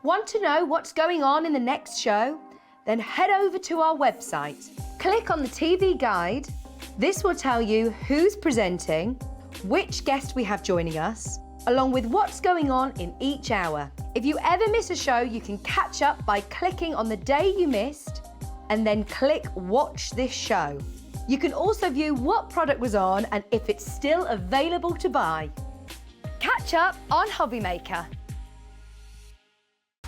Want to know what's going on in the next show? Then head over to our website. Click on the TV guide. This will tell you who's presenting, which guest we have joining us, along with what's going on in each hour. If you ever miss a show, you can catch up by clicking on the day you missed and then click Watch This Show. You can also view what product was on and if it's still available to buy. Catch up on Hobbymaker.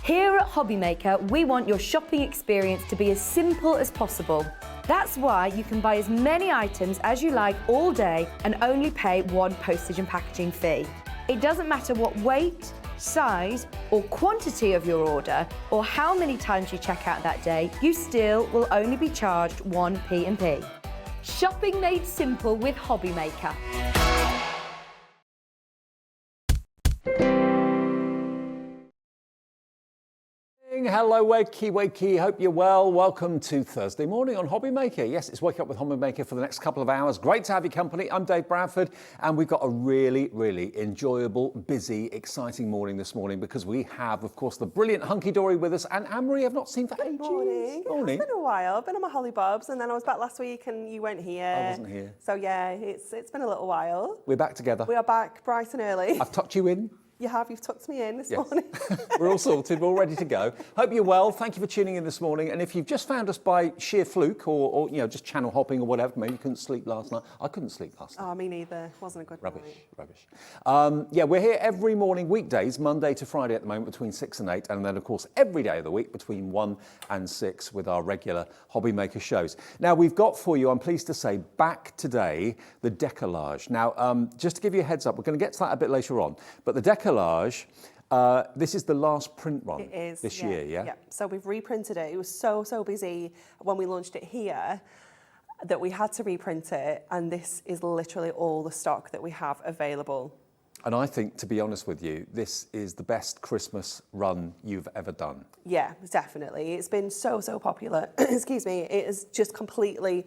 Here at Hobbymaker, we want your shopping experience to be as simple as possible. That's why you can buy as many items as you like all day and only pay one postage and packaging fee. It doesn't matter what weight, size or quantity of your order or how many times you check out that day, you still will only be charged one P&P. Shopping made simple with Hobbymaker. Hello, wakey, hope you're well. Welcome to Thursday morning on Hobbymaker. Yes, it's Wake Up with Hobbymaker for the next couple of hours. Great to have your company. I'm Dave Bradford, and we've got a really, really enjoyable, busy, exciting morning this morning because we have, of course, the brilliant Hunky-Dory with us, and Anne-Marie I've not seen for ages. Morning. It's been a while. I've been on my Holly Bobs, and then I was back last week, and you weren't here. I wasn't here. So yeah, it's been a little while. We're back together. We are back bright and early. I've tucked you in. You've tucked me in this morning. We're all sorted, we're all ready to go. Hope you're well. Thank you for tuning in this morning. And if you've just found us by sheer fluke or just channel hopping or whatever, maybe you couldn't sleep last night. I couldn't sleep last night. Oh, me neither. Wasn't a good night. Rubbish. Yeah, we're here every morning, weekdays, Monday to Friday at the moment, between 6 and 8. And then, of course, every day of the week between 1 and 6 with our regular Hobbymaker shows. Now, we've got for you, I'm pleased to say, back today, the Decollage. Now, just to give you a heads up, we're going to get to that a bit later on. But the Decollage, this is the last print run this year, yeah? Yeah, so we've reprinted it. It was so busy when we launched it here that we had to reprint it, and this is literally all the stock that we have available. And I think, to be honest with you, this is the best Christmas run you've ever done. Yeah, definitely. It's been so popular. Excuse me. It has just completely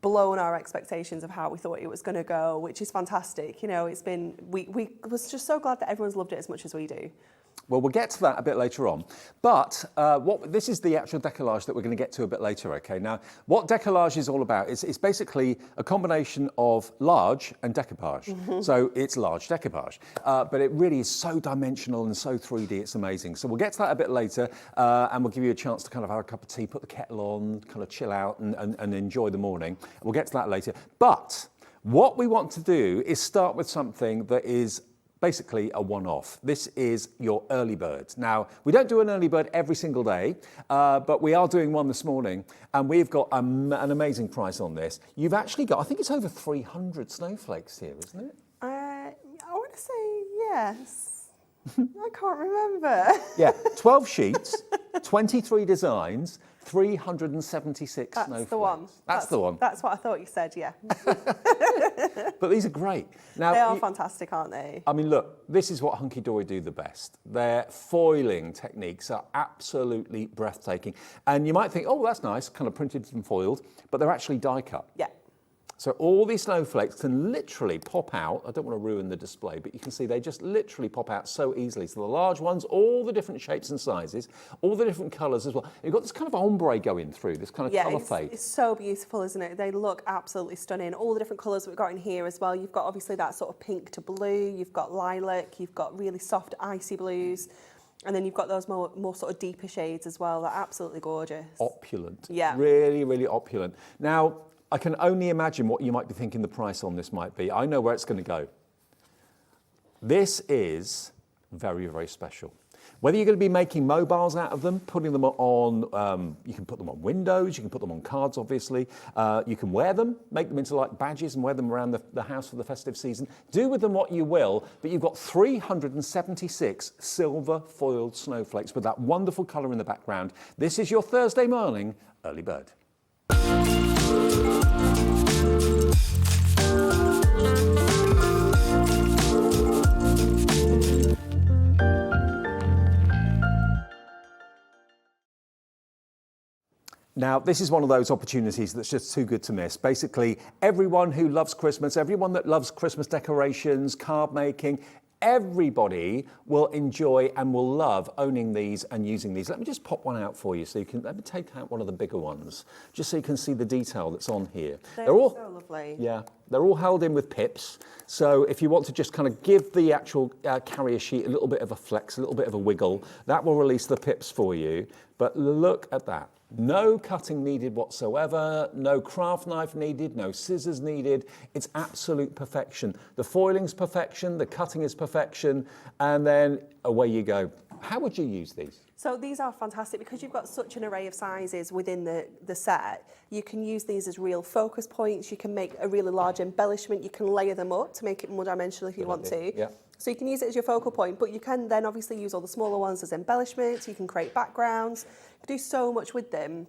blown our expectations of how we thought it was going to go, which is fantastic. You know, it's been, we was just so glad that everyone's loved it as much as we do. Well, we'll get to that a bit later on. But this is the actual decollage that we're going to get to a bit later, okay? Now, what decollage is all about is it's basically a combination of large and decoupage. Mm-hmm. So it's large decoupage. But it really is so dimensional and so 3D, it's amazing. So we'll get to that a bit later, and we'll give you a chance to kind of have a cup of tea, put the kettle on, kind of chill out and enjoy the morning. We'll get to that later. But what we want to do is start with something that is basically a one-off. This is your early bird. Now, we don't do an early bird every single day, but we are doing one this morning, and we've got an amazing price on this. You've actually got, I think it's over 300 snowflakes here, isn't it? I want to say yes. I can't remember. Yeah, 12 sheets, 23 designs, 376 snowflakes. That's the one. That's the one. That's what I thought you said, yeah. But these are great. Now, they are fantastic, aren't they? I mean, look, this is what Hunky-Dory do the best. Their foiling techniques are absolutely breathtaking. And you might think, oh, that's nice, kind of printed and foiled, but they're actually die cut. Yeah. So all these snowflakes can literally pop out. I don't want to ruin the display, but you can see they just literally pop out so easily. So the large ones, all the different shapes and sizes, all the different colours as well. You've got this kind of ombre going through, this kind of colour fade. It's so beautiful, isn't it? They look absolutely stunning. All the different colours we've got in here as well. You've got obviously that sort of pink to blue. You've got lilac. You've got really soft icy blues. And then you've got those more sort of deeper shades as well. They're absolutely gorgeous. Opulent. Yeah. Really, really opulent. Now, I can only imagine what you might be thinking the price on this might be. I know where it's going to go. This is very, very special. Whether you're going to be making mobiles out of them, putting them on, you can put them on windows, you can put them on cards, obviously. You can wear them, make them into like badges and wear them around the house for the festive season. Do with them what you will, but you've got 376 silver foiled snowflakes with that wonderful colour in the background. This is your Thursday morning early bird. Now, this is one of those opportunities that's just too good to miss. Basically, everyone who loves Christmas, everyone that loves Christmas decorations, card making, everybody will enjoy and will love owning these and using these. Let me just pop one out for you so you can, let me take out one of the bigger ones, just so you can see the detail that's on here. They're all so lovely. Yeah, they're all held in with pips. So if you want to just kind of give the actual carrier sheet a little bit of a flex, a little bit of a wiggle, that will release the pips for you. But look at that. No cutting needed whatsoever, no craft knife needed, no scissors needed. It's absolute perfection. The foiling's perfection, the cutting is perfection, and then away you go. How would you use these? So these are fantastic because you've got such an array of sizes within the set. You can use these as real focus points. You can make a really large embellishment. You can layer them up to make it more dimensional if you want to. Yeah. So you can use it as your focal point, but you can then obviously use all the smaller ones as embellishments. You can create backgrounds. You can do so much with them.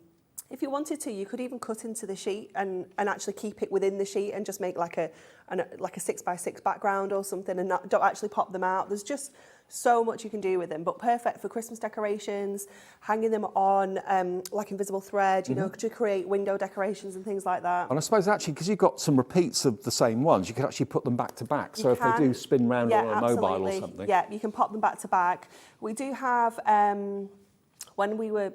If you wanted to, you could even cut into the sheet and actually keep it within the sheet and just make like a 6x6 background or something and don't actually pop them out. There's just so much you can do with them, but perfect for Christmas decorations, hanging them on like invisible thread, you know, to create window decorations and things like that. And I suppose actually, because you've got some repeats of the same ones, you could actually put them back to back. So if they do spin round on a mobile or something. Yeah, you can pop them back to back. We do have, when we were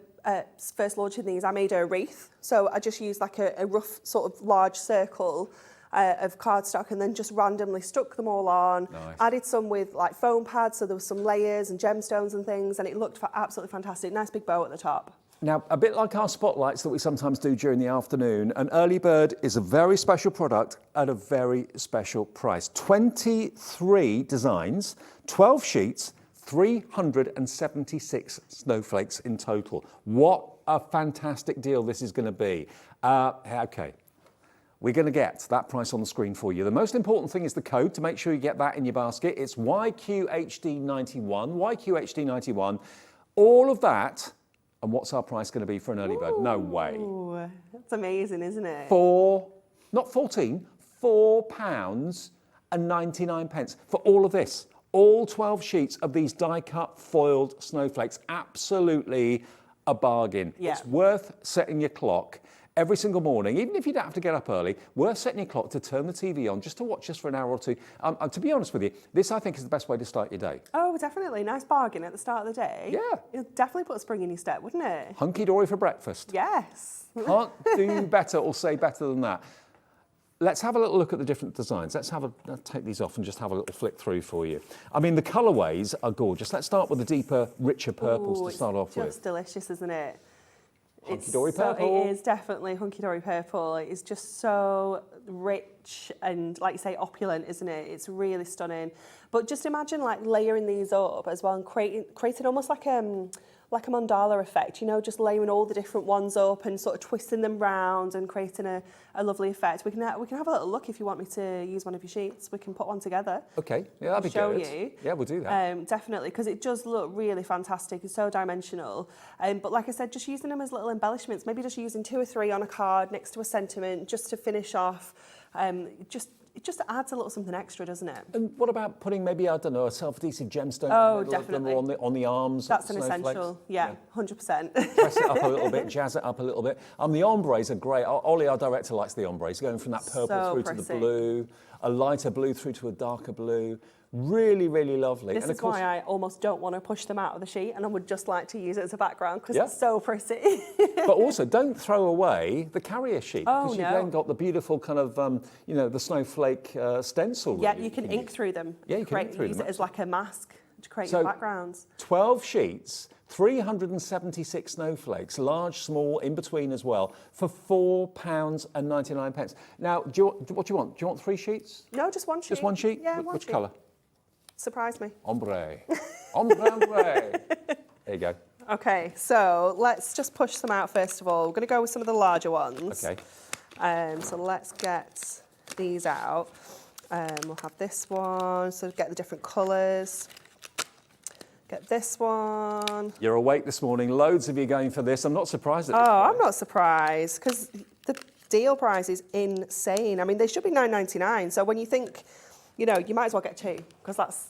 first launching these, I made a wreath. So I just used like a rough sort of large circle of cardstock and then just randomly stuck them all on. Nice. Added some with like foam pads, so there was some layers and gemstones and things, and it looked absolutely fantastic. Nice big bow at the top. Now, a bit like our spotlights that we sometimes do during the afternoon, an early bird is a very special product at a very special price. 23 designs, 12 sheets, 376 snowflakes in total. What a fantastic deal this is going to be. Okay. We're going to get that price on the screen for you. The most important thing is the code to make sure you get that in your basket. It's YQHD91, YQHD91. All of that. And what's our price going to be for an early bird? No way. Ooh, that's amazing, isn't it? Not 14, £4.99 for all of this. All 12 sheets of these die-cut foiled snowflakes. Absolutely a bargain. Yeah. It's worth setting your clock every single morning, even if you don't have to get up early, worth setting your clock to turn the TV on just to watch just for an hour or two. To be honest with you, this I think is the best way to start your day. Oh, definitely. Nice bargain at the start of the day. Yeah. It'll definitely put a spring in your step, wouldn't it? Hunky-dory for breakfast. Yes. Can't do better or say better than that. Let's have a little look at the different designs. Let's take these off and just have a little flick through for you. I mean, the colourways are gorgeous. Let's start with the deeper, richer purples to start off with. It's just delicious, isn't it? Hunky-dory purple. It is definitely Hunky-Dory purple. It is just so rich and, like you say, opulent, isn't it? It's really stunning. But just imagine like layering these up as well and creating almost like a mandala effect, you know, just layering all the different ones up and sort of twisting them round and creating a lovely effect. We can have a little look if you want me to use one of your sheets. We can put one together. Okay, yeah, that'd be show good. You. Yeah, we'll do that. Definitely, because it does look really fantastic. It's so dimensional. But like I said, just using them as little embellishments, maybe just using 2 or 3 on a card next to a sentiment just to finish off. It just adds a little something extra, doesn't it? And what about putting maybe, I don't know, a self-adhesive gemstone definitely. on the arms? That's an essential, yeah. 100%. Press it up a little bit, jazz it up a little bit. The ombres are great. Ollie, our director, likes the ombres, going from that purple through to the blue, a lighter blue through to a darker blue. Really, really lovely. This is why I almost don't want to push them out of the sheet, and I would just like to use it as a background because it's so pretty. But also, don't throw away the carrier sheet because you've then got the beautiful kind of, the snowflake stencil. Yeah, you can ink through them. Yeah, you can ink through them. Use it as like a mask to create your backgrounds. 12 sheets, 376 snowflakes, large, small, in between as well, for £4.99. Now, what do you want? Do you want 3 sheets? No, just one sheet. Just one sheet? Yeah, one Which sheet. colour? Surprise me. Ombre. Ombre. There you go. Okay, so let's just push some out first of all. We're going to go with some of the larger ones. Okay. So let's get these out. We'll have this one, so get the different colours. Get this one. You're awake this morning. Loads of you going for this. I'm not surprised at this. I'm not surprised because the deal price is insane. I mean, they should be $9.99. So when you think, you might as well get 2 because that's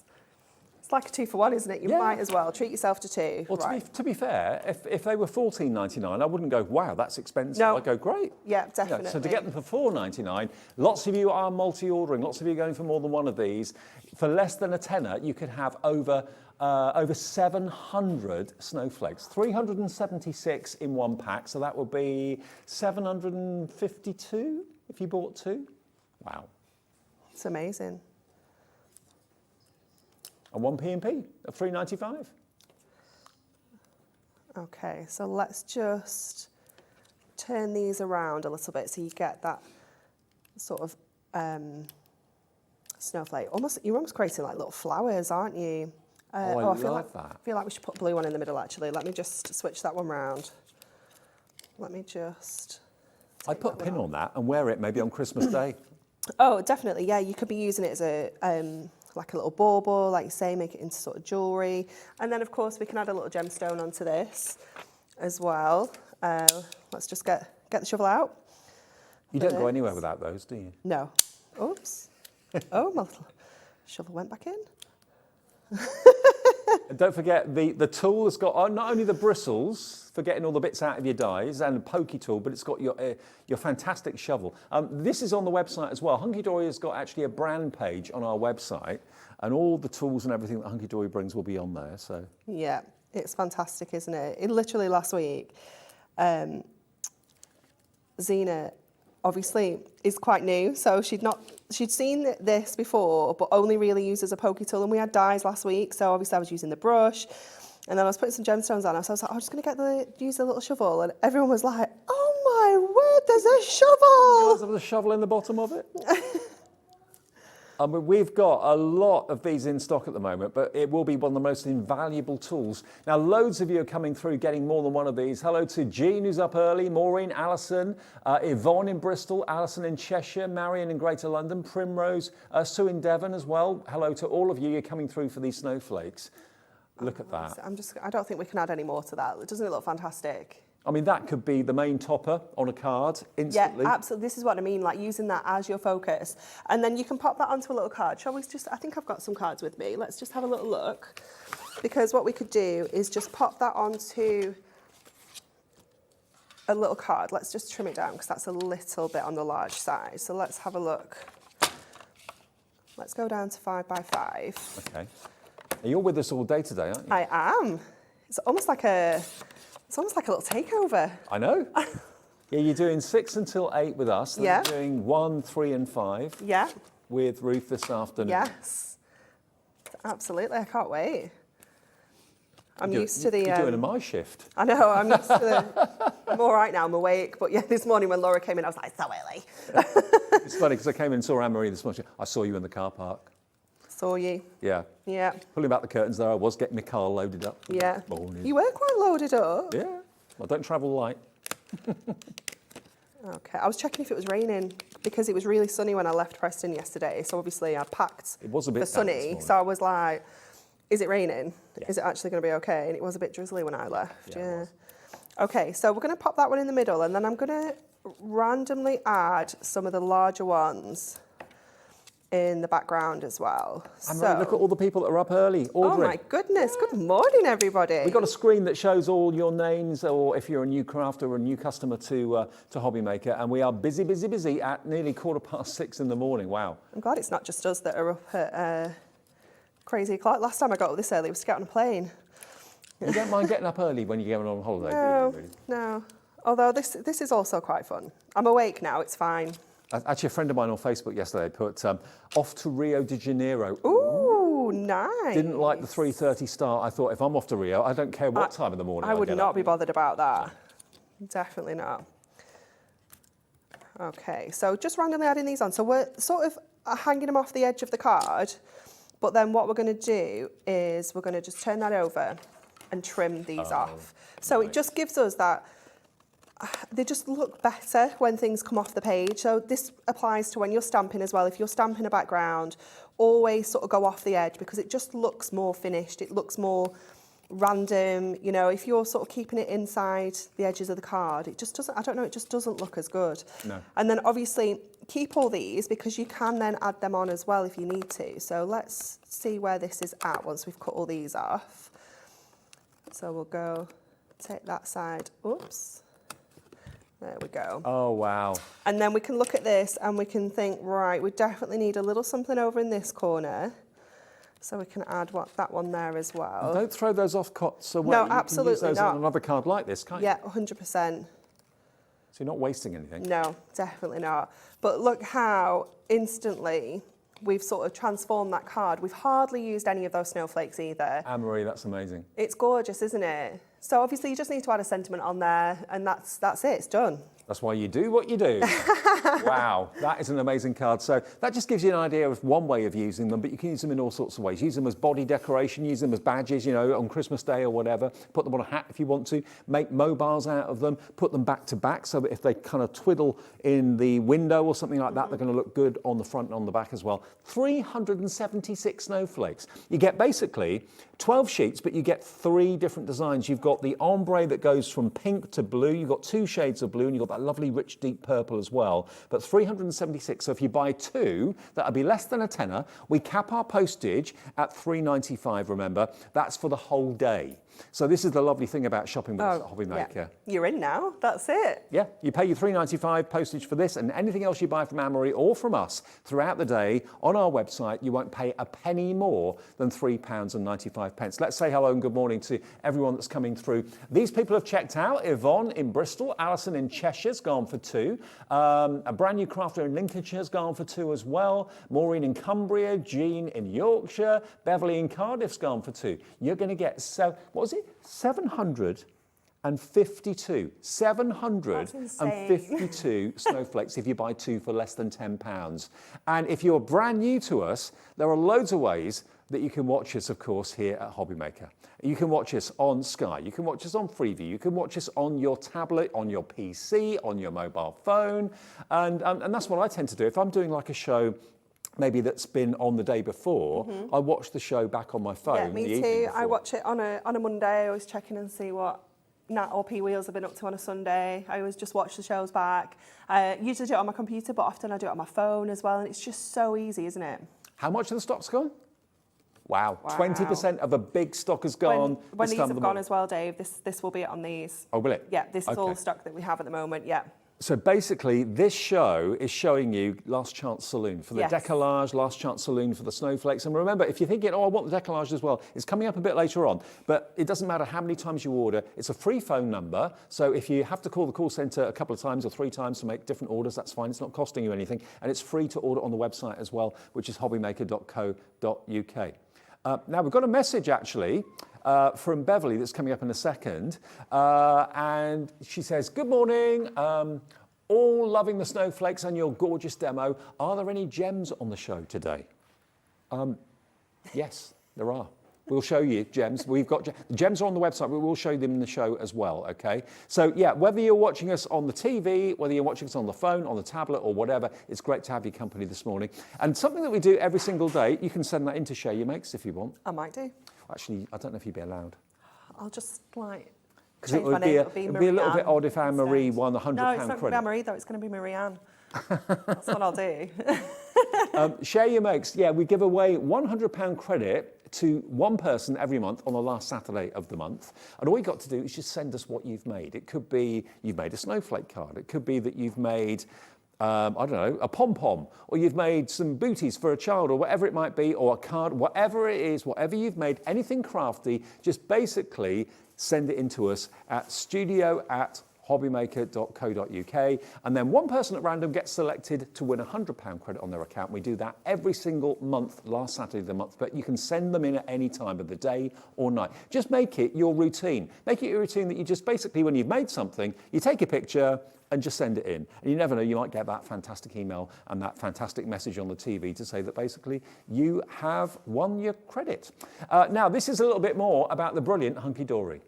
It's like a 2 for 1, isn't it? You Yeah. might as well treat yourself to 2. Well, to be fair, if they were $14.99, I wouldn't go, wow, that's expensive. No. I'd go, great. Yeah, You know, definitely. so to get them for $4.99, lots of you are multi-ordering, lots of you are going for more than one of these. For less than a tenner, you could have over 700 snowflakes, 376 in one pack, so that would be 752 if you bought 2. Wow. It's amazing. And 1 P&P at $3.95. Okay, so let's just turn these around a little bit so you get that sort of snowflake. You're almost creating like little flowers, aren't you? I feel love that. I feel like we should put a blue one in the middle, actually. Let me just switch that one round. Let me just... I'd put a pin on that and wear it maybe on Christmas Day. Oh, definitely, yeah. You could be using it as a like a little bauble, like you say, make it into sort of jewellery. And then, of course, we can add a little gemstone onto this as well. Let's just get the shovel out. You don't go anywhere without those, do you? No. Oops. Oh, my little shovel went back in. And don't forget, the tool has got not only the bristles for getting all the bits out of your dies and a pokey tool, but it's got your fantastic shovel. This is on the website as well. Hunky-Dory has got actually a brand page on our website, and all the tools and everything that Hunky-Dory brings will be on there. So Yeah, it's fantastic, isn't it? Literally last week, Zena obviously is quite new, so she'd seen this before, but only really used as a pokey tool. And we had dies last week, so obviously I was using the brush, and then I was putting some gemstones on. So I was like, I'm just going to use the little shovel, and everyone was like, "Oh my word, there's a shovel!" there was a shovel in the bottom of it. We've got a lot of these in stock at the moment, but it will be one of the most invaluable tools. Now, loads of you are coming through getting more than one of these. Hello to Jean, who's up early, Maureen, Alison, Yvonne in Bristol, Alison in Cheshire, Marion in Greater London, Primrose, Sue in Devon as well. Hello to all of you. You're coming through for these snowflakes. Look at that. I don't think we can add any more to that. Doesn't it look fantastic? I mean, that could be the main topper on a card instantly. Yeah, absolutely. This is what I mean, like using that as your focus. And then you can pop that onto a little card. Shall we I think I've got some cards with me. Let's just have a little look. Because what we could do is just pop that onto a little card. Let's just trim it down because that's a little bit on the large side. So let's have a look. Let's go down to 5 by 5. Okay. And you're with us all day today, aren't you? I am. It's almost like a little takeover. I know. Yeah, you're doing 6 until 8 with us. Then Yeah. you're doing 1, 3 and 5 Yeah. with Ruth this afternoon. Yes. Absolutely. I can't wait. I'm You're used to the... You're doing my shift. I know, I'm used to I'm all right now, I'm awake. But yeah, this morning when Laura came in, I was like, so early. It's funny because I came in and saw Anne-Marie this morning. I saw you in the car park. Saw you. Yeah. Yeah. Pulling back the curtains there, I was getting my car loaded up. Yeah. Morning. You were quite loaded up. Yeah. I don't travel light. Okay, I was checking if it was raining because it was really sunny when I left Preston yesterday. So obviously I packed It was a bit for damp this sunny. morning. So I was like, is it raining? Yeah. Is it actually going to be okay? And it was a bit drizzly when I left. Yeah, it was. Okay, so we're going to pop that one in the middle, and then I'm going to randomly add some of the larger ones in the background as well. Anne-Marie, look at all the people that are up early oh ordering. my goodness, good morning everybody. We've got a screen that shows all your names, or if you're a new crafter or a new customer to Hobbymaker, and we are busy at nearly 6:15 in the morning. Wow. I'm glad it's not just us that are up at crazy o'clock. Last time I got up this early was to get on a plane. You don't mind getting up early when you're going on holiday, No, do you? Really? no. Although this is also quite fun. I'm awake now, it's fine. Actually, a friend of mine on Facebook yesterday put off to Rio de Janeiro. Ooh, nice. Didn't like the 3:30 start. I thought if I'm off to Rio, I don't care what time of the morning I would get not up. be bothered about that. Definitely not. Okay, so just randomly adding these on. So we're sort of hanging them off the edge of the card, but then what we're going to do is we're going to just turn that over and trim these off. So it just gives us that, they just look better when things come off the page. So this applies to when you're stamping as well. If you're stamping a background, always sort of go off the edge because it just looks more finished. It looks more random. You know, if you're sort of keeping it inside the edges of the card, it just doesn't, I don't know, it just doesn't look as good. No. And then obviously keep all these because you can then add them on as well if you need to. So let's see where this is at once we've cut all these off. So we'll go take that side, oops. There we go. Oh, wow. And then we can look at this and we can think, right, we definitely need a little something over in this corner. So we can add that one there as well. And don't throw those off so No, well. You absolutely can use those not. on another card like this, can't you? Yeah, 100%. So you're not wasting anything. No, definitely not. But look how instantly we've sort of transformed that card. We've hardly used any of those snowflakes either. Anne-Marie, that's amazing. It's gorgeous, isn't it? So obviously you just need to add a sentiment on there and that's it, it's done. That's why you do what you do. Wow, that is an amazing card. So that just gives you an idea of one way of using them, but you can use them in all sorts of ways. Use them as body decoration, use them as badges, you know, on Christmas Day or whatever. Put them on a hat if you want to. Make mobiles out of them. Put them back to back so that if they kind of twiddle in the window or something like that, they're going to look good on the front and on the back as well. 376 snowflakes. You get basically 12 sheets, but you get 3 different designs. You've got the ombre that goes from pink to blue. You've got 2 shades of blue, and you've got that lovely rich deep purple as well. But 376, so if you buy 2, that'll be less than a tenner. We cap our postage at $3.95, remember. That's for the whole day. So this is the lovely thing about shopping with us at Hobbymaker. Yeah. You're in now, that's it. Yeah, you pay your $3.95 postage for this, and anything else you buy from Anne-Marie or from us throughout the day on our website, you won't pay a penny more than £3.95. Let's say hello and good morning to everyone that's coming through. These people have checked out. Yvonne in Bristol, Alison in Cheshire's gone for 2. A brand new crafter in Lincolnshire's gone for 2 as well. Maureen in Cumbria, Jean in Yorkshire, Beverly in Cardiff's gone for 2. You're going to get 752 snowflakes if you buy 2 for less than £10. And if you're brand new to us, there are loads of ways that you can watch us, of course, here at Hobbymaker. You can watch us on Sky, you can watch us on Freeview, you can watch us on your tablet, on your PC, on your mobile phone, and that's what I tend to do. If I'm doing like a show maybe that's been on the day before, I watch the show back on my phone. Yeah, me too. I watch it on a Monday. I always check in and see what Nat or P Wheels have been up to on a Sunday. I always just watch the shows back. I usually do it on my computer, but often I do it on my phone as well, and it's just so easy, isn't it? How much of the stock's gone? Wow. 20% of a big stock has gone. When these have gone as well, Dave, this will be on these. Oh, will it? Yeah, this is all stock that we have at the moment, yeah. So basically, this show is showing you Last Chance Saloon for the Decollage, Last Chance Saloon for the snowflakes. And remember, if you're thinking, oh, I want the Decollage as well, it's coming up a bit later on. But it doesn't matter how many times you order. It's a free phone number. So if you have to call the call centre a couple of times or 3 times to make different orders, that's fine. It's not costing you anything. And it's free to order on the website as well, which is hobbymaker.co.uk. Now, we've got a message, actually, from Beverly that's coming up in a second. And she says, good morning. All loving the snowflakes and your gorgeous demo. Are there any gems on the show today? Yes, there are. We'll show you gems. We've got the gems are on the website. We will show them in the show as well, okay? So, yeah, whether you're watching us on the TV, whether you're watching us on the phone, on the tablet or whatever, it's great to have your company this morning. And something that we do every single day, you can send that in to Share Your Makes if you want. I might do. Actually, I don't know if you'd be allowed. I'll just, like, because it would be a little bit odd if Anne-Marie won the £100 credit. No, it's not going to be Anne-Marie, though. It's going to be Marie-Anne. That's what I'll do. Share Your Makes. Yeah, we give away £100 credit to one person every month on the last Saturday of the month. And all you've got to do is just send us what you've made. It could be you've made a snowflake card. It could be that you've made, I don't know, a pom-pom, or you've made some booties for a child, or whatever it might be, or a card, whatever it is, whatever you've made, anything crafty, just basically send it in to us at studio@hobbymaker.co.uk, and then one person at random gets selected to win a £100 credit on their account. We do that every single month, last Saturday of the month, but you can send them in at any time of the day or night. Just make it your routine. Make it your routine that you just basically, when you've made something, you take a picture and just send it in. And you never know, you might get that fantastic email and that fantastic message on the TV to say that basically you have won your credit. Now, this is a little bit more about the brilliant Hunky-Dory.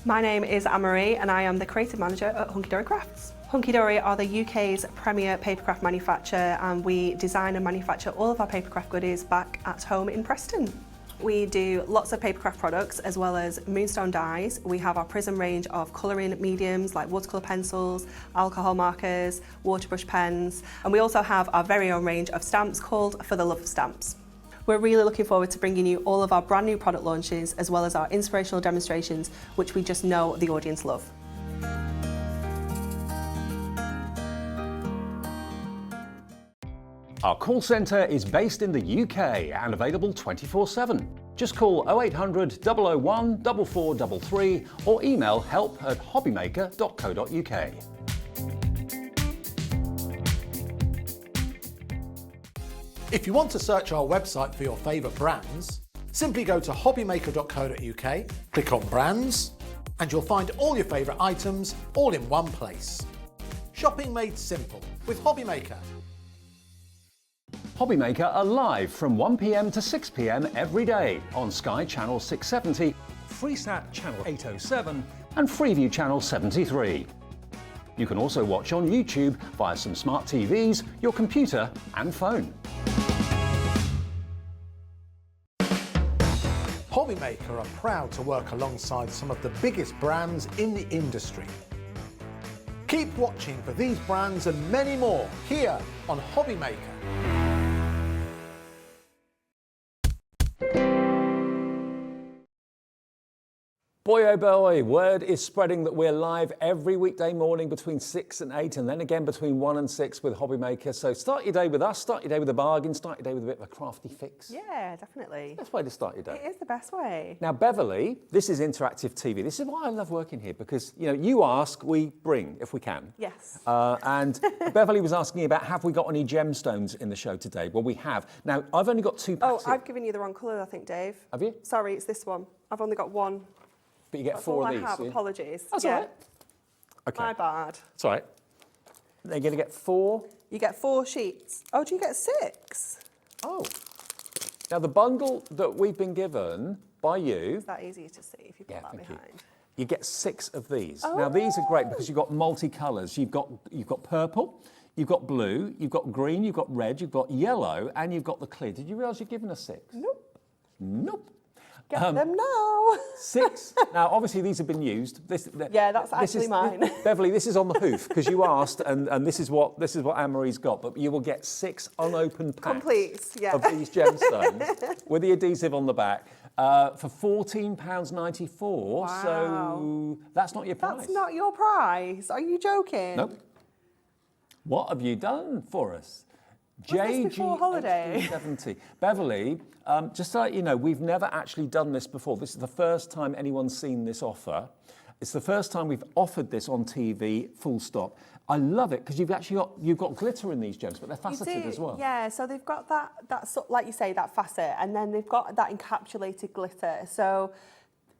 My name is Anne-Marie and I am the creative manager at Hunky-Dory Crafts. Hunky-Dory are the UK's premier papercraft manufacturer, and we design and manufacture all of our papercraft goodies back at home in Preston. We do lots of papercraft products as well as moonstone dyes. We have our Prism range of colouring mediums like watercolour pencils, alcohol markers, waterbrush pens, and we also have our very own range of stamps called For the Love of Stamps. We're really looking forward to bringing you all of our brand new product launches as well as our inspirational demonstrations, which we just know the audience love. Our call centre is based in the UK and available 24/7. Just call 0800 001 4433 or email help@hobbymaker.co.uk. If you want to search our website for your favourite brands, simply go to hobbymaker.co.uk, click on brands, and you'll find all your favourite items all in one place. Shopping made simple with Hobbymaker. Hobbymaker are live from 1 p.m. to 6 p.m. every day on Sky Channel 670, Freesat Channel 807 and Freeview Channel 73. You can also watch on YouTube via some smart TVs, your computer and phone. Hobbymaker are proud to work alongside some of the biggest brands in the industry. Keep watching for these brands and many more here on Hobbymaker. Boy oh boy, word is spreading that we're live every weekday morning between 6 and 8 and then again between 1 and 6 with Hobbymaker. So start your day with us, start your day with a bargain, start your day with a bit of a crafty fix. Yeah, definitely. Best way to start your day. It is the best way. Now Beverly, this is interactive TV. This is why I love working here because, you know, you ask, we bring if we can. Yes. And Beverly was asking about have we got any gemstones in the show today? Well, we have. Now, I've only got 2 packs. Oh, I've given you the wrong colour, I think, Dave. Have you? Sorry, it's this one. I've only got one. But you get That's 4 all of I these. have. Yeah? Apologies. That's yeah. all right. Okay. My bad. That's all right. They're going to get 4. You get 4 sheets. Oh, do you get 6? Oh. Now, the bundle that we've been given by you... Is that easier to see if you put that thank behind? You get 6 of these. Now, these are great because you've got multicolours. You've got purple, you've got blue, you've got green, you've got red, you've got yellow, and you've got the clear. Did you realise you've given us 6? Nope. Nope. Get them now. 6. Now, obviously, these have been used. Yeah, that's actually mine. Beverly, this is on the hoof because you asked, and this is what Anne-Marie's got. But you will get 6 unopened packs of these gemstones with the adhesive on the back for £14.94. Wow. So that's not your price. That's not your price. Are you joking? Nope. What have you done for us? Was this before holiday? 70. Beverly, just to let you know, we've never actually done this before. This is the first time anyone's seen this offer. It's the first time we've offered this on TV, full stop. I love it because you've got glitter in these gems, but they're faceted as well. Yeah, so they've got that sort, like you say, that facet, and then they've got that encapsulated glitter. So,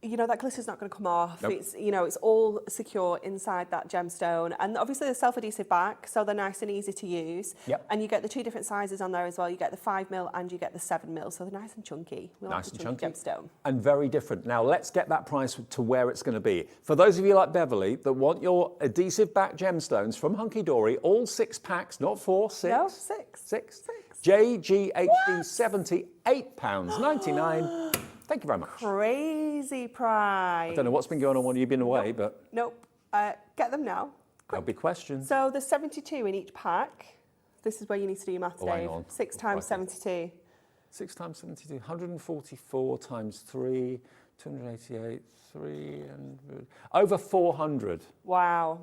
you know, that glitter's not going to come off. Nope. It's, you know, it's all secure inside that gemstone, and obviously they're self-adhesive back, so they're nice and easy to use. Yep. And you get the 2 different sizes on there as well. You get the 5mm and you get the 7mm, so they're nice and chunky. We Nice like and the chunky. gemstone. And very different. Now, let's get that price to where it's going to be. For those of you like Beverly that want your adhesive back gemstones from Hunky-Dory, all 6 packs, not 4, 6. No, 6. 6. JGHD 70, £8.99. Thank you very much. Crazy price. I don't know what's been going on when you've been away, but... Nope. Get them now. There'll be questions. So there's 72 in each pack. This is where you need to do your maths, Oh, hang Dave. on. 6 times 72. 6 times 72, 144 times 3, 288, 300... Over 400. Wow.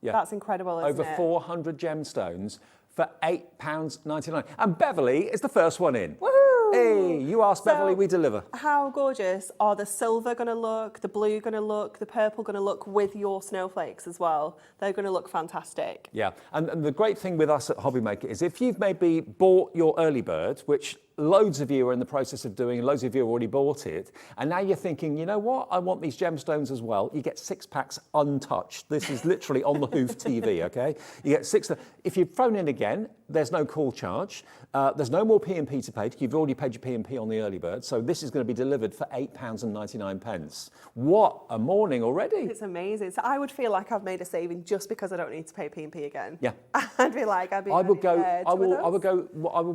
Yeah. That's incredible, isn't Over it? 400 gemstones for £8.99. And Beverly is the first one in. Woohoo! Hey, you ask Beverly, we deliver. How gorgeous are the silver going to look, the blue going to look, the purple going to look with your snowflakes as well? They're going to look fantastic. Yeah, and the great thing with us at Hobbymaker is if you've maybe bought your early bird, which loads of you are in the process of doing, loads of you have already bought it, and now you're thinking, you know what, I want these gemstones as well. You get 6 packs untouched. This is literally on the hoof TV, okay? You get 6. If you phone in again, there's no call charge. There's no more P&P to pay. You've already paid your P&P on the early bird, so this is going to be delivered for £8.99. What a morning already. It's amazing. So I would feel like I've made a saving just because I don't need to pay P&P again. Yeah. I'd be like, I would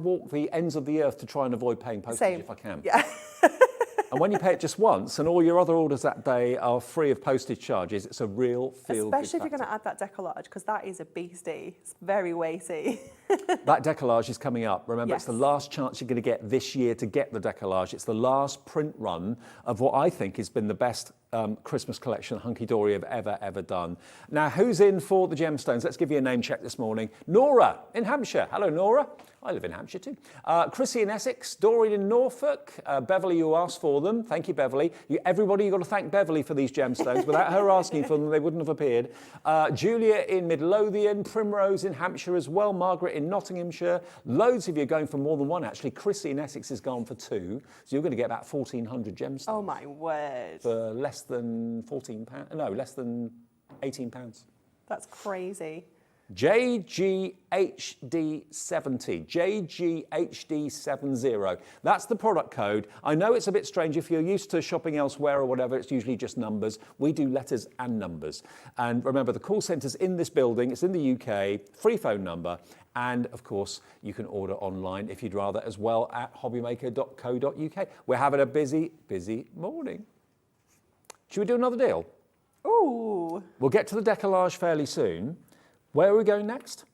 walk the ends of the earth to try and avoid paying postage if I can. Yeah. And when you pay it just once and all your other orders that day are free of postage charges, it's a real feel-good Especially if you're going to add that decollage, because that is a beastie. It's very weighty. That decollage is coming up. Remember, Yes. it's the last chance you're going to get this year to get the decollage. It's the last print run of what I think has been the best Christmas collection Hunky-Dory have ever done. Now, who's in for the gemstones? Let's give you a name check this morning. Nora in Hampshire. Hello, Nora. I live in Hampshire too. Chrissy in Essex, Doreen in Norfolk, Beverly, who asked for them. Thank you, Beverly. Everybody, you've got to thank Beverly for these gemstones. Without her asking for them, they wouldn't have appeared. Julia in Midlothian, Primrose in Hampshire as well, Margaret in Nottinghamshire. Loads of you are going for more than one, actually. Chrissy in Essex has gone for 2, so you're going to get about 1,400 gemstones. Oh, my word. For less than £14, no, less than £18. That's crazy. JGHD70, JGHD70. That's the product code. I know it's a bit strange if you're used to shopping elsewhere or whatever, it's usually just numbers. We do letters and numbers. And remember, the call centre's in this building, it's in the UK, free phone number, and of course, you can order online if you'd rather as well at hobbymaker.co.uk. We're having a busy, busy morning. Should we do another deal? Ooh. We'll get to the decollage fairly soon. Where are we going next?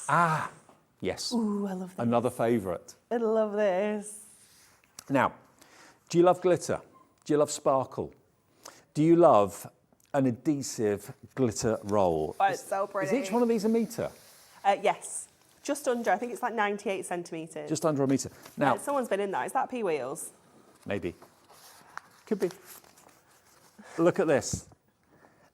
Ah, yes. Ooh, I love this. Another favourite. I love this. Now, do you love glitter? Do you love sparkle? Do you love an adhesive glitter roll? Oh, it's so pretty. Is each one of these a metre? Yes. Just under. I think it's like 98 centimetres. Just under a metre. Now, someone's been in that. Is that P-Wheels? maybe. Could be. Look at this.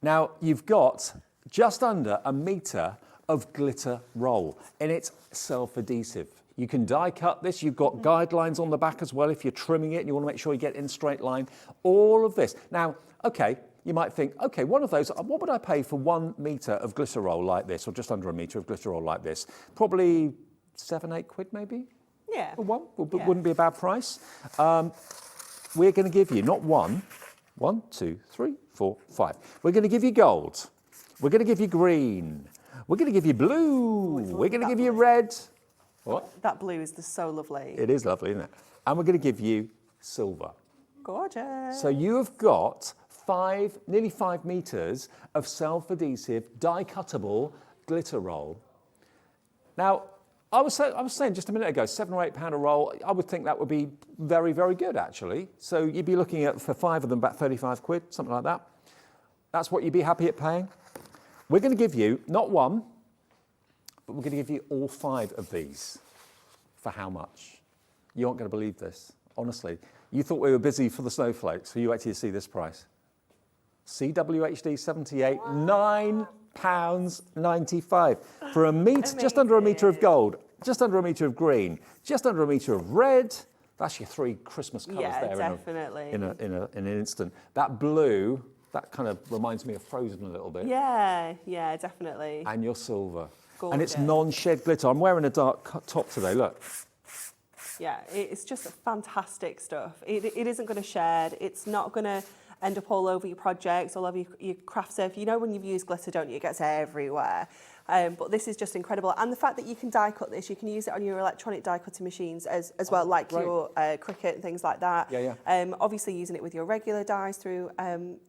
Now, you've got just under a metre of glitter roll, and it's self-adhesive. You can die cut this. You've got guidelines on the back as well if you're trimming it and you want to make sure you get in a straight line. All of this. Now, okay, you might think, okay, one of those, what would I pay for 1 metre of glitter roll like this, or just under a metre of glitter roll like this? Probably 7, 8 quid maybe? Yeah. For one, Yeah. wouldn't be a bad price. We're going to give you not 1, 2, 3, 4, 5. We're going to give you gold. We're going to give you green. We're going to give you blue. We're going to give you red. What? That blue is just so lovely. It is lovely, isn't it? And we're going to give you silver. Gorgeous. So you have got nearly 5 metres of self-adhesive, die-cuttable glitter roll. Now, I was saying just a minute ago, £7 or £8 a roll, I would think that would be very, very good, actually. So you'd be looking at, for 5 of them, about 35 quid, something like that. That's what you'd be happy at paying. We're going to give you, not 1, but we're going to give you all 5 of these. For how much? You aren't going to believe this, honestly. You thought we were busy for the snowflakes, so you actually see this price. CWHD 78, £9.95 for a metre, just under a metre of gold, just under a metre of green, just under a metre of red. That's your 3 Christmas colours there definitely. in an instant. That blue, that kind of reminds me of Frozen a little bit. Yeah, definitely. And your silver. Gorgeous. And it's non-shed glitter. I'm wearing a dark top today, look. Yeah, it's just fantastic stuff. It isn't going to shed. It's not going to end up all over your projects, all over your craft surface. You know when you've used glitter, don't you? It gets everywhere. But this is just incredible. And the fact that you can die cut this, you can use it on your electronic die cutting machines as well, like great. your Cricut and things like that. Yeah. Obviously using it with your regular dies through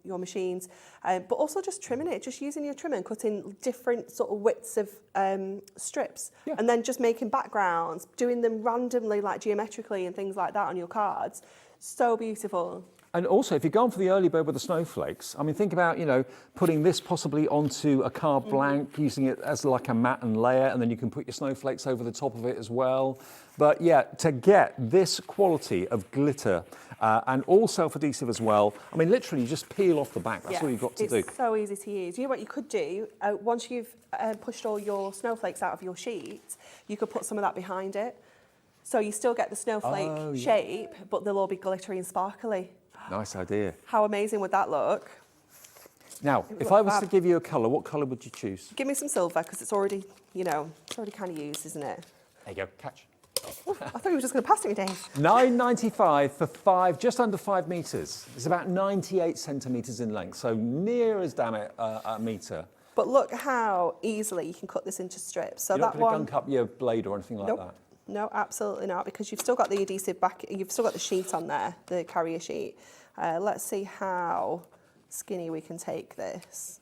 your machines, but also just trimming it, just using your trimmer and cutting different sort of widths of strips, and then just making backgrounds, doing them randomly, like geometrically and things like that on your cards. So beautiful. And also, if you're going for the early bird with the snowflakes, I mean, think about, putting this possibly onto a card blank, using it as like a mat and layer, and then you can put your snowflakes over the top of it as well. But yeah, to get this quality of glitter and all self-adhesive as well, I mean, literally, you just peel off the back. That's all you've got to do. It's so easy to use. You know what you could do? Once you've pushed all your snowflakes out of your sheet, you could put some of that behind it. So you still get the snowflake shape, but they'll all be glittery and sparkly. Nice idea. How amazing would that look? Now, if I was to give you a colour, what colour would you choose? Give me some silver, because it's already, you know, it's already kind of used, isn't it? There you go, catch. I thought you were just going to pass it me, Dave. $9.95 for just under 5 metres. It's about 98 centimetres in length, so near as damn it a metre. But look how easily you can cut this into strips. So You're that not going to one, gunk up your blade or anything like nope, that? no, absolutely not, because you've still got the adhesive back. You've still got the sheet on there, the carrier sheet. Let's see how skinny we can take this.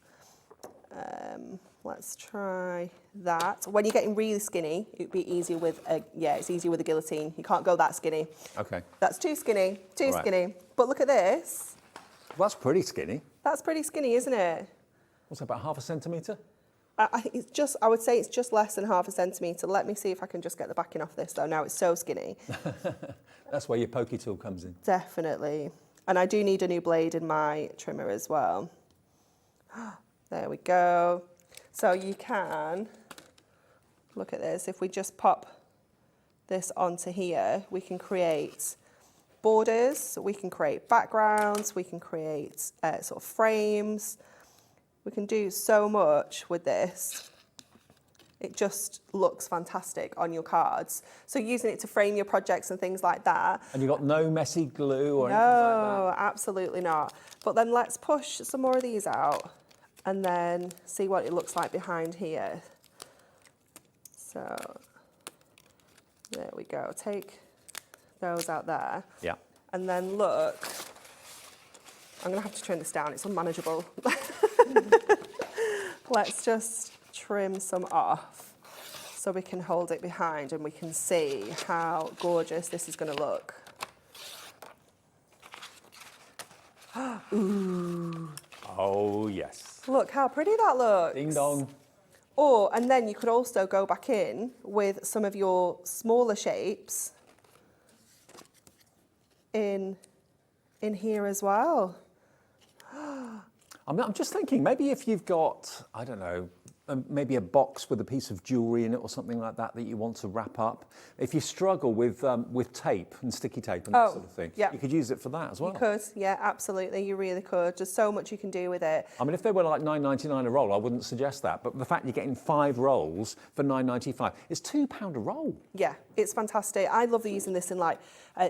Let's try that. When you're getting really skinny, it'd be easier with it's easier with a guillotine. You can't go that skinny. Okay. That's too skinny, too All right. skinny. But look at this. Well, that's pretty skinny. That's pretty skinny, isn't it? What's that, about half a centimetre? I think it's just, I would say it's just less than half a centimetre. Let me see if I can just get the backing off this though. Now it's so skinny. That's where your pokey tool comes in. Definitely. And I do need a new blade in my trimmer as well. There we go. So you can, look at this, if we just pop this onto here, we can create borders, we can create backgrounds, we can create sort of frames. We can do so much with this. It just looks fantastic on your cards. So using it to frame your projects and things like that. And you've got no messy glue or anything like No, absolutely not. But then let's push some more of these out and then see what it looks like behind here. So there we go. Take those out there. Yeah. And then look, I'm gonna have to trim this down, it's unmanageable. Let's just trim some off so we can hold it behind and we can see how gorgeous this is gonna look. Ooh. Oh, yes. Look how pretty that looks. Ding dong. Or, and then you could also go back in with some of your smaller shapes in here as well. I'm just thinking, maybe if you've got, I don't know, maybe a box with a piece of jewellery in it or something like that that you want to wrap up. If you struggle with tape and sticky tape and that sort of thing, yeah. you could use it for that as well. You could, yeah, absolutely, you really could. There's so much you can do with it. I mean, if they were like $9.99 a roll, I wouldn't suggest that. But the fact you're getting 5 rolls for $9.95, it's £2 a roll. Yeah, it's fantastic. I love using this in like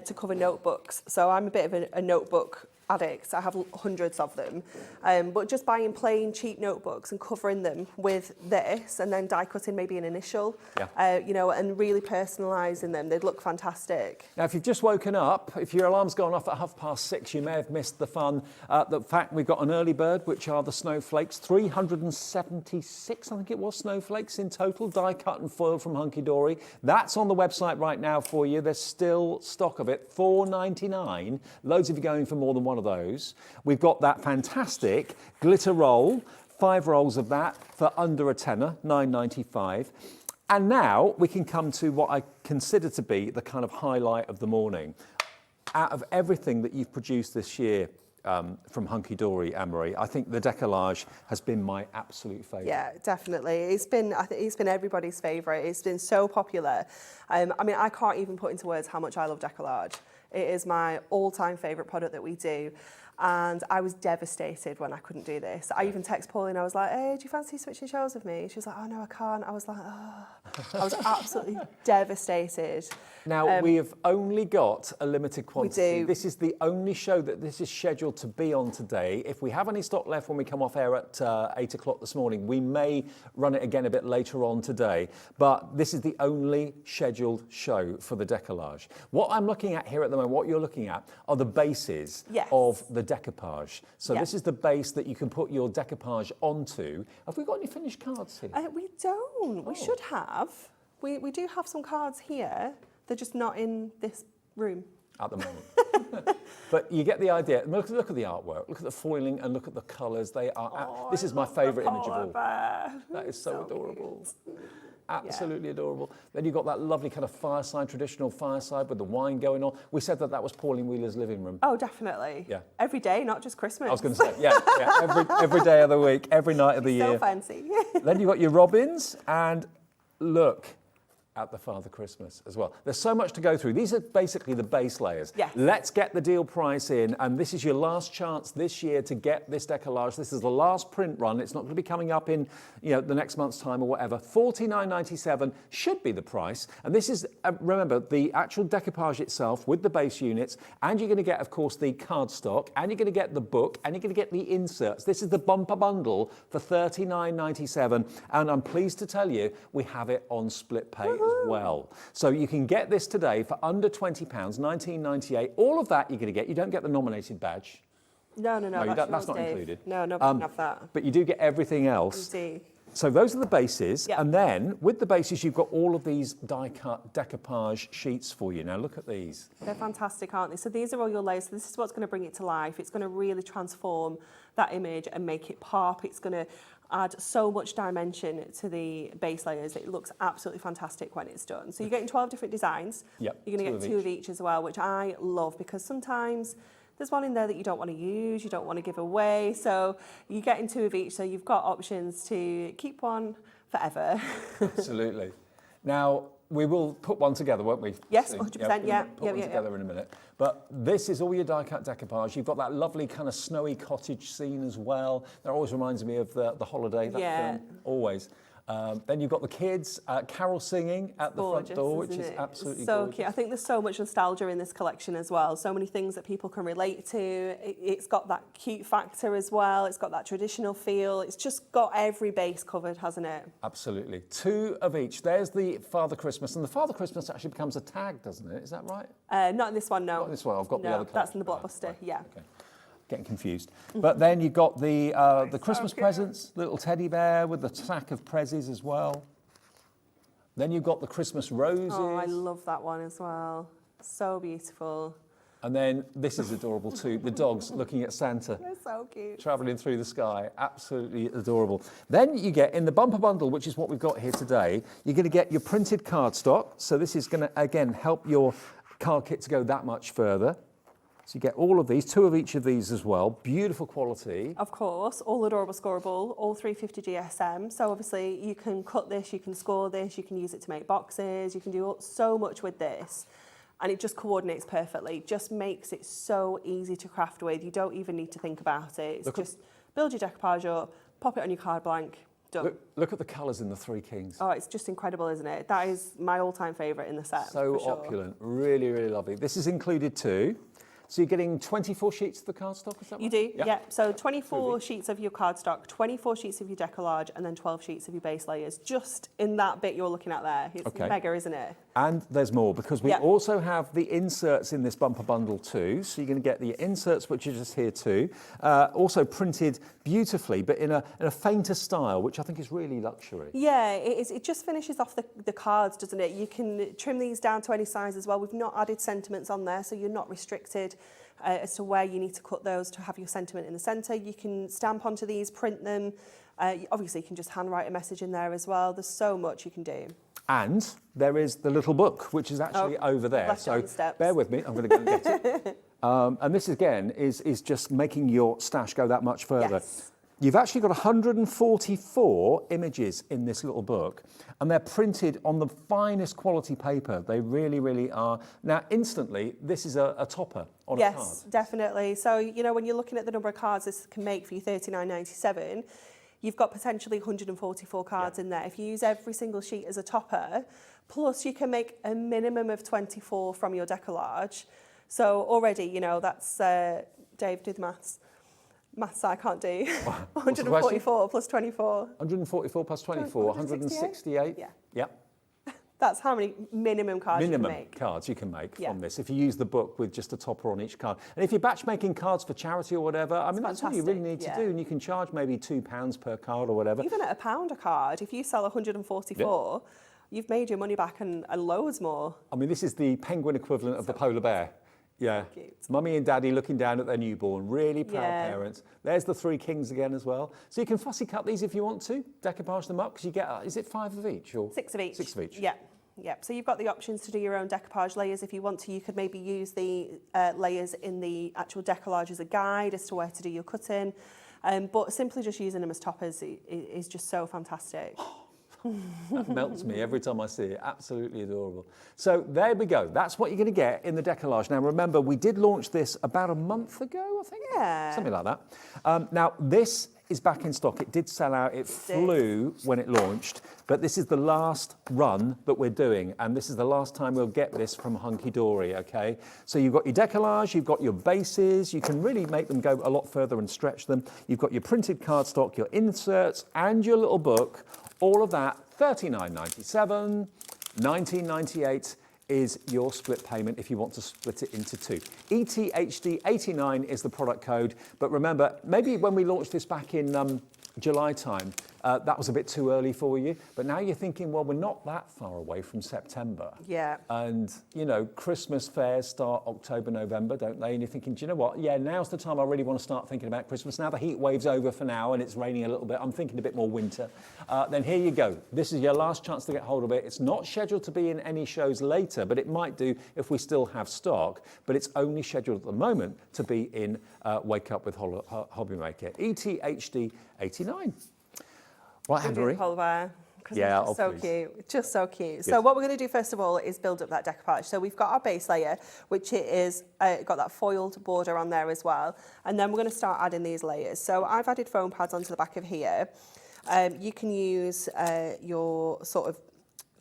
to cover notebooks. So I'm a bit of a notebook addict. I have hundreds of them. But just buying plain, cheap notebooks and covering them with this and then die cutting maybe an initial, you know, and really personalising them. They'd look fantastic. Now, if you've just woken up, if your alarm's gone off at 6:30, you may have missed the fun. The fact we've got an early bird, which are the snowflakes, 376, I think it was, snowflakes in total, die cut and foiled from Hunky-Dory. That's on the website right now for you. There's still stock of it, $4.99. Loads of you going for more than one of those. We've got that fantastic glitter roll, 5 rolls of that for under a tenner, $9.95. And now we can come to what I consider to be the kind of highlight of the morning. Out of everything that you've produced this year from Hunky-Dory, Anne-Marie, I think the Decollage has been my absolute favourite. Yeah, definitely. I think it's been everybody's favourite. It's been so popular. I mean, I can't even put into words how much I love Decollage. It is my all-time favourite product that we do. And I was devastated when I couldn't do this. I even text Pauline, I was like, hey, do you fancy switching shows with me? She was like, oh no, I can't. I was like, oh. I was absolutely devastated. Now, we have only got a limited quantity. We do. This is the only show that this is scheduled to be on today. If we have any stock left when we come off air at 8 o'clock this morning, we may run it again a bit later on today. But this is the only scheduled show for the Decollage. What I'm looking at here at the moment, what you're looking at, are the bases of the decoupage. So this is the base that you can put your decoupage onto. Have we got any finished cards here? We don't. We should have. We do have some cards here. They're just not in this room. At the moment. But you get the idea. Look at the artwork. Look at the foiling and look at the colours. They are. This is my favourite image of all. That is so adorable. Absolutely adorable. Then you've got that lovely kind of fireside, traditional fireside with the wine going on. We said that was Pauline Wheeler's living room. Oh, definitely. Yeah. Every day, not just Christmas. I was going to say, every day of the week, every night of the year. So fancy. Then you've got your robins, and look, at the Father Christmas as well. There's so much to go through. These are basically the base layers. Yes. Let's get the deal price in, and this is your last chance this year to get this decollage. This is the last print run. It's not going to be coming up in the next month's time or whatever. $49.97 should be the price. And this is, remember, the actual decoupage itself with the base units, and you're going to get, of course, the cardstock, and you're going to get the book, and you're going to get the inserts. This is the bumper bundle for $39.97, and I'm pleased to tell you we have it on split pay as well. So you can get this today for under £20, $19.98. All of that you're going to get. You don't get the nominated badge. No, that's not Dave. included. No, we can have that. But you do get everything else. Indeed. So those are the bases, Yep. and then with the bases you've got all of these die-cut decoupage sheets for you. Now look at these. They're fantastic, aren't they? So these are all your layers. So this is what's going to bring it to life. It's going to really transform that image and make it pop. It's going to add so much dimension to the base layers. It looks absolutely fantastic when it's done. So you're getting 12 different designs. Yep, You're going to get two of each as well, which I love, because sometimes there's one in there that you don't want to use, you don't want to give away. So you're getting two of each, so you've got options to keep one forever. Absolutely. Now, we will put one together, won't we? Yes, soon? 100%, yeah. Put one together in a minute. But this is all your die-cut decoupage. You've got that lovely kind of snowy cottage scene as well. That always reminds me of the Holiday, that film, always. Then you've got the kids carol singing at the front door, which is absolutely so gorgeous. cute. I think there's so much nostalgia in this collection as well. So many things that people can relate to. It's got that cute factor as well. It's got that traditional feel. It's just got every base covered, hasn't it? Absolutely. Two of each. There's the Father Christmas, and the Father Christmas actually becomes a tag, doesn't it? Is that right? Not in this one, no. Not in this one. I've got the other. That's in the collection. Blockbuster. Right. Yeah. Okay. Getting confused. But then you've got the Christmas presents, little teddy bear with the sack of prezzies as well. Then you've got the Christmas roses. Oh, I love that one as well. So beautiful. And then this is adorable too, the dogs looking at Santa. They're so cute. Travelling through the sky, absolutely adorable. Then you get, in the bumper bundle, which is what we've got here today, you're going to get your printed cardstock. So this is going to, again, help your card kit to go that much further. So you get all of these, two of each of these as well. Beautiful quality. Of course, all adorable scoreable, all 350 GSM. So obviously you can cut this, you can score this, you can use it to make boxes, you can do so much with this. And it just coordinates perfectly, just makes it so easy to craft with. You don't even need to think about it. It's just build your decoupage up, pop it on your card blank, done. Look at the colours in the Three Kings. Oh, it's just incredible, isn't it? That is my all-time favourite in the set. So for sure. opulent, really, really lovely. This is included too. So you're getting 24 sheets of the cardstock, is that right? You do, yeah. So 24 sheets of your cardstock, 24 sheets of your decollage, and then 12 sheets of your base layers. Just in that bit you're looking at there. It's mega, isn't it? And there's more, because we also have the inserts in this bumper bundle too. So you're going to get the inserts, which are just here too. Also printed beautifully, but in a fainter style, which I think is really luxury. Yeah, it just finishes off the cards, doesn't it? You can trim these down to any size as well. We've not added sentiments on there, so you're not restricted as to where you need to cut those to have your sentiment in the centre. You can stamp onto these, print them. Obviously, you can just handwrite a message in there as well. There's so much you can do. And there is the little book, which is actually over there. So bear with me, I'm going to go and get it. And this, again, is just making your stash go that much further. Yes. You've actually got 144 images in this little book, and they're printed on the finest quality paper. They really, really are. Now, instantly, this is a topper on a card. Yes, definitely. So, you know, when you're looking at the number of cards this can make for you $39.97, you've got potentially 144 cards in there. If you use every single sheet as a topper, plus you can make a minimum of 24 from your decollage. So already, you know, that's, Dave, do the maths. Maths I can't do. 144 plus 24. 144 plus 24, 168. Yeah. Yep. That's how many minimum cards you can make. Minimum cards you can make from this, if you use the book with just a topper on each card. And if you're batch making cards for charity or whatever, I mean, that's all you really need to do. And you can charge maybe £2 per card or whatever. Even at £1 a card, if you sell 144, you've made your money back and loads more. I mean, this is the penguin equivalent of the polar bear. Yeah, mummy and daddy looking down at their newborn, really proud parents. There's the Three Kings again as well. So you can fussy cut these if you want to, decoupage them up, because you get, is it 5 of each? Or 6 of each. 6 of each. Yeah. Yeah, so you've got the options to do your own decoupage layers. If you want to, you could maybe use the layers in the actual decollage as a guide as to where to do your cutting. But simply just using them as toppers is just so fantastic. That melts me every time I see it. Absolutely adorable. So there we go. That's what you're going to get in the Decollage. Now remember, we did launch this about a month ago, I think. Yeah. Something like that. Now this is back in stock. It did sell out. It flew when it launched, but this is the last run that we're doing, and this is the last time we'll get this from Hunky-Dory, okay? So you've got your Decollage, you've got your bases, you can really make them go a lot further and stretch them. You've got your printed cardstock, your inserts, and your little book. All of that, $39.97, $19.98 is your split payment if you want to split it into two. ETHD89 is the product code, but remember, maybe when we launched this back in July time, that was a bit too early for you, but now you're thinking, well, we're not that far away from September. Yeah. And, you know, Christmas fairs start October, November, don't they? And you're thinking, do you know what? Yeah, now's the time I really want to start thinking about Christmas. Now the heat wave's over for now and it's raining a little bit. I'm thinking a bit more winter. Then here you go. This is your last chance to get hold of it. It's not scheduled to be in any shows later, but it might do if we still have stock. But it's only scheduled at the moment to be in Wake Up with Hobbymaker. ETHD 89. Right, Hunky-Dory. Yeah, so cute, just so cute. Yes. So what we're going to do first of all is build up that decoupage. So we've got our base layer, which it is got that foiled border on there as well, and then we're going to start adding these layers. So I've added foam pads onto the back of here. You can use your sort of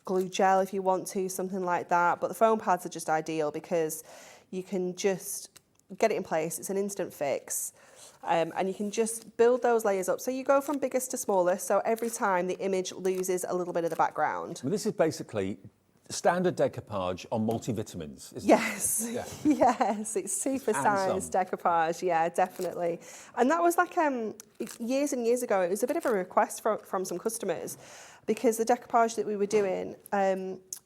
glue gel if you want to, something like that. But the foam pads are just ideal because you can just get it in place. It's an instant fix. And you can just build those layers up. So you go from biggest to smallest, so every time the image loses a little bit of the background. Well, this is basically standard decoupage on multivitamins, isn't yes. it? Yeah. Yes, it's super sized decoupage, yeah, definitely. And that was like years and years ago, it was a bit of a request from some customers because the decoupage that we were doing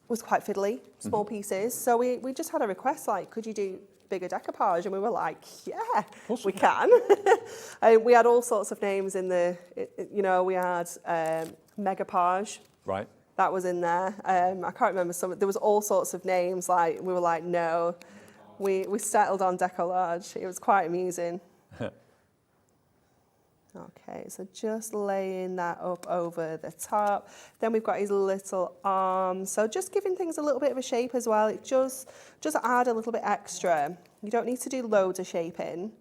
was quite fiddly, small pieces. So we just had a request like, could you do bigger decoupage? And we were like, yeah, we can. We had all sorts of names in the, you know, we had megapage. Right. That was in there. I can't remember there was all sorts of names. Like we were like, no, we settled on Decollage. It was quite amusing. Okay, so just laying that up over the top. Then we've got his little arms. So just giving things a little bit of a shape as well. It just add a little bit extra. You don't need to do loads of shaping,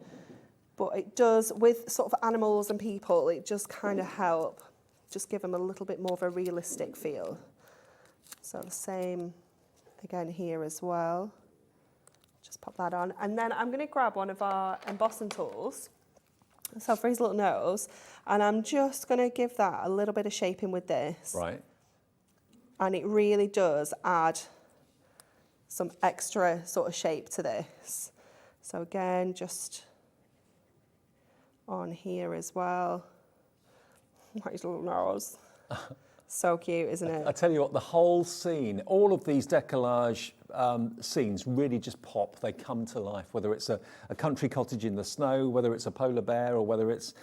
but it does, with sort of animals and people, it just kind of help. Just give them a little bit more of a realistic feel. So the same again here as well. Just pop that on. And then I'm going to grab one of our embossing tools. So for his little nose, and I'm just going to give that a little bit of shaping with this. Right. And it really does add some extra sort of shape to this. So again, just on here as well. His little nose. So cute, isn't it? I tell you what, the whole scene, all of these decollage scenes really just pop. They come to life, whether it's a country cottage in the snow, whether it's a polar bear, or whether it's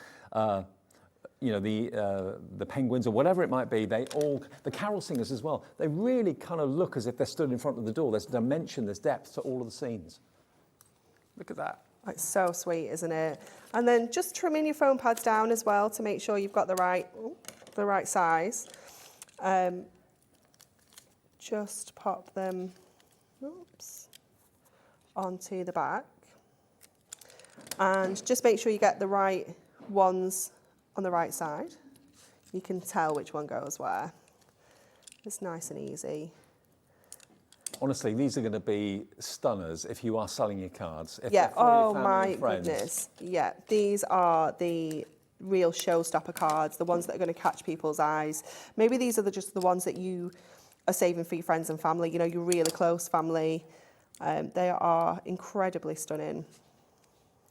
you know, the penguins or whatever it might be. They all, the carol singers as well, they really kind of look as if they're stood in front of the door. There's dimension, there's depth to all of the scenes. Look at that. It's so sweet, isn't it? And then just trimming your foam pads down as well to make sure you've got the right size. Just pop them, onto the back. And just make sure you get the right ones on the right side. You can tell which one goes where. It's nice and easy. Honestly, these are going to be stunners if you are selling your cards. If Yeah, oh my friends. goodness. Yeah, these are the real showstopper cards, the ones that are going to catch people's eyes. Maybe these are just the ones that you are saving for your friends and family, you know, your really close family. They are incredibly stunning.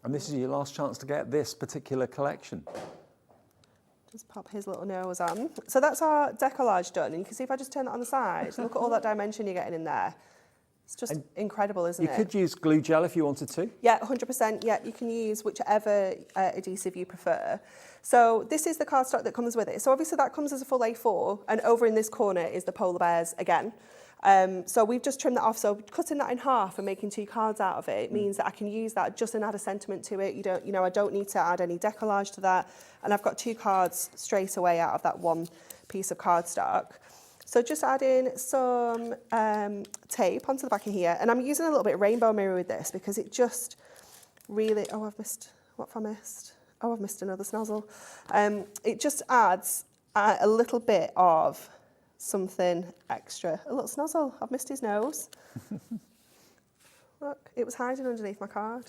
And this is your last chance to get this particular collection. Just pop his little nose on. So that's our decollage done. And you can see if I just turn that on the side, look at all that dimension you're getting in there. It's just incredible, isn't it? You could use glue gel if you wanted to. Yeah, 100%. Yeah, you can use whichever adhesive you prefer. So this is the cardstock that comes with it. So obviously that comes as a full A4, and over in this corner is the polar bears again. So we've just trimmed that off. So cutting that in half and making 2 cards out of it means that I can use that just and add a sentiment to it. You know, I don't need to add any decollage to that. And I've got 2 cards straight away out of that one piece of cardstock. So just adding some tape onto the back of here, and I'm using a little bit of rainbow mirror with this because it just really, oh, I've missed, what have I missed? Oh, I've missed another snozzle. It just adds a little bit of something extra. A little snozzle, I've missed his nose. Look, it was hiding underneath my card.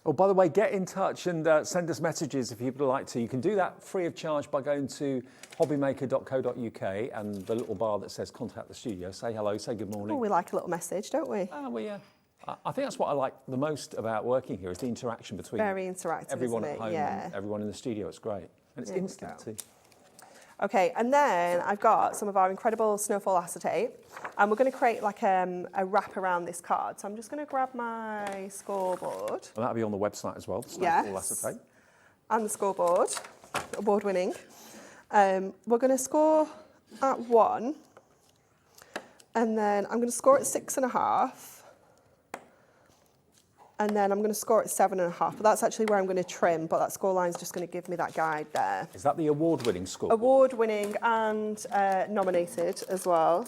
Oh, by the way, get in touch and send us messages if you'd like to. You can do that free of charge by going to hobbymaker.co.uk and the little bar that says contact the studio. Say hello, say good morning. Oh, we like a little message, don't we? Well, yeah. I think that's what I like the most about working here is the interaction between Very interactive, everyone isn't at it? home Yeah. and everyone in the studio. It's great. And it's There we instant go. too. Okay, and then I've got some of our incredible snowfall acetate, and we're going to create like a wrap around this card. So I'm just going to grab my scoreboard. And that'll be on the website as well, the Snowfall Yes. acetate. And the scoreboard, award-winning. We're going to score at 1, and then I'm going to score at 6.5. And then I'm going to score at 7.5, but that's actually where I'm going to trim, but that score line's just going to give me that guide there. Is that the award-winning score? Award-winning and nominated as well.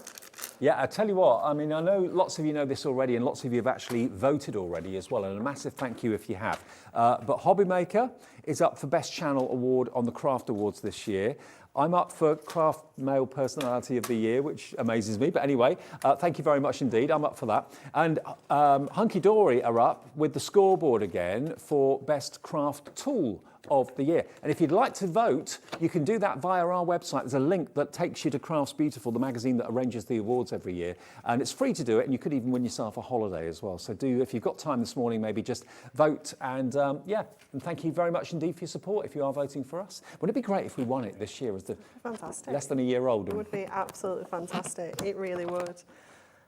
Yeah, I tell you what, I mean, I know lots of you know this already and lots of you have actually voted already as well, and a massive thank you if you have. But Hobbymaker is up for Best Channel Award on the Craft Awards this year. I'm up for Craft Male Personality of the Year, which amazes me. But anyway, thank you very much indeed. I'm up for that. And Hunky-Dory are up with the scoreboard again for Best Craft Tool of the Year. And if you'd like to vote, you can do that via our website. There's a link that takes you to Crafts Beautiful, the magazine that arranges the awards every year. And it's free to do it, and you could even win yourself a holiday as well. So do, if you've got time this morning, maybe just vote. And yeah, and thank you very much indeed for your support if you are voting for us. Wouldn't it be great if we won it this year as the Fantastic. less than a year old? It would be absolutely fantastic. It really would. It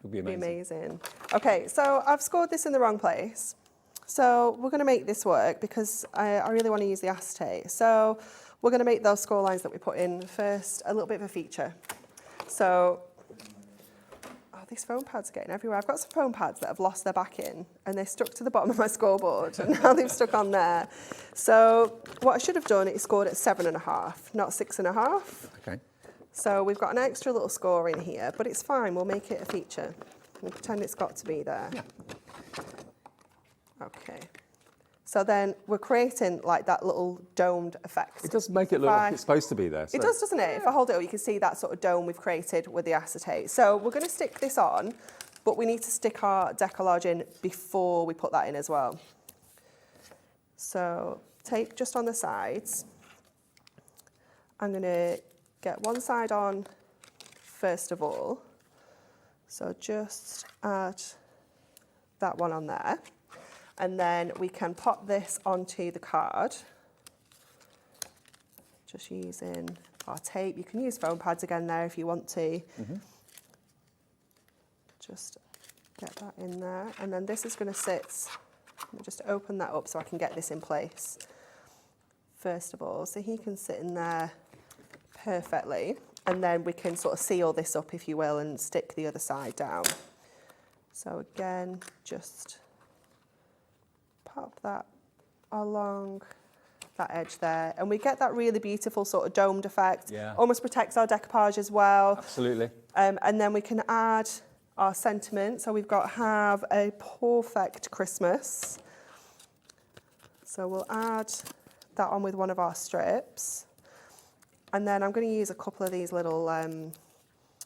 would be It'd be amazing. amazing. Okay, so I've scored this in the wrong place. So we're going to make this work because I really want to use the acetate. So we're going to make those score lines that we put in first a little bit of a feature. So, oh, these foam pads are getting everywhere. I've got some foam pads that have lost their backing and they stuck to the bottom of my scoreboard and now they've stuck on there. So what I should have done is scored at 7.5, not 6.5. Okay. So we've got an extra little score in here, but it's fine. We'll make it a feature. We'll pretend it's got to be there. Yeah. Okay. So then we're creating like that little domed effect. It does make it look like it's supposed to be there. It does, doesn't it? If I hold it up, you can see that sort of dome we've created with the acetate. So we're going to stick this on, but we need to stick our decollage in before we put that in as well. So tape just on the sides. I'm going to get one side on first of all. So just add that one on there. And then we can pop this onto the card. Just using our tape. You can use foam pads again there if you want to. Just get that in there. And then this is going to sit, let me just open that up so I can get this in place. First of all, so he can sit in there perfectly. And then we can sort of seal this up, if you will, and stick the other side down. So again, just pop that along that edge there, and we get that really beautiful sort of domed effect. Yeah. Almost protects our decoupage as well. Absolutely. And then we can add our sentiment. So we've got have a perfect Christmas. So we'll add that on with one of our strips. And then I'm going to use a couple of these little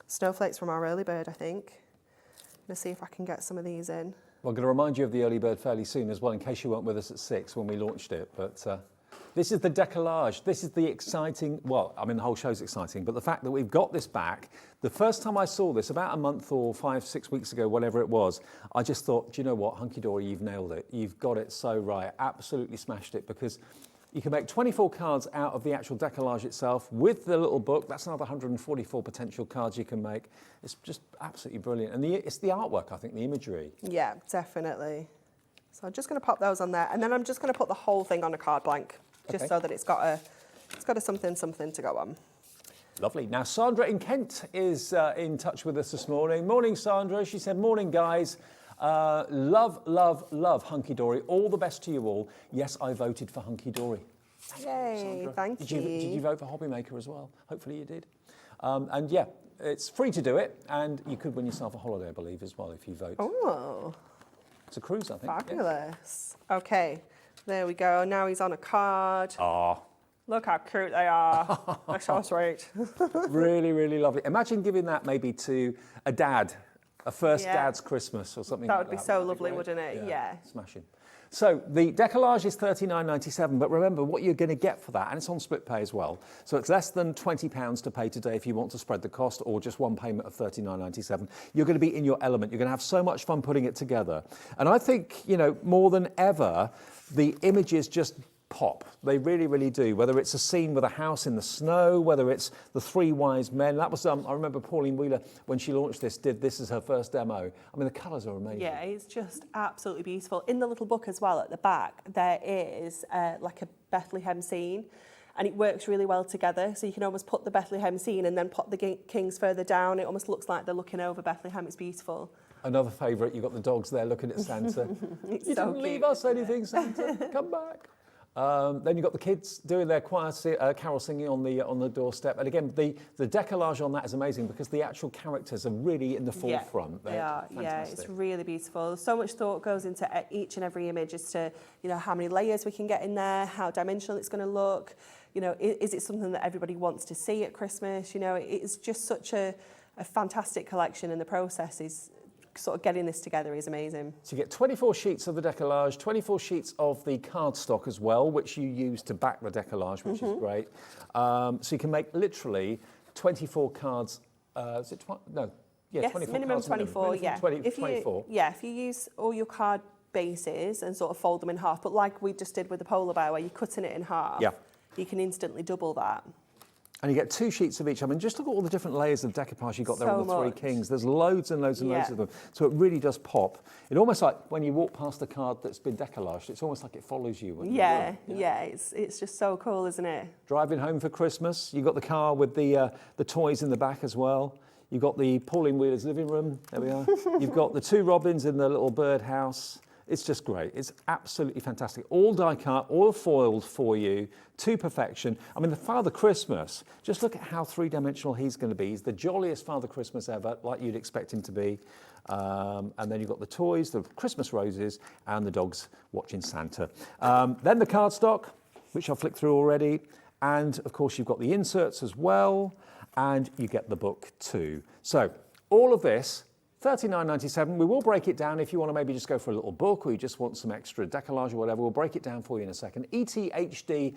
snowflakes from our early bird, I think. I'm going to see if I can get some of these in. Well, I'm going to remind you of the early bird fairly soon as well, in case you weren't with us at 6 when we launched it. But this is the decollage. This is the exciting, well, I mean, the whole show's exciting, but the fact that we've got this back, the first time I saw this, about a month or 5-6 weeks ago, whatever it was, I just thought, do you know what, Hunky-Dory, you've nailed it. You've got it so right. Absolutely smashed it, because you can make 24 cards out of the actual decollage itself with the little book. That's another 144 potential cards you can make. It's just absolutely brilliant. And it's the artwork, I think, the imagery. Yeah, definitely. So I'm just going to pop those on there, and then I'm just going to put the whole thing on a card blank, just so that it's got a something to go on. Lovely. Now, Sandra in Kent is in touch with us this morning. Morning, Sandra. She said, morning, guys. Love, love, love Hunky-Dory. All the best to you all. Yes, I voted for Hunky-Dory. Yay, Sandra. thank you. Did you vote for Hobbymaker as well? Hopefully you did. And yeah, it's free to do it, and you could win yourself a holiday, I believe, as well, if you vote. Oh, It's a cruise, I think. fabulous. Okay, there we go. Now he's on a card. Ah, Look how cute they are. They're so sweet. really, really lovely. Imagine giving that maybe to a dad, a first Yeah. dad's Christmas or something That like would be that. so That'd lovely, great. wouldn't it? Yeah. Smashing. So the Decollage is $39.97, but remember what you're going to get for that, and it's on split pay as well. So it's less than £20 to pay today if you want to spread the cost, or just one payment of $39.97. You're going to be in your element. You're going to have so much fun putting it together. And I think, you know, more than ever, the images just pop. They really, really do. Whether it's a scene with a house in the snow, whether it's the three wise men. That was, I remember Pauline Wheeler, when she launched this, did this as her first demo. I mean, the colours are amazing. Yeah, it's just absolutely beautiful. In the little book as well at the back, there is like a Bethlehem scene, and it works really well together. So you can almost put the Bethlehem scene and then put the kings further down. It almost looks like they're looking over Bethlehem. It's beautiful. Another favourite, you've got the dogs there looking at Santa. It's You so didn't leave cute. us anything, Santa. Come back. Then you've got the kids doing their choir carol singing on the doorstep. And again, the decollage on that is amazing because the actual characters are really in the forefront. Yeah, they are. Yeah, fantastic. it's really beautiful. So much thought goes into each and every image as to, you know, how many layers we can get in there, how dimensional it's going to look. You know, is it something that everybody wants to see at Christmas? You know, it's just such a fantastic collection, and the process is sort of getting this together is amazing. So you get 24 sheets of the decollage, 24 sheets of the cardstock as well, which you use to back the decollage, which is great. So you can make literally 24 cards. Is it no? Yeah, Yes, 24 minimum cards 24, yeah. 24. If you use all your card bases and sort of fold them in half, but like we just did with the polar bear where you're cutting it in half, Yeah. you can instantly double that. And you get 2 sheets of each. I mean, just look at all the different layers of decoupage you've got there So on the three much. kings. There's loads and loads and loads Yeah. of them. So it really does pop. It almost like when you walk past a card that's been decollaged, it's almost like it follows you. When you Yeah, walk. yeah, it's just so cool, isn't it? Driving home for Christmas, you've got the car with the toys in the back as well. You've got the Pauline Wheeler's living room. There we are. You've got the 2 robins in the little bird house. It's just great. It's absolutely fantastic. All die cut, all foiled for you to perfection. I mean, the Father Christmas, just look at how 3-dimensional he's going to be. He's the jolliest Father Christmas ever, like you'd expect him to be. And then you've got the toys, the Christmas roses, and the dogs watching Santa. Then the cardstock, which I've flicked through already. And of course, you've got the inserts as well. And you get the book too. So all of this, $39.97. We will break it down if you want to maybe just go for a little book or you just want some extra decollage or whatever. We'll break it down for you in a second. ETHD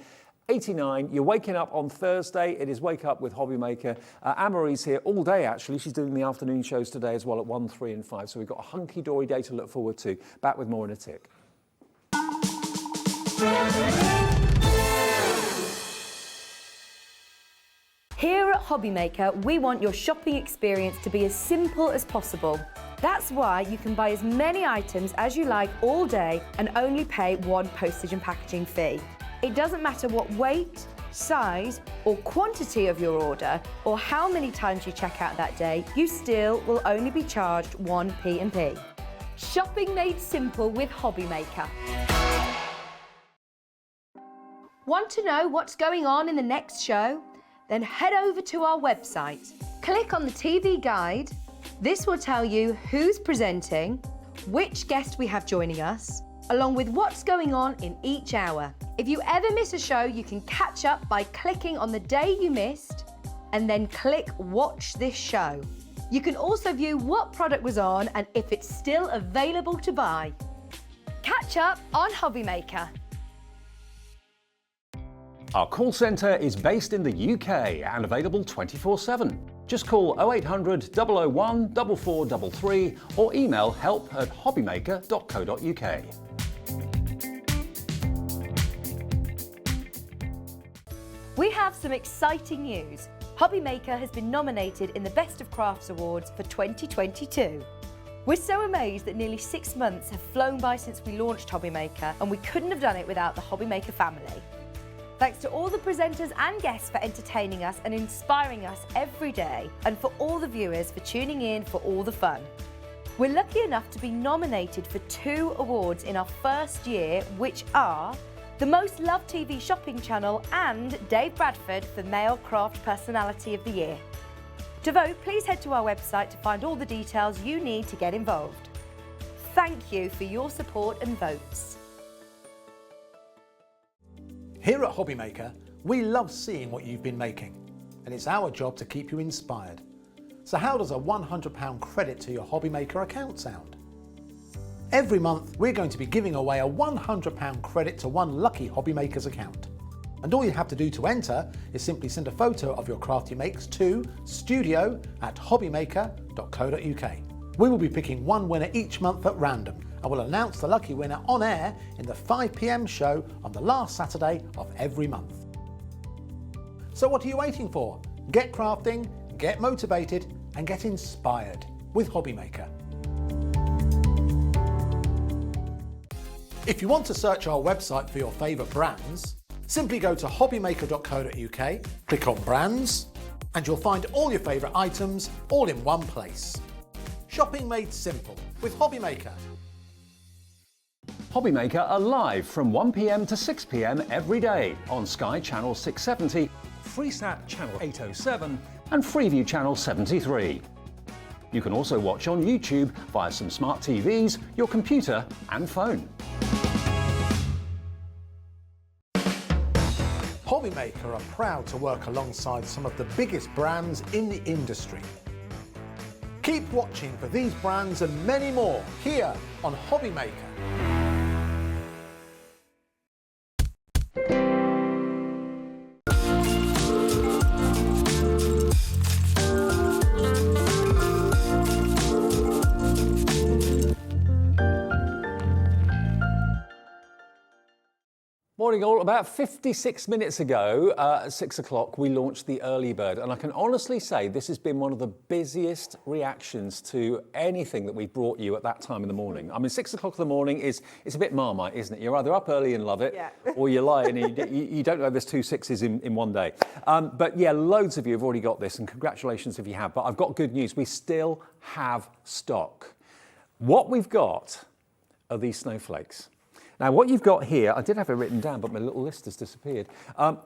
89. You're waking up on Thursday. It is Wake Up with Hobbymaker. Anne-Marie's here all day, actually. She's doing the afternoon shows today as well at 1, 3 and 5. So we've got a Hunky-Dory day to look forward to. Back with more in a tick. Here at Hobbymaker, we want your shopping experience to be as simple as possible. That's why you can buy as many items as you like all day and only pay one postage and packaging fee. It doesn't matter what weight, size or quantity of your order or how many times you check out that day, you still will only be charged one P&P. Shopping made simple with Hobbymaker. Want to know what's going on in the next show? Then head over to our website. Click on the TV guide. This will tell you who's presenting, which guest we have joining us, along with what's going on in each hour. If you ever miss a show, you can catch up by clicking on the day you missed and then click Watch This Show. You can also view what product was on and if it's still available to buy. Catch up on Hobbymaker. Our call centre is based in the UK and available 24/7. Just call 0800 001 4433 or email help@hobbymaker.co.uk. We have some exciting news. Hobbymaker has been nominated in the Best of Crafts Awards for 2022. We're so amazed that nearly 6 months have flown by since we launched Hobbymaker, and we couldn't have done it without the Hobbymaker family. Thanks to all the presenters and guests for entertaining us and inspiring us every day, and for all the viewers for tuning in for all the fun. We're lucky enough to be nominated for 2 awards in our first year, which are the Most Loved TV Shopping Channel and Dave Bradford for Male Craft Personality of the Year. To vote, please head to our website to find all the details you need to get involved. Thank you for your support and votes. Here at Hobbymaker, we love seeing what you've been making, and it's our job to keep you inspired. So how does a £100 credit to your Hobbymaker account sound? Every month, we're going to be giving away a £100 credit to one lucky Hobbymaker's account. And all you have to do to enter is simply send a photo of your craft you makes to studio@hobbymaker.co.uk. We will be picking one winner each month at random, and we'll announce the lucky winner on air in the 5 PM show on the last Saturday of every month. So what are you waiting for? Get crafting, get motivated, and get inspired with Hobbymaker. If you want to search our website for your favourite brands, simply go to hobbymaker.co.uk, click on brands, and you'll find all your favourite items all in one place. Shopping made simple with Hobbymaker. Hobbymaker are live from 1 PM to 6 PM every day on Sky Channel 670, Freesat Channel 807 and Freeview Channel 73. You can also watch on YouTube via some smart TVs, your computer and phone. Hobbymaker are proud to work alongside some of the biggest brands in the industry. Keep watching for these brands and many more here on Hobbymaker. Morning all. About 56 minutes ago at 6 o'clock we launched the early bird, and I can honestly say this has been one of the busiest reactions to anything that we've brought you at that time in the morning. I mean, 6 o'clock in the morning it's a bit Marmite, isn't it? You're either up early and love it, or you lie and you don't know there's 2 6s in one day. But yeah, loads of you have already got this, and congratulations if you have. But I've got good news. We still have stock. What we've got are these snowflakes. Now, what you've got here, I did have it written down, but my little list has disappeared.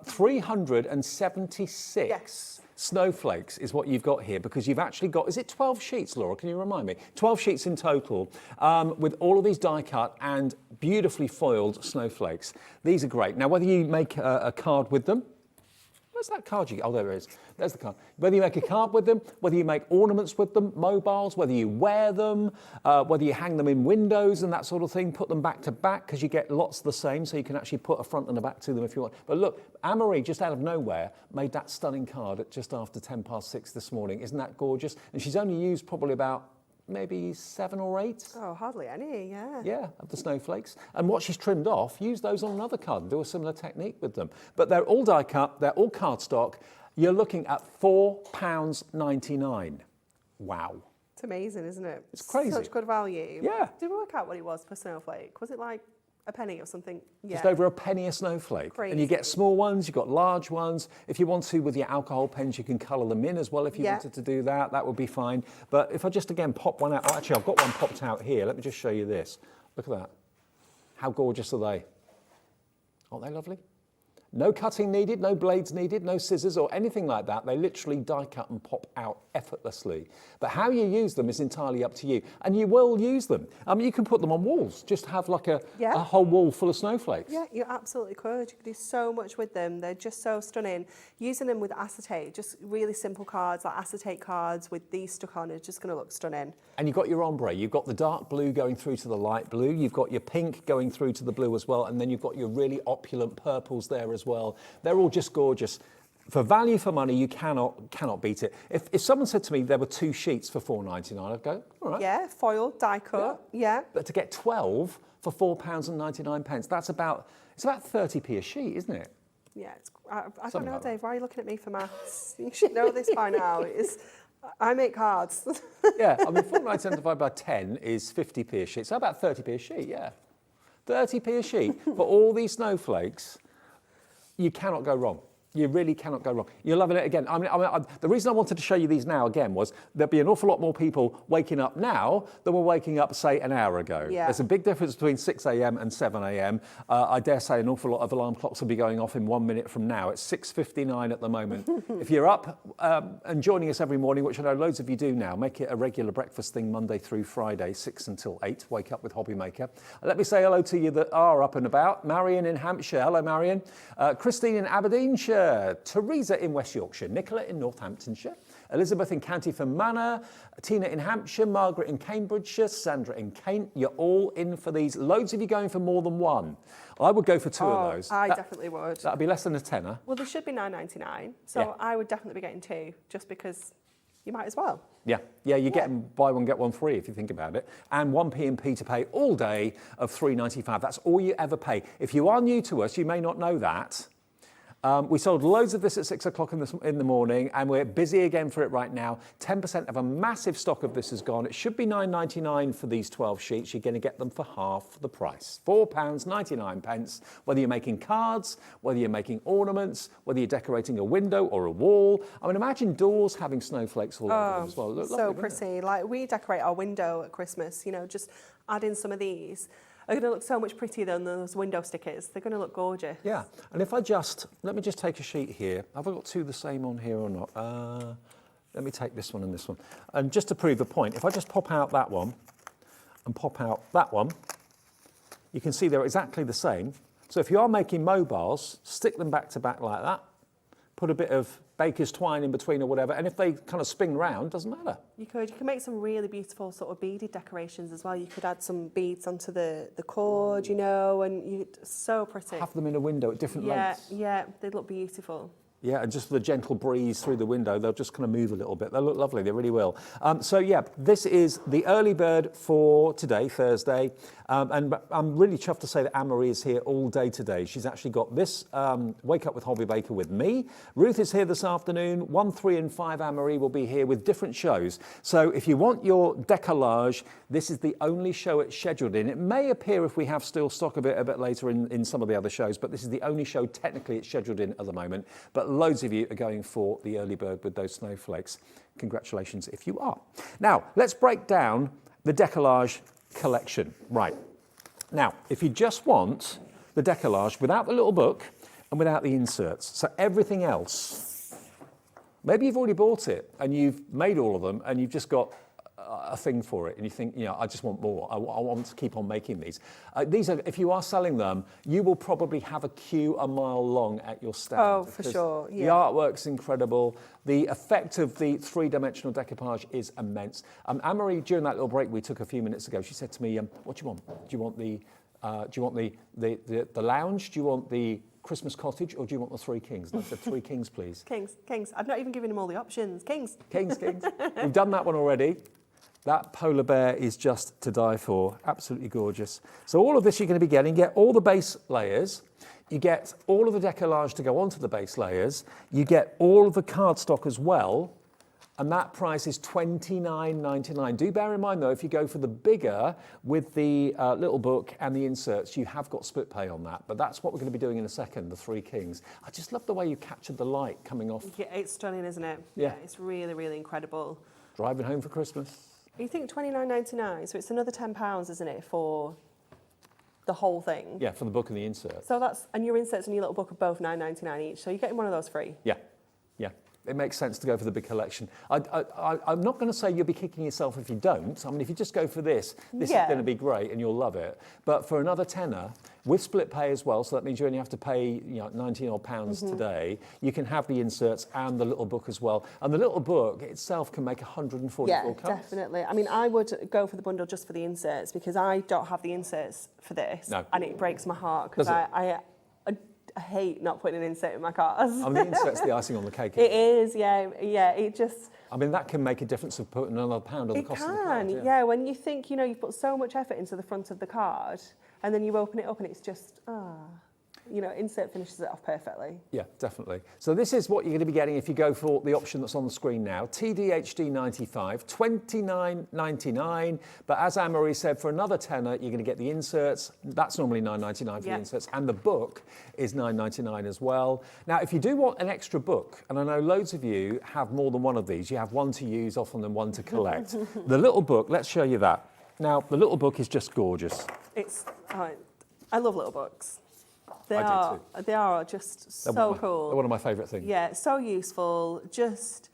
376 snowflakes is what you've got here, because you've actually got, is it 12 sheets, Laura? Can you remind me? 12 sheets in total, with all of these die cut and beautifully foiled snowflakes. These are great. Now, whether you make a card with them, where's that card? Oh, there it is. There's the card. Whether you make a card with them, whether you make ornaments with them, mobiles, whether you wear them, whether you hang them in windows and that sort of thing, put them back to back, because you get lots of the same, so you can actually put a front and a back to them if you want. But look, Anne-Marie, just out of nowhere, made that stunning card at just after 6:10 this morning. Isn't that gorgeous? And she's only used probably about maybe 7 or 8. Oh, hardly any, yeah. Yeah, of the snowflakes. And what she's trimmed off, use those on another card and do a similar technique with them. But they're all die cut, they're all cardstock. You're looking at £4.99. Wow. It's amazing, isn't it? It's crazy. Such good value. Yeah. Did we work out what it was per snowflake? Was it like a penny or something? Yeah. Just over a penny a snowflake. Crazy. And you get small ones, you've got large ones. If you want to, with your alcohol pens, you can colour them in as well if you wanted to do that. That would be fine. But if I just, again, pop one out. Oh, actually, I've got one popped out here. Let me just show you this. Look at that. How gorgeous are they? Aren't they lovely? No cutting needed, no blades needed, no scissors or anything like that. They literally die cut and pop out effortlessly. But how you use them is entirely up to you. And you will use them. You can put them on walls. Just have like a whole wall full of snowflakes. Yeah, you absolutely could. You could do so much with them. They're just so stunning. Using them with acetate, just really simple cards, like acetate cards with these stuck on, is just going to look stunning. And you've got your ombre. You've got the dark blue going through to the light blue. You've got your pink going through to the blue as well. And then you've got your really opulent purples there as well. They're all just gorgeous. For value for money, you cannot beat it. If someone said to me there were 2 sheets for £4.99, I'd go, all right. Yeah, foiled, die cut, yeah. But to get 12 for £4.99, it's about 30p a sheet, isn't it? Yeah, I don't Something know, like that. Dave. Why are you looking at me for maths? You should know this by now. I make cards. Yeah, I mean, £4.99 divided by 10 is 50p a sheet. So about 30p a sheet, yeah. 30p a sheet for all these snowflakes. You cannot go wrong. You really cannot go wrong. You're loving it again. The reason I wanted to show you these now again was there'd be an awful lot more people waking up now than were waking up, say, an hour ago. Yeah. There's a big difference between 6 a.m. and 7 a.m. I dare say an awful lot of alarm clocks will be going off in 1 minute from now. It's 6:59 at the moment. If you're up and joining us every morning, which I know loads of you do now, make it a regular breakfast thing Monday through Friday, 6 until 8. Wake up with Hobbymaker. Let me say hello to you that are up and about. Marion in Hampshire. Hello, Marion. Christine in Aberdeenshire. Teresa in West Yorkshire, Nicola in Northamptonshire, Elizabeth in County Fermanagh, Tina in Hampshire, Margaret in Cambridgeshire, Sandra in Kent. You're all in for these. Loads of you going for more than one. I would go for two of those. I definitely would. That'd be less than a tenner. Well, there should be $9.99, so Yeah. I would definitely be getting two, just because you might as well. Yeah, you get them, buy one, get one free if you think about it. And 1p to pay all day of $3.95. That's all you ever pay. If you are new to us, you may not know that. We sold loads of this at 6 o'clock in the morning, and we're busy again for it right now. 10% of a massive stock of this is gone. It should be $9.99 for these 12 sheets. You're going to get them for half the price. £4.99, whether you're making cards, whether you're making ornaments, whether you're decorating a window or a wall. I mean, imagine doors having snowflakes all over them as well. Look So lovely, doesn't it? pretty. Like, we decorate our window at Christmas, just add in some of these. Are going to look so much prettier than those window stickers. They're going to look gorgeous. Yeah, and if let me just take a sheet here. Have I got two the same on here or not? Let me take this one and this one. And just to prove the point, if I just pop out that one and pop out that one, you can see they're exactly the same. So if you are making mobiles, stick them back to back like that. Put a bit of baker's twine in between or whatever, and if they kind of spin round, doesn't matter. You can make some really beautiful sort of beaded decorations as well. You could add some beads onto the cord, and so pretty. Have them in a window at different lengths. Yeah, they look beautiful. Yeah, and just with a gentle breeze through the window, they'll just kind of move a little bit. They'll look lovely, they really will. So yeah, this is the early bird for today, Thursday. And I'm really chuffed to say that Anne-Marie is here all day today. She's actually got this Wake Up with Hobbymaker with me. Ruth is here this afternoon. 1, 3 and 5 Anne-Marie will be here with different shows. So if you want your decollage, this is the only show it's scheduled in. It may appear if we have still stock of it a bit later in some of the other shows, but this is the only show technically it's scheduled in at the moment. But loads of you are going for the early bird with those snowflakes. Congratulations if you are. Now, let's break down the decollage collection. Right. Now, if you just want the decollage without the little book and without the inserts, so everything else, maybe you've already bought it and you've made all of them and you've just got a thing for it and you think, I just want more. I want to keep on making these. These are, if you are selling them, you will probably have a queue a mile long at your stand. Oh, for sure. Yeah. The artwork's incredible. The effect of the three-dimensional decoupage is immense. Anne-Marie, during that little break we took a few minutes ago, she said to me, "What do you want? Do you want the lounge? Do you want the Christmas cottage, or do you want the Three Kings?" And I said, "Three Kings, please." Kings. I've not even given them all the options. Kings. Kings. We've done that one already. That polar bear is just to die for. Absolutely gorgeous. So all of this you're going to be getting. You get all the base layers. You get all of the decollage to go onto the base layers. You get all of the cardstock as well. And that price is $29.99. Do bear in mind, though, if you go for the bigger with the little book and the inserts, you have got split pay on that. But that's what we're going to be doing in a second, the Three Kings. I just love the way you captured the light coming off. Yeah, it's stunning, isn't it? Yeah. It's really, really incredible. Driving home for Christmas. You think $29.99, so it's another £10, isn't it, for the whole thing? Yeah, for the book and the insert. So and your inserts and your little book are both $9.99 each, so you're getting one of those free. Yeah. It makes sense to go for the big collection. I'm not going to say you'll be kicking yourself if you don't. I mean, if you just go for this is going to be great and you'll love it. But for another tenner, with split pay as well, so that means you only have to pay £19 odd today, you can have the inserts and the little book as well. And the little book itself can make 144 Yeah, colours. definitely. I mean, I would go for the bundle just for the inserts because I don't have the inserts for this. No. And it breaks my heart because I hate not putting an insert in my cars. I mean, the insert's the icing on the cake. It is, yeah, it just... I mean, that can make a difference of putting another £1 on the cost of the card. It can, yeah. When you think, you've put so much effort into the front of the card and then you open it up and it's just, you know, insert finishes it off perfectly. Yeah, definitely. So this is what you're going to be getting if you go for the option that's on the screen now. TDHD 95, $29.99. But as Anne-Marie said, for another tenner, you're going to get the inserts. That's normally $9.99 for the inserts. And the book is $9.99 as well. Now, if you do want an extra book, and I know loads of you have more than one of these, you have one to use often than one to collect. The little book, let's show you that. Now, the little book is just gorgeous. It's, I love little books. They I do are. They are just so cool. They're one of my favourite things. Yeah, so useful. Just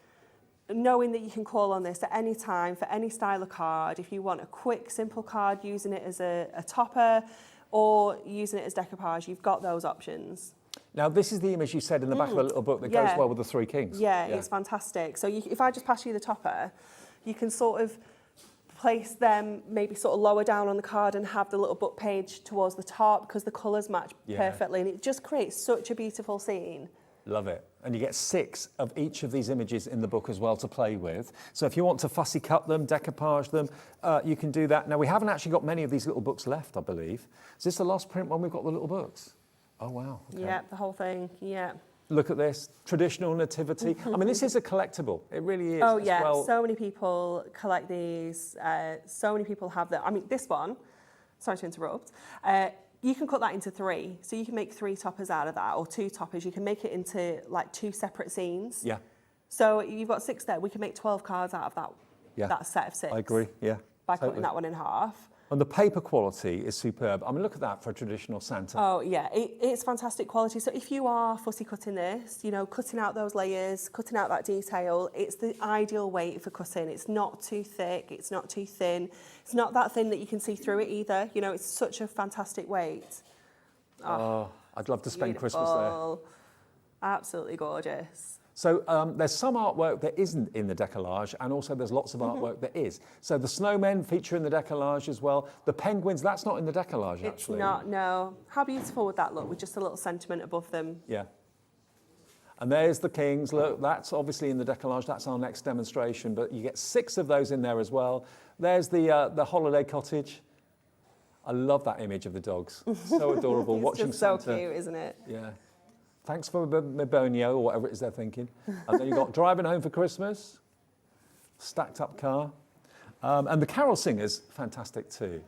knowing that you can call on this at any time for any style of card. If you want a quick, simple card, using it as a topper or using it as decoupage, you've got those options. Now, this is the image you said in the back of the little book that goes well with the three kings. Yeah, it's fantastic. So if I just pass you the topper, you can sort of place them maybe sort of lower down on the card and have the little book page towards the top because the colours match perfectly, and it just creates such a beautiful scene. Love it. And you get 6 of each of these images in the book as well to play with. So if you want to fussy cut them, decoupage them, you can do that. Now, we haven't actually got many of these little books left, I believe. Is this the last print one we've got the little books? Oh, wow. Okay. Yeah, the whole thing, yeah. Look at this, traditional nativity. I mean, this is a collectible. It really is. Oh, yeah, well. so many people collect these. So many people have them. I mean, this one, sorry to interrupt, you can cut that into 3. So you can make 3 toppers out of that, or 2 toppers. You can make it into like 2 separate scenes. Yeah. So you've got 6 there. We can make 12 cards out of that, that set of 6. I agree, yeah. By cutting that one in half. And the paper quality is superb. I mean, look at that for a traditional Santa. Oh, yeah, it's fantastic quality. So if you are fussy cutting this, you know, cutting out those layers, cutting out that detail, it's the ideal weight for cutting. It's not too thick, it's not too thin. It's not that thin that you can see through it either. You know, it's such a fantastic weight. Oh, I'd love to spend beautiful. Christmas there. Absolutely gorgeous. So there's some artwork that isn't in the decollage, and also there's lots of artwork that is. So the snowmen feature in the decollage as well. The penguins, that's not in the decollage, actually. It's not, no. How beautiful would that look with just a little sentiment above them? Yeah. And there's the kings. Look, that's obviously in the decollage. That's our next demonstration, but you get 6 of those in there as well. There's the holiday cottage. I love that image of the dogs. So adorable. It's watching just so Santa. cute, isn't it? Yeah. Thanks for my bonio, or whatever it is they're thinking. And then you've got driving home for Christmas, stacked up car. And the carol singers, fantastic too.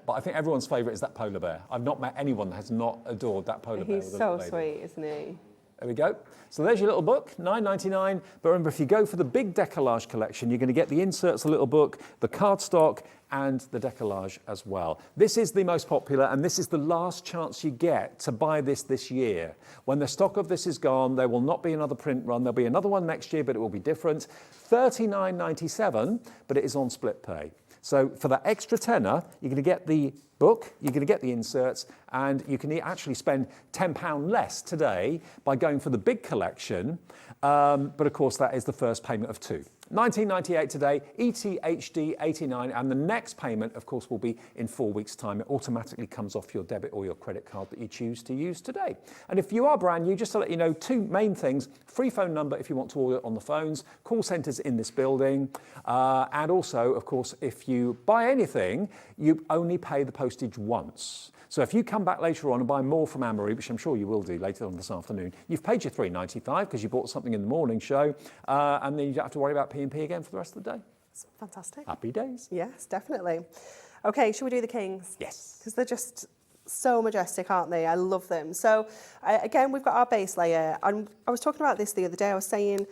But I think everyone's favourite is that polar bear. I've not met anyone that has not adored that polar bear. He's so sweet, isn't he? There we go. So there's your little book, $9.99. But remember, if you go for the big decollage collection, you're going to get the inserts, the little book, the cardstock, and the decollage as well. This is the most popular, and this is the last chance you get to buy this year. When the stock of this is gone, there will not be another print run. There'll be another one next year, but it will be different. $39.97, but it is on split pay. So for that extra tenner, you're going to get the book, you're going to get the inserts, and you can actually spend £10 less today by going for the big collection. But of course, that is the first payment of 2. $19.98 today, ETHD 89, and the next payment, of course, will be in 4 weeks' time. It automatically comes off your debit or your credit card that you choose to use today. And if you are brand new, just to let you know, 2 main things: free phone number if you want to order on the phones, call centres in this building, and also, of course, if you buy anything, you only pay the postage once. So if you come back later on and buy more from Anne-Marie, which I'm sure you will do later on this afternoon, you've paid your $3.95 because you bought something in the morning show, and then you don't have to worry about P&P again for the rest of the day. It's fantastic. Happy days. Yes, definitely. Okay, should we do the kings? Yes. Because they're just so majestic, aren't they? I love them. So again, we've got our base layer. I was talking about this the other day. I was saying,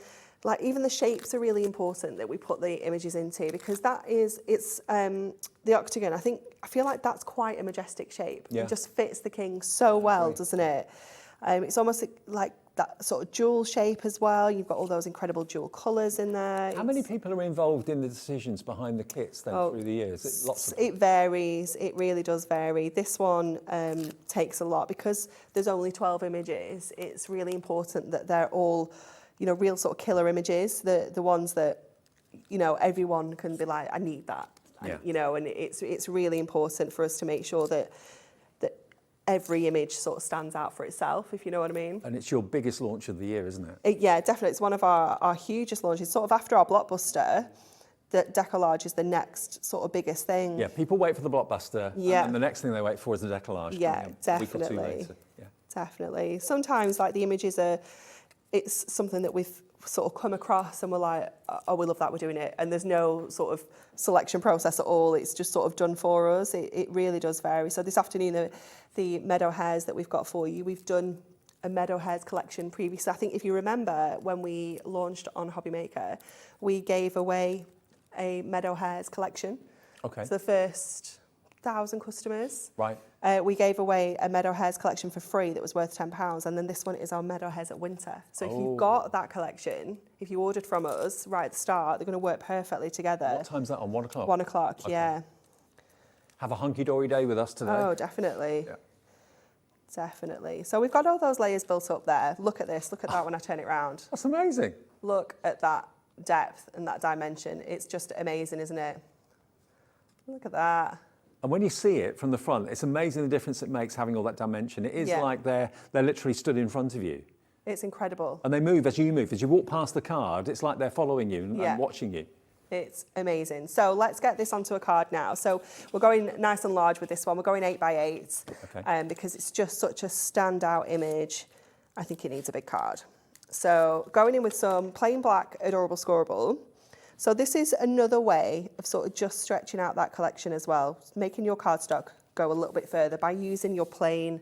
like, even the shapes are really important that we put the images into, because it's the octagon. I feel like that's quite a majestic shape. Yeah. It just fits the king so well, doesn't it? It's almost like that sort of jewel shape as well. You've got all those incredible jewel colours in there. How many people are involved in the decisions behind the kits then through the years? Lots of It varies. It really does vary. This one takes a lot because there's only 12 images. It's really important that they're all, you know, real sort of killer images. The ones that, you know, everyone can be like, I need that. Yeah. You know, and it's really important for us to make sure that every image sort of stands out for itself, if you know what I mean. And it's your biggest launch of the year, isn't it? Yeah, definitely. It's one of our hugest launches. Sort of after our blockbuster, that decollage is the next sort of biggest thing. Yeah, people wait for the blockbuster, Yeah. and the next thing they wait for is the decollage. Yeah, coming a week or two definitely. later. Yeah. Definitely. Sometimes like the images it's something that we've sort of come across and we're like, oh, we love that, we're doing it. And there's no sort of selection process at all. It's just sort of done for us. It really does vary. So this afternoon, the meadow hares that we've got for you, we've done a meadow hares collection previously. I think if you remember when we launched on Hobbymaker, we gave away a meadow hares collection. Okay. So the first 1,000 customers. Right. We gave away a meadow hares collection for free that was worth £10, and then this one is our meadow hares at winter. So if you've got that collection, if you ordered from us right at the start, they're going to work perfectly together. What time's that on? 1 o'clock? 1 o'clock, Okay. yeah. Have a hunky-dory day with us today. Oh, definitely. Yeah. Definitely. So we've got all those layers built up there. Look at this. Look at that when I turn it round. That's amazing. Look at that depth and that dimension. It's just amazing, isn't it? Look at that. And when you see it from the front, it's amazing the difference it makes having all that dimension. It is Yeah. like they're literally stood in front of you. It's incredible. And they move as you move. As you walk past the card, it's like they're following you and, Yeah. and watching you. It's amazing. So let's get this onto a card now. So we're going nice and large with this one. We're going 8x8 Okay. because it's just such a standout image. I think it needs a big card. So going in with some plain black adorable Scorable. So this is another way of sort of just stretching out that collection as well, making your cardstock go a little bit further by using your plain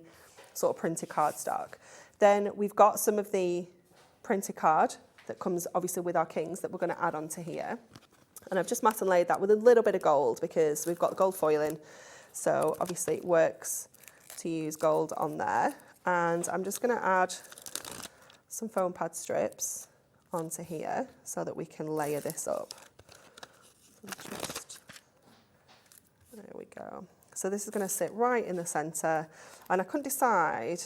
sort of printed cardstock. Then we've got some of the printed card that comes obviously with our kings that we're going to add onto here. And I've just matte and laid that with a little bit of gold because we've got the gold foiling. So obviously it works to use gold on there. And I'm just going to add some foam pad strips onto here so that we can layer this up. There we go. So this is going to sit right in the centre, and I couldn't decide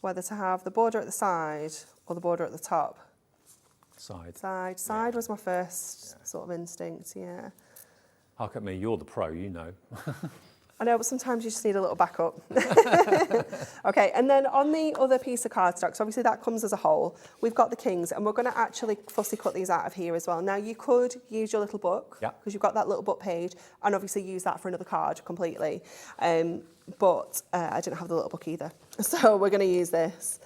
whether to have the border at the side or the border at the top. Side was my first sort of instinct, yeah. Hark at me, you're the pro, you know. I know, but sometimes you just need a little backup. Okay, and then on the other piece of cardstock, so obviously that comes as a whole, we've got the kings, and we're going to actually fussy cut these out of here as well. Now, you could use your little book, Yeah. because you've got that little book page, and obviously use that for another card completely. But I didn't have the little book either, so we're going to use this.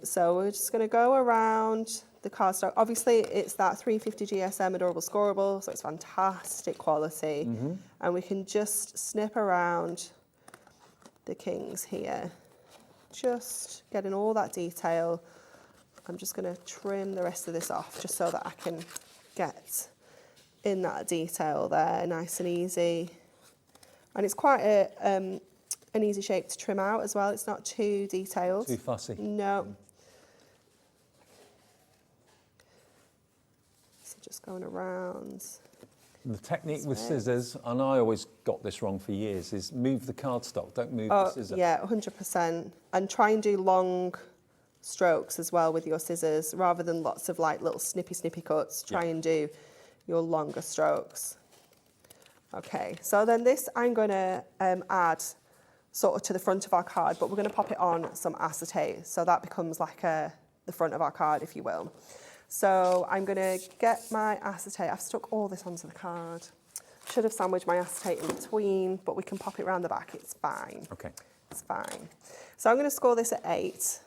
So we're just going to go around the cardstock. Obviously, it's that 350 GSM adorable Scorable, so it's fantastic quality. And we can just snip around the kings here, just getting all that detail. I'm just going to trim the rest of this off just so that I can get in that detail there, nice and easy. And it's quite an easy shape to trim out as well. It's not too detailed. Too fussy. No. So just going around. The technique with scissors, and I always got this wrong for years, is move the cardstock, don't move the Oh, scissor. yeah, 100%. And try and do long strokes as well with your scissors, rather than lots of like little snippy cuts. Try and do your longer strokes. Okay, so then this I'm going to add sort of to the front of our card, but we're going to pop it on some acetate, so that becomes like the front of our card, if you will. So I'm going to get my acetate. I've stuck all this onto the card. Should have sandwiched my acetate in between, but we can pop it around the back. It's fine. Okay. It's fine. So I'm going to score this at 8.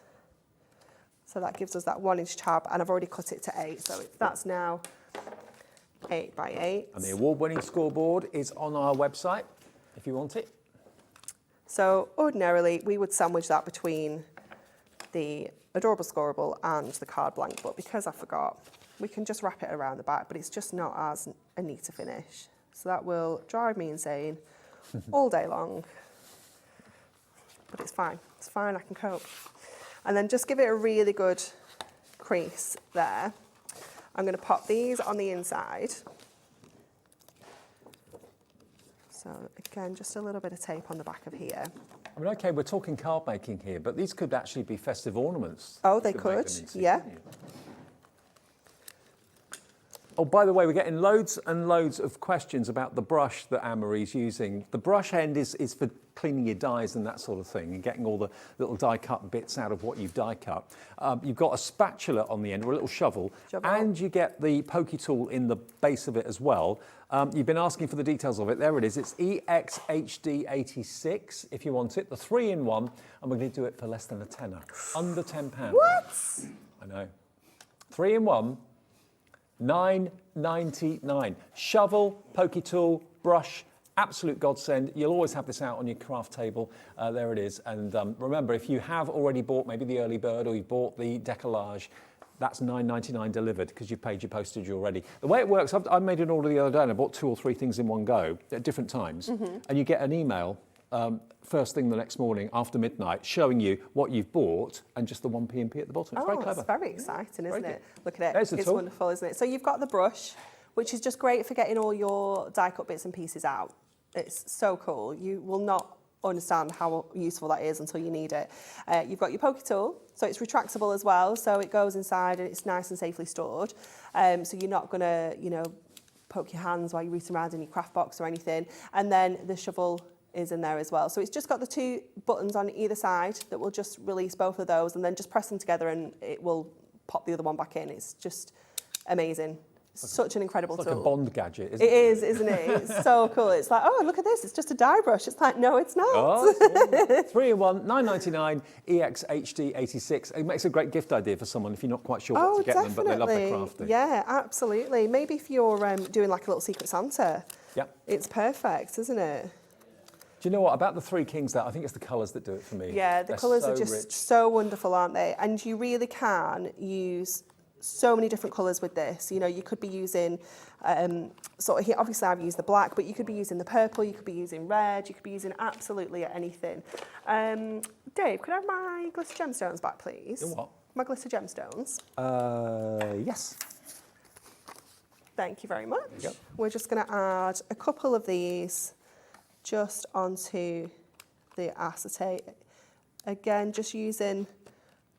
So that gives us that 1-inch tab, and I've already cut it to 8. So that's now 8x8. And the award-winning scoreboard is on our website, if you want it. So ordinarily, we would sandwich that between the adorable Scorable and the card blank, but because I forgot, we can just wrap it around the back, but it's just not as a neat a finish. So that will drive me insane all day long. But it's fine, I can cope. And then just give it a really good crease there. I'm going to pop these on the inside. So again, just a little bit of tape on the back of here. I mean, okay, we're talking card making here, but these could actually be festive ornaments. Oh, You they make could, them into, yeah. couldn't you? Oh, by the way, we're getting loads and loads of questions about the brush that Anne-Marie's using. The brush end is for cleaning your dies and that sort of thing, and getting all the little die cut bits out of what you've die cut. You've got a spatula on the end, or a little shovel, and you get the pokey tool in the base of it as well. You've been asking for the details of it. There it is. It's EXHD86 if you want it, the 3-in-1, and we're going to do it for less than a tenner, under £10. What? I know. 3-in-1. $9.99. Shovel, pokey tool, brush, absolute godsend. You'll always have this out on your craft table. There it is. And remember, if you have already bought maybe the early bird or you've bought the Decollage, that's $9.99 delivered because you've paid your postage already. The way it works, I made an order the other day and I bought 2 or 3 things in one go at different times. And you get an email first thing the next morning after midnight showing you what you've bought and just the 1p&p at the bottom. It's very clever. It's very exciting, isn't it? Look at it. There's the It's tool. wonderful, isn't it? So you've got the brush, which is just great for getting all your die cut bits and pieces out. It's so cool. You will not understand how useful that is until you need it. You've got your pokey tool, so it's retractable as well, so it goes inside and it's nice and safely stored. So you're not gonna, poke your hands while you're rooting around in your craft box or anything. And then the shovel is in there as well. So it's just got the 2 buttons on either side that will just release both of those, and then just press them together and it will pop the other one back in. It's just amazing. Such an incredible tool. It's like a Bond gadget, isn't it? It is, isn't it? It's so cool. It's like, oh, look at this. It's just a die brush. It's like, no, it's not. Oh, 3-in-1, $9.99, EXHD86. It makes a great gift idea for someone if you're not quite sure what to get them, but they love their crafting. Yeah, absolutely. Maybe if you're doing like a little Secret Santa, it's perfect, isn't it? Do you know what, about the 3 Kings there, I think it's the colours that do it for me. Yeah, the colours are just rich. so wonderful, aren't they? And you really can use so many different colours with this. You could be using, obviously I've used the black, but you could be using the purple, you could be using red, you could be using absolutely anything. Dave, could I have my glitter gemstones back, please? Your what? My glitter gemstones. Yes. Thank you very much. Yep. We're just going to add a couple of these just onto the acetate. Again, just using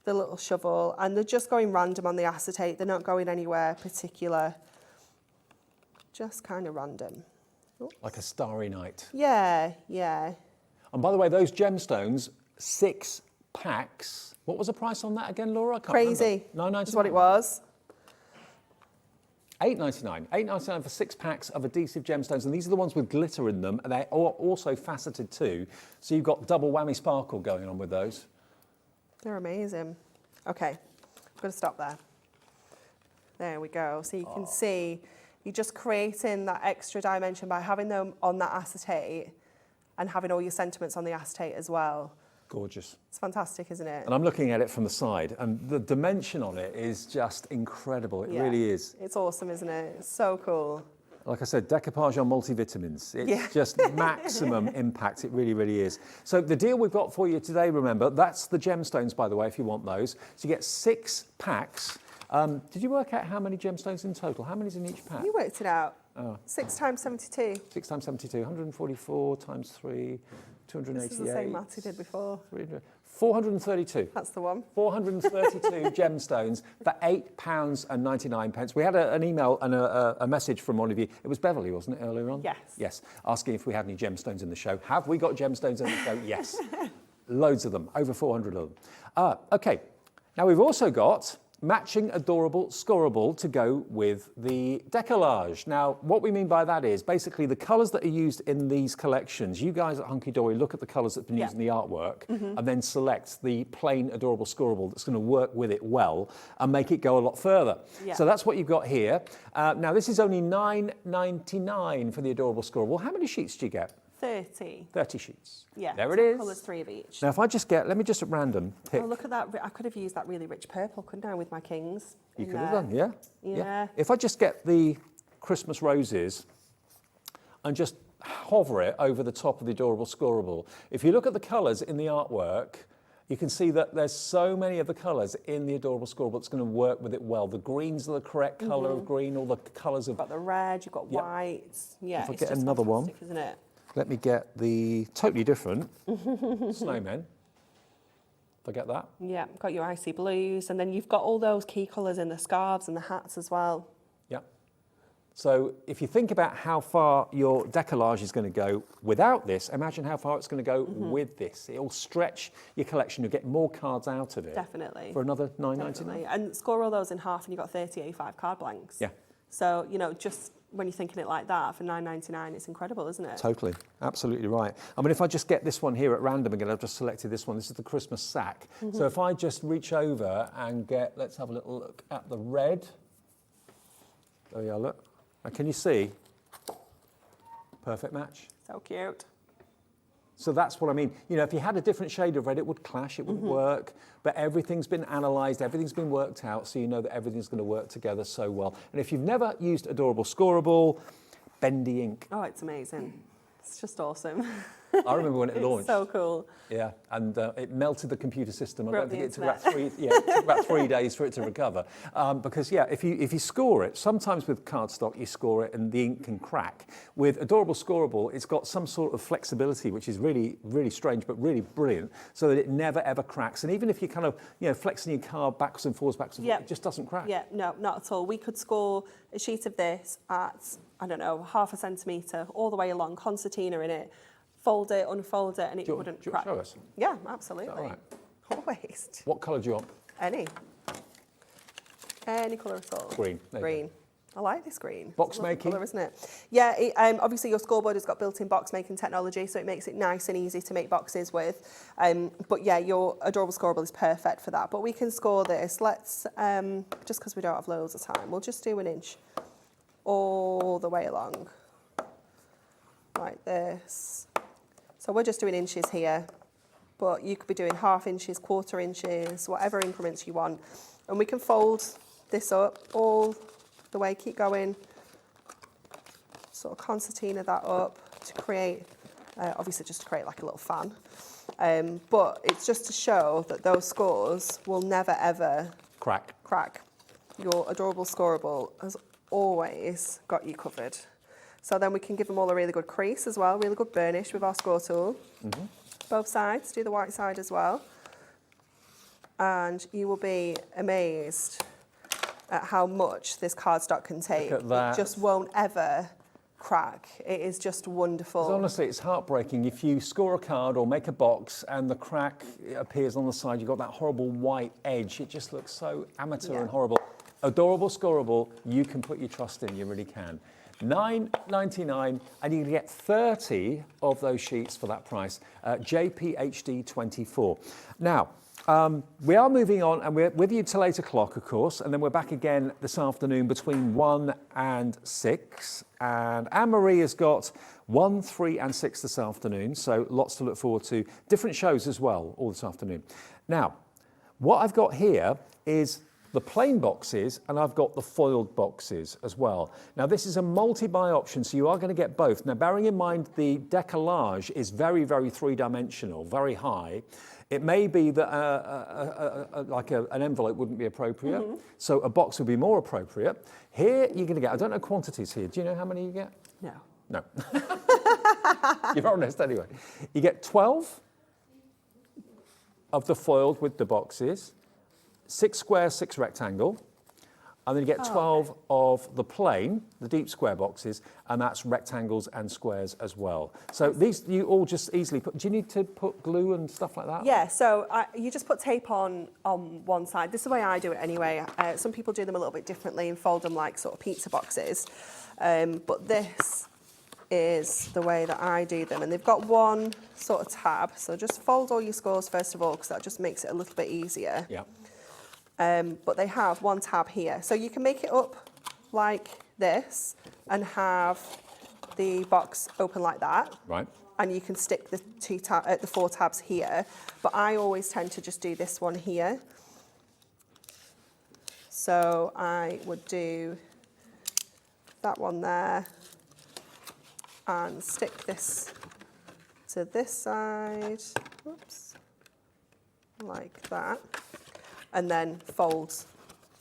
the little shovel, and they're just going random on the acetate. They're not going anywhere particular. Just kind of random. Oops. Like a starry night. Yeah, yeah. And by the way, those gemstones, 6 packs. What was the price on that again, Laura? I can't Crazy. remember. That's what it was. $8.99. $8.99 for 6 packs of adhesive gemstones, and these are the ones with glitter in them, and they are also faceted too. So you've got double whammy sparkle going on with those. They're amazing. Okay, I'm going to stop there. There we go. So you can see you're just creating that extra dimension by having them on that acetate and having all your sentiments on the acetate as well. Gorgeous. It's fantastic, isn't it? And I'm looking at it from the side, and the dimension on it is just incredible. It really is. It's awesome, isn't it? It's so cool. Like I said, decoupage on multivitamins. It's just maximum impact. It really, really is. So the deal we've got for you today, remember, that's the gemstones, by the way, if you want those. So you get 6 packs. Did you work out how many gemstones in total? How many's in each pack? You worked it out. 6 times 72. 6 times 72, 144 times 3, 288. This is the same maths you did before. 432. That's the one. 432 gemstones for £8.99. We had an email and a message from one of you. It was Beverly, wasn't it, earlier on? Yes. Yes, asking if we had any gemstones in the show. Have we got gemstones in the show? Yes. Loads of them, over 400 of them. Okay, now we've also got matching adorable Scorable to go with the Decollage. Now, what we mean by that is basically the colours that are used in these collections. You guys at Hunky-Dory look at the colours that have been used in the artwork and then select the plain adorable Scorable that's going to work with it well and make it go a lot further. So that's what you've got here. Now, this is only $9.99 for the adorable Scorable. How many sheets do you get? 30. 30 sheets. Yeah. There it is. Colours 3 of each. Now, if I just get, let me just at random pick. Oh, look at that. I could have used that really rich purple, couldn't I, with my kings? You could have done, yeah. Yeah. If I just get the Christmas roses and just hover it over the top of the adorable Scorable, if you look at the colours in the artwork, you can see that there's so many of the colours in the adorable Scorable that's going to work with it well. The green's the correct colour of green, all the colours of... You've got the red, you've got whites. Yeah, If I it's get just another one. fantastic, isn't it? Let me get the totally different snowmen. If I get that. Yeah, got your icy blues, and then you've got all those key colours in the scarves and the hats as well. Yeah. So if you think about how far your decollage is going to go without this, imagine how far it's going to go with this. It'll stretch your collection. You'll get more cards out of it. Definitely. For another $9.99. And score all those in half and you've got 30 A5 card blanks. Yeah. So, you know, just when you're thinking it like that, for $9.99, it's incredible, isn't it? Totally, absolutely right. I mean, if I just get this one here at random again, I've just selected this one. This is the Christmas sack. So if I just reach over and get, let's have a little look at the red. There we are, look. Now, can you see? Perfect match. So cute. So that's what I mean. You know, if you had a different shade of red, it would clash, it wouldn't work. But everything's been analysed, everything's been worked out, so you know that everything's going to work together so well. And if you've never used Adorable Scorable, bendy ink. Oh, it's amazing. It's just awesome. I remember when it launched. It's so cool. Yeah, and it melted the computer system. I Broke don't think the it took about 3 days for it to recover. Because yeah, if you score it, sometimes with cardstock you score it and the ink can crack. With Adorable Scorable, it's got some sort of flexibility which is really, really strange but really brilliant, so that it never ever cracks. And even if you kind of flexing your card backwards and forwards, it just doesn't crack. Yeah, no, not at all. We could score a sheet of this at, I don't know, 1/2 centimetre all the way along, concertina in it. Fold it, unfold it, and it wouldn't crack. Show us? Yeah, absolutely. All right. Always. What colour do you want? Any colour at all. Green. There you Green. I like this green. Box It's a lovely making? colour, isn't it? Yeah, obviously your scoreboard has got built-in box making technology, so it makes it nice and easy to make boxes with. But yeah, your Adorable Scorable is perfect for that. But we can score this. Let's, just because we don't have loads of time, we'll just do 1 inch all the way along, like this. So we're just doing inches here, but you could be doing 1/2 inches, 1/4 inches, whatever increments you want. And we can fold this up all the way, keep going, sort of concertina that up to create, obviously just to create like a little fan. But it's just to show that those scores will never ever crack. Your Adorable Scorable has always got you covered. So then we can give them all a really good crease as well, really good burnish with our score tool. Both sides, do the white side as well. And you will be amazed at how much this cardstock can take. Look at that. It just won't ever crack. It is just wonderful. Honestly, it's heartbreaking if you score a card or make a box and the crack appears on the side. You've got that horrible white edge. It just looks so amateur and horrible. Adorable Scorable, you can put your trust in, you really can. $9.99, and you can get 30 of those sheets for that price. JPHD24. Now, we are moving on, and we're with you till 8 o'clock, of course, and then we're back again this afternoon between 1 and 6. And Anne-Marie has got 1, 3 and 6 this afternoon, so lots to look forward to. Different shows as well, all this afternoon. Now, what I've got here is the plain boxes, and I've got the foiled boxes as well. Now, this is a multi-buy option, so you are going to get both. Now, bearing in mind the decollage is very, very three-dimensional, very high. It may be that an envelope wouldn't be appropriate, so a box would be more appropriate. Here, you're going to get, I don't know quantities here. Do you know how many you get? No. No. You're honest anyway. You get 12 of the foiled with the boxes, 6 square, 6 rectangle, and then you get 12 of the plain, the deep square boxes, and that's rectangles and squares as well. So these you all just easily put. Do you need to put glue and stuff like that? Yeah, so you just put tape on one side. This is the way I do it anyway. Some people do them a little bit differently and fold them like sort of pizza boxes. But this is the way that I do them. And they've got one sort of tab. So just fold all your scores first of all, because that just makes it a little bit easier. Yeah. But they have one tab here. So you can make it up like this and have the box open like that. Right. And you can stick the 4 tabs here. But I always tend to just do this one here. So I would do that one there and stick this to this side. Whoops. Like that. And then fold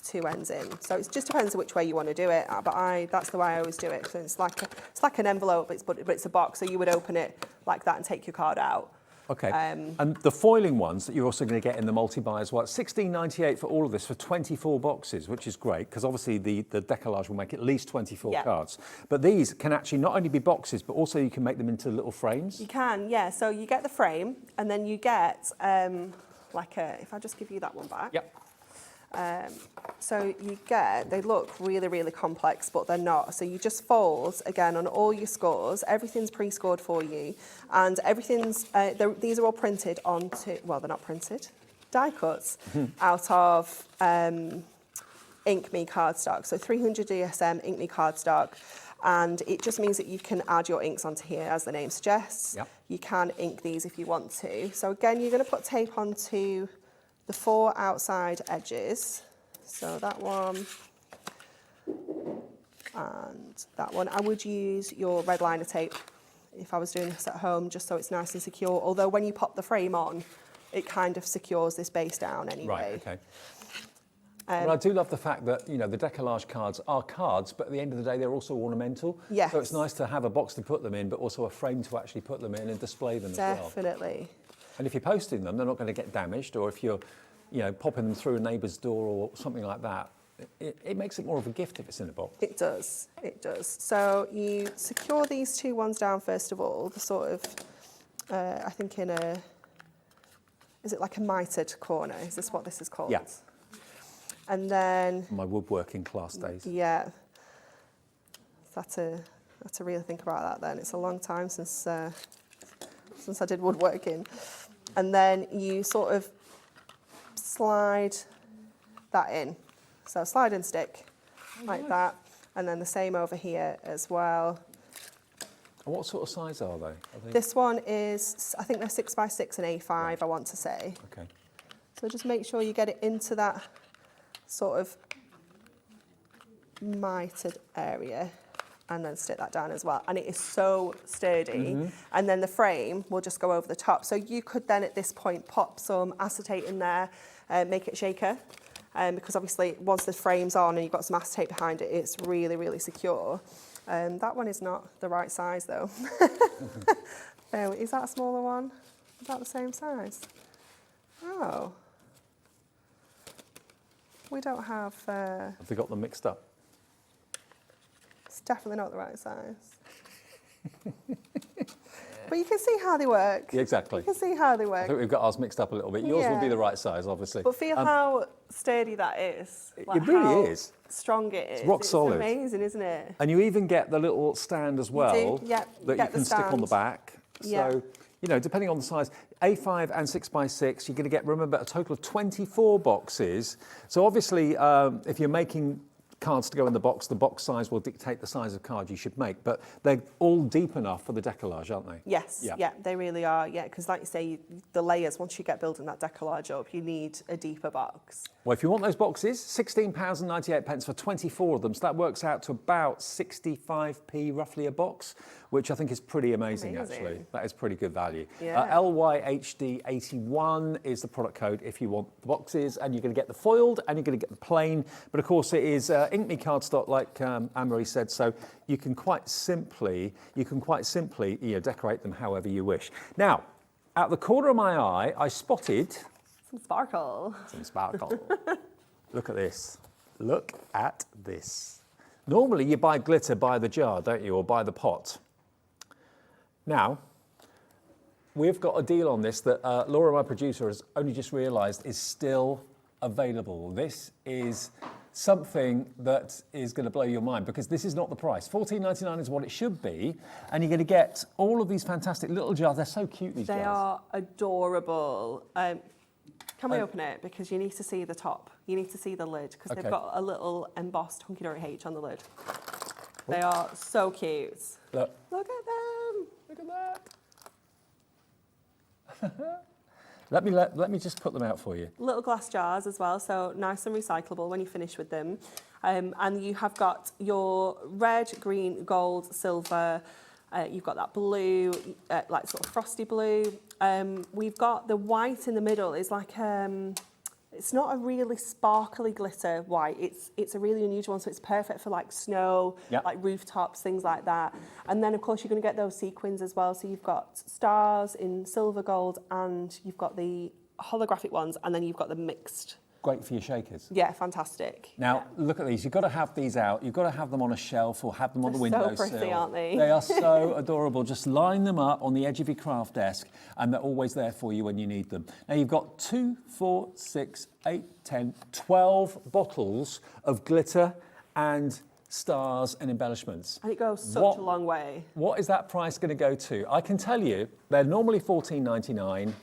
2 ends in. So it just depends on which way you want to do it. But that's the way I always do it. So it's like an envelope, but it's a box. So you would open it like that and take your card out. Okay, and the foiling ones that you're also going to get in the multi-buy as well. $16.98 for all of this for 24 boxes, which is great, because obviously the decollage will make at least 24 cards. But these can actually not only be boxes, but also you can make them into little frames. You can, yeah. So you get the frame, and then you get like a, if I just give you that one back. Yep. So you get, they look really, really complex, but they're not. So you just fold, again, on all your scores. Everything's pre-scored for you. And everything's, these are all printed onto, well, they're not printed, die cuts out of Ink Me cardstock. So 300 DSM Ink Me cardstock. And it just means that you can add your inks onto here, as the name suggests. Yep. You can ink these if you want to. So again, you're going to put tape onto the 4 outside edges. So that one and that one. I would use your red liner tape if I was doing this at home, just so it's nice and secure. Although when you pop the frame on, it kind of secures this base down anyway. Right, okay. Well, I do love the fact that, you know, the decollage cards are cards, but at the end of the day, they're also ornamental. Yes. So it's nice to have a box to put them in, but also a frame to actually put them in and display them as well. Definitely. And if you're posting them, they're not going to get damaged, or if you're, you know, popping them through a neighbour's door or something like that, it makes it more of a gift if it's in a box. It does, it does. So you secure these 2 ones down first of all, the sort of, I think in a, is it like a mitered corner? Is this what this is called? Yeah. And then... My woodworking class days. Yeah. So to really think about that then. It's a long time since I did woodworking. And then you sort of slide that in. So slide and stick like that. And then the same over here as well. And what sort of size are they? This one is, I think they're 6x6 and A5, right. I want to say. Okay. So just make sure you get it into that sort of mitered area and then stick that down as well. And it is so sturdy. And then the frame will just go over the top. So you could then at this point pop some acetate in there, make it shaker. Because obviously once the frame's on and you've got some acetate behind it, it's really, really secure. That one is not the right size though. Is that a smaller one? About the same size? Oh. We don't have... Have we got them mixed up? It's definitely not the right size. But you can see how they work. Yeah, exactly. You can see how they I work. think we've got ours mixed up a little bit. Yours will be the right size, obviously. But feel how sturdy that is. Like it really how is. Strong it is. It's rock solid. It's amazing, isn't it? And you even get the little stand as well Yep, that you can stick on the back. So, you know, depending on the size, A5 and 6x6, you're going to get, remember, a total of 24 boxes. So obviously, if you're making cards to go in the box size will dictate the size of card you should make, but they're all deep enough for the decollage, aren't they? Yes, yeah, they really are, yeah, because like you say, the layers, once you get building that decollage up, you need a deeper box. Well, if you want those boxes, £16.98 for 24 of them, so that works out to about 65p roughly a box, which I think is pretty amazing. Actually. That is pretty good value. Yeah. LYHD81 is the product code if you want the boxes, and you're going to get the foiled and you're going to get the plain, but of course it is Ink Me cardstock, like Anne-Marie said, so you can quite simply decorate them however you wish. Now, out the corner of my eye, I spotted some sparkle. Some sparkle. Look at this. Look at this. Normally you buy glitter by the jar, don't you, or by the pot. Now, we've got a deal on this that Laura, my producer, has only just realised is still available. This is something that is going to blow your mind, because this is not the price. $14.99 is what it should be, and you're going to get all of these fantastic little jars. They're so cute, these jars. They are adorable. Can we open it? Because you need to see the top. You need to see the lid, because they've got a little embossed Hunky-Dory H on the lid. They are so cute. Look. Look at them. Look at that. Let me just put them out for you. Little glass jars as well, so nice and recyclable when you finish with them. And you have got your red, green, gold, silver. You've got that blue, like sort of frosty blue. We've got the white in the middle is like It's not a really sparkly glitter white. It's a really unusual one, so it's perfect for like snow, Yep. like rooftops, things like that. And then of course you're going to get those sequins as well. So you've got stars in silver, gold, and you've got the holographic ones, and then you've got the mixed. Great for your shakers. Yeah, fantastic. Now, look at these. You've got to have these out. You've got to have them on a shelf or have them on the They're so windowsill. pretty, aren't they? They are so adorable. Just line them up on the edge of your craft desk and they're always there for you when you need them. Now, you've got 2, 4, 6, 8, 10, 12 bottles of glitter and stars and embellishments. And it goes such a long way. What is that price going to go to? I can tell you, they're normally $14.99.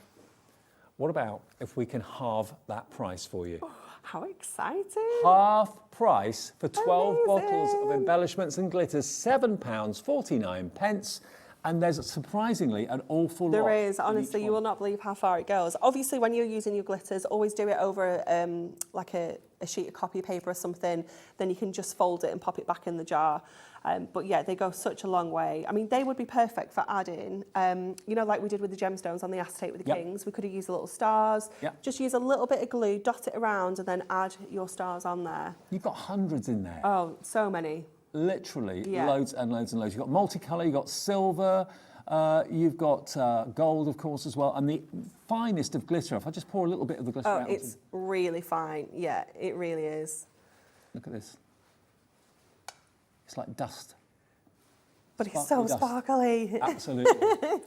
What about if we can halve that price for you? How exciting. Half price for 12 bottles of Amazing. embellishments and glitters, £7.49. And there's surprisingly an awful lot. There is, in honestly, each you will one. not believe how far it goes. Obviously, when you're using your glitters, always do it over like a sheet of copy paper or something. Then you can just fold it and pop it back in the jar. But yeah, they go such a long way. I mean, they would be perfect for adding, you know, like we did with the gemstones on the acetate with the Yep. kings. We could have used little stars. Yep. Just use a little bit of glue, dot it around, and then add your stars on there. You've got hundreds in there. Oh, so many. Literally, Yeah. loads and loads and loads. You've got multicolour, you've got silver, you've got gold, of course, as well. And the finest of glitter. If I just pour a little bit of the glitter Oh, out. it's really fine. Yeah, it really is. Look at this. It's like dust. But it's so Sparkly dust. sparkly. Absolutely.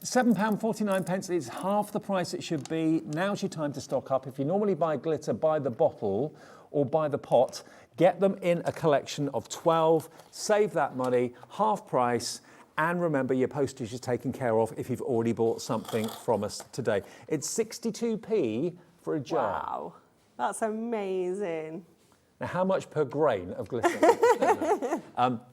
£7.49 is half the price it should be. Now's your time to stock up. If you normally buy glitter by the bottle or by the pot, get them in a collection of 12. Save that money, half price. And remember, your postage is taken care of if you've already bought something from us today. It's 62p for a jar. Wow, that's amazing. Now, how much per grain of glitter?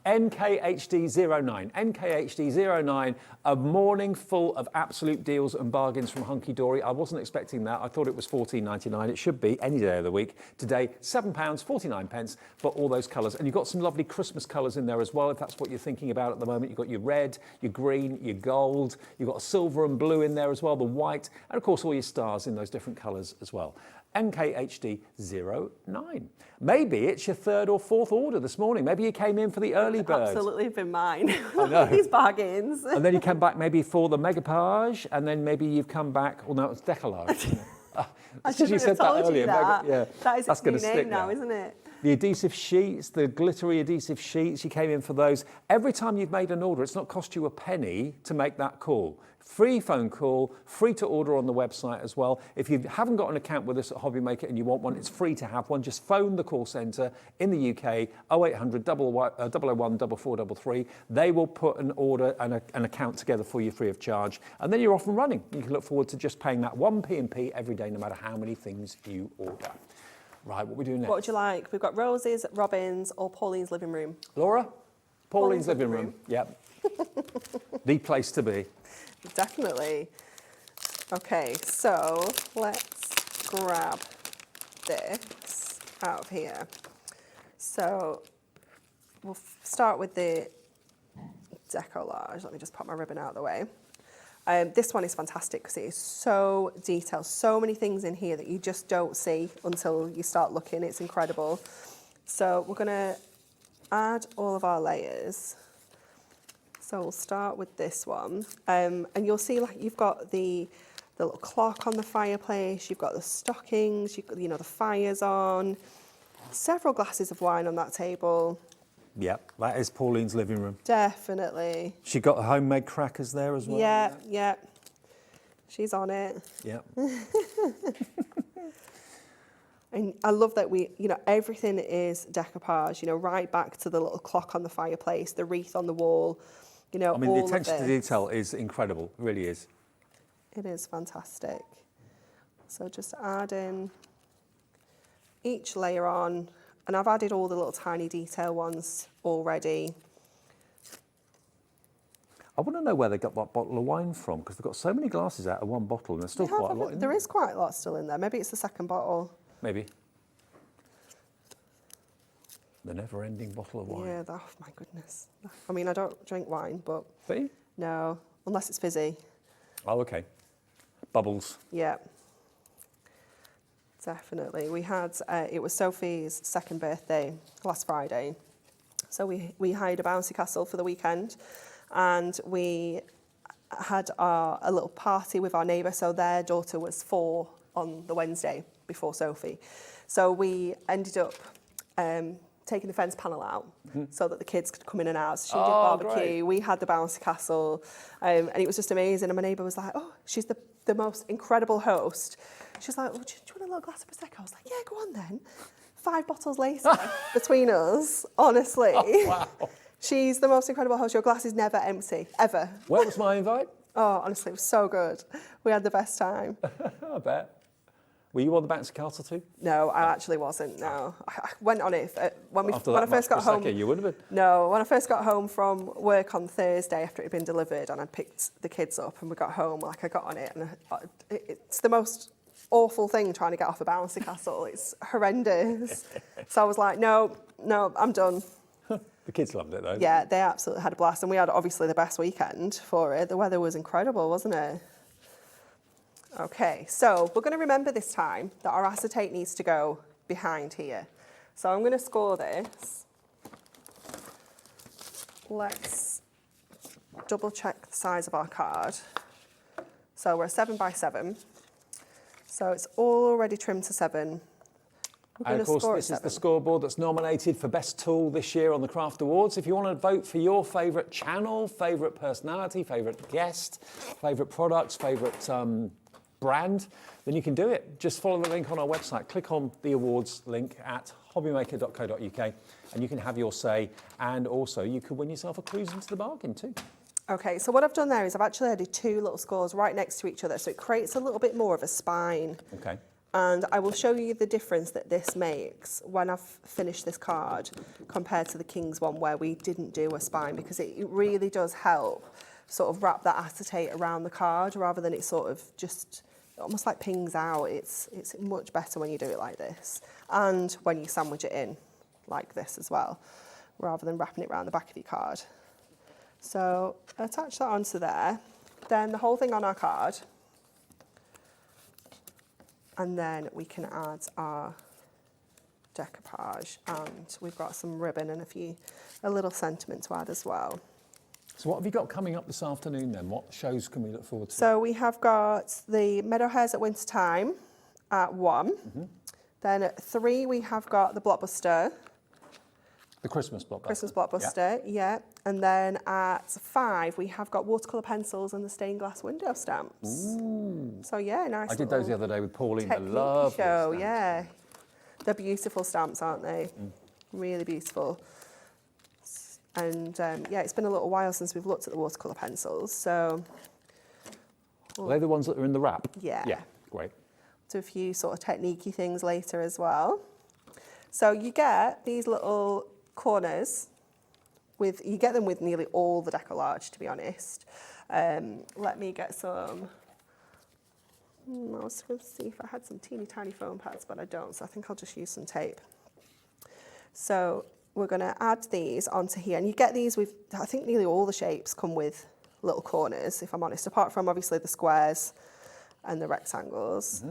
NKHD09. NKHD09, a morning full of absolute deals and bargains from Hunky-Dory. I wasn't expecting that. I thought it was $14.99. It should be any day of the week. Today, £7.49 for all those colours. And you've got some lovely Christmas colours in there as well, if that's what you're thinking about at the moment. You've got your red, your green, your gold. You've got silver and blue in there as well, the white. And, of course, all your stars in those different colours as well. NKHD09. Maybe it's your third or fourth order this morning. Maybe you came in for the early bird. Absolutely been mine. I know. These bargains. And then you came back maybe for the mega page, and then maybe you've come back, well, no, it's Decollage. I Because you shouldn't have said that told you earlier. that. Yeah, That is that's its new gonna stick name now, now. isn't it? The adhesive sheets, the glittery adhesive sheets, you came in for those. Every time you've made an order, it's not cost you a penny to make that call. Free phone call, free to order on the website as well. If you haven't got an account with us at Hobbymaker and you want one, it's free to have one. Just phone the call centre in the UK, 0800 001 4433. They will put an order and an account together for you free of charge. And then you're off and running. You can look forward to just paying that 1p&p every day, no matter how many things you order. Right, what are we doing next? What would you like? We've got Rose's, Robin's, or Pauline's living room. Laura? Pauline's living room. room. Yep. The place to be. Definitely. Okay, so let's grab this out of here. So we'll start with the Decollage. Let me just pop my ribbon out of the way. This one is fantastic because it is so detailed. So many things in here that you just don't see until you start looking. It's incredible. So we're going to add all of our layers. So we'll start with this one. And you'll see like you've got the little clock on the fireplace, you've got the stockings, you've got, you know, the fire's on, several glasses of wine on that table. Yep, that is Pauline's living room. Definitely. She got homemade crackers there as well. Yeah, yeah. She's on it. Yep. And I love that you know, everything is decoupage, you know, right back to the little clock on the fireplace, the wreath on the wall, you know, I mean, all the of attention to this. detail is incredible, it really is. It is fantastic. So just add in each layer on, and I've added all the little tiny detail ones already. I want to know where they got that bottle of wine from, because they've got so many glasses out of one bottle, and there's still quite a lot in There there. is quite a lot still in there. Maybe it's the second bottle. Maybe. The never-ending bottle of wine. Yeah, oh my goodness. I mean, I don't drink wine, but See? no, unless it's fizzy. Oh, okay. Bubbles. Yeah. Definitely. We had, it was Sophie's second birthday last Friday. So we hired a bouncy castle for the weekend, and we had a little party with our neighbour. So their daughter was 4 on the Wednesday before Sophie. So we ended up taking the fence panel out so that the kids could come in and out. So she did barbecue, great. we had the bouncy castle, and it was just amazing. And my neighbour was like, oh, she's the most incredible host. She's like, oh, do you want a little glass of Prosecco? I was like, yeah, go on then. 5 bottles later, between us, honestly. Oh, wow. She's the most incredible host. Your glass is never empty, ever. Where was my invite? Oh, honestly, it was so good. We had the best time. I bet. Were you on the bouncy castle too? No, I actually wasn't, no. I went on it when I first got home. You would have been. No, when I first got home from work on Thursday after it had been delivered, and I picked the kids up and we got home, like I got on it, and it's the most awful thing trying to get off a bouncy castle. It's horrendous. So I was like, no, I'm done. The kids loved it though. Yeah, they absolutely had a blast, and we had obviously the best weekend for it. The weather was incredible, wasn't it? Okay, so we're going to remember this time that our acetate needs to go behind here. So I'm going to score this. Let's double check the size of our card. So we're a 7 by 7. So it's already trimmed to 7. And of course, this is the scoreboard that's nominated for Best Tool this year on the Craft Awards. If you want to vote for your favourite channel, favourite personality, favourite guest, favourite products, favourite brand, then you can do it. Just follow the link on our website. Click on the awards link at hobbymaker.co.uk and you can have your say. And also, you could win yourself a cruise into the bargain too. Okay, so what I've done there is I've actually added 2 little scores right next to each other, so it creates a little bit more of a spine. Okay. And I will show you the difference that this makes when I've finished this card compared to the King's one where we didn't do a spine, because it really does help sort of wrap that acetate around the card rather than it sort of just almost like pings out. It's much better when you do it like this, and when you sandwich it in like this as well, rather than wrapping it around the back of your card. So attach that onto there, then the whole thing on our card, and then we can add our decoupage, and we've got some ribbon and a little sentiment to add as well. So what have you got coming up this afternoon then? What shows can we look forward to? So we have got the Meadow Hares at Winter Time at 1. Then at 3 we have got the Blockbuster. The Christmas blockbuster. Christmas Blockbuster, yeah. And then at 5 we have got watercolour pencils and the stained glass window stamps. Ooh. So yeah, nice. I did those the other day with Pauline. I technique love show, stamps. yeah. They're beautiful stamps, aren't they? Really beautiful. And yeah, it's been a little while since we've looked at the watercolour pencils, so... Are they the ones that are in the wrap? Yeah. Yeah, great. Do a few sort of technique-y things later as well. So you get these little corners, you get them with nearly all the decollage, to be honest. Let me get some... I was going to see if I had some teeny tiny foam pads, but I don't, so I think I'll just use some tape. So we're going to add these onto here, and you get these with, I think nearly all the shapes come with little corners, if I'm honest, apart from obviously the squares and the rectangles.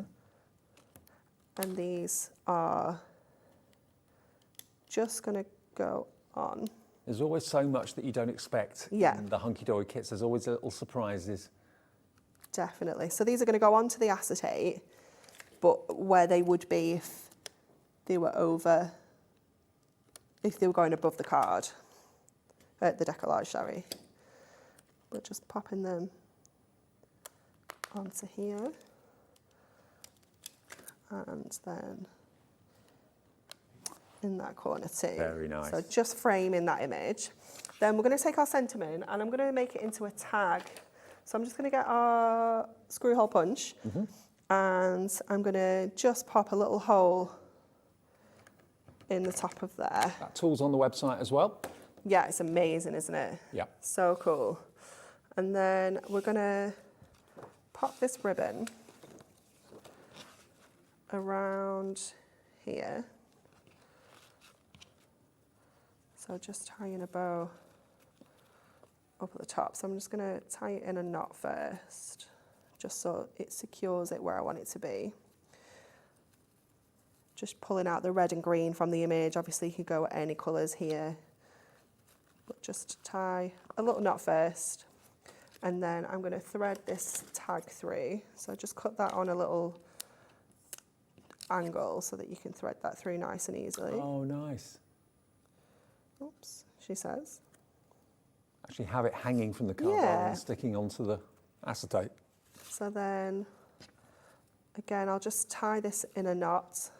And these are just going to go on. There's always so much that you don't expect in the Hunky-Dory kits. There's always little surprises. Definitely. So these are going to go onto the acetate, but where they would be if they were going above the card, the decollage, sorry. We're just popping them onto here, and then in that corner too. Very nice. So just framing that image. Then we're going to take our sentiment and I'm going to make it into a tag. So I'm just going to get our screw hole punch and I'm going to just pop a little hole in the top of there. That tool's on the website as well. Yeah, it's amazing, isn't it? Yeah. So cool. And then we're going to pop this ribbon around here. So just tying a bow up at the top. So I'm just going to tie it in a knot first, just so it secures it where I want it to be. just pulling out the red and green from the image. Obviously you could go any colours here, but just tie a little knot first, and then I'm going to thread this tag through. So just cut that on a little angle so that you can thread that through nice and easily. Oh, nice. Oops, she says. Actually have it hanging from the card rather than sticking onto the acetate. So then, again, I'll just tie this in a knot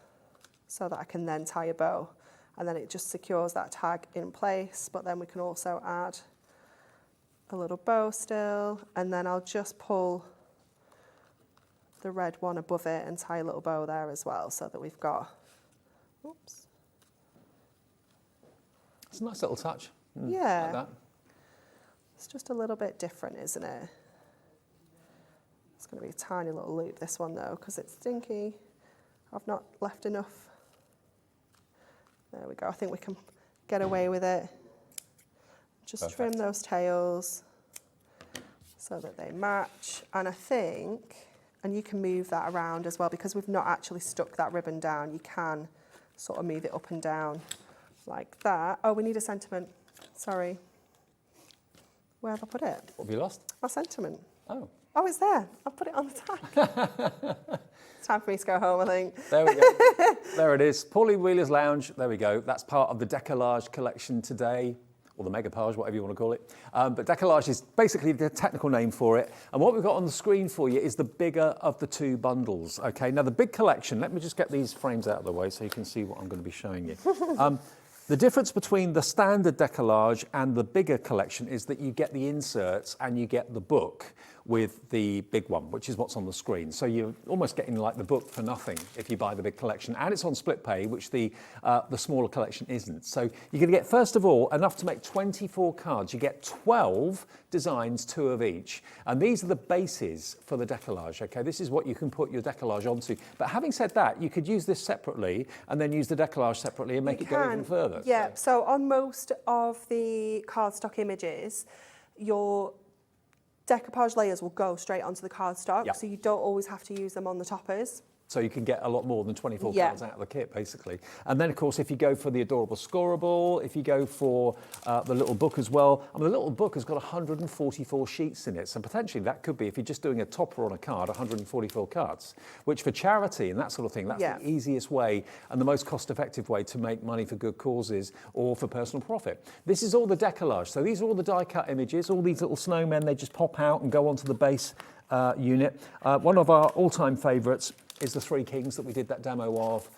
so that I can then tie a bow, and then it just secures that tag in place. But then we can also add a little bow still, and then I'll just pull the red one above it and tie a little bow there as well, so that we've got, oops. It's a nice little touch. Yeah. Like that. It's just a little bit different, isn't it? It's going to be a tiny little loop, this one though, because it's stinky. I've not left enough. There we go. I think we can get away with it. Just Perfect. trim those tails so that they match. And I think, and you can move that around as well, because we've not actually stuck that ribbon down. You can sort of move it up and down like that. Oh, we need a sentiment. Sorry. Where have I put it? What have you lost? My sentiment. Oh. Oh, it's there. I've put it on the tag. It's time for me to go home, I think. There we go. There it is. Pauline Wheeler's Lounge. There we go. That's part of the Decollage collection today, or the Megapage, whatever you want to call it. But Decollage is basically the technical name for it. And what we've got on the screen for you is the bigger of the two bundles. Okay, now the big collection, let me just get these frames out of the way so you can see what I'm going to be showing you. The difference between the standard Decollage and the bigger collection is that you get the inserts and you get the book with the big one, which is what's on the screen. So you're almost getting like the book for nothing if you buy the big collection, and it's on split pay, which the smaller collection isn't. So you're going to get, first of all, enough to make 24 cards. You get 12 designs, 2 of each, and these are the bases for the Decollage. Okay, this is what you can put your Decollage onto. But having said that, you could use this separately and then use the Decollage separately and make it go even further. Yeah, so on most of the cardstock images, your decoupage layers will go straight onto the cardstock, so you don't always have to use them on the toppers. So you can get a lot more than 24 cards out of the kit, basically. And then, of course, if you go for the adorable Scorable, if you go for the little book as well, I mean, the little book has got 144 sheets in it. So potentially that could be, if you're just doing a topper on a card, 144 cards, which for charity and that sort of thing, that's the easiest way and the most cost-effective way to make money for good causes or for personal profit. This is all the Decollage. So these are all the die-cut images, all these little snowmen, they just pop out and go onto the base unit. One of our all-time favourites is the Three Kings that we did that demo of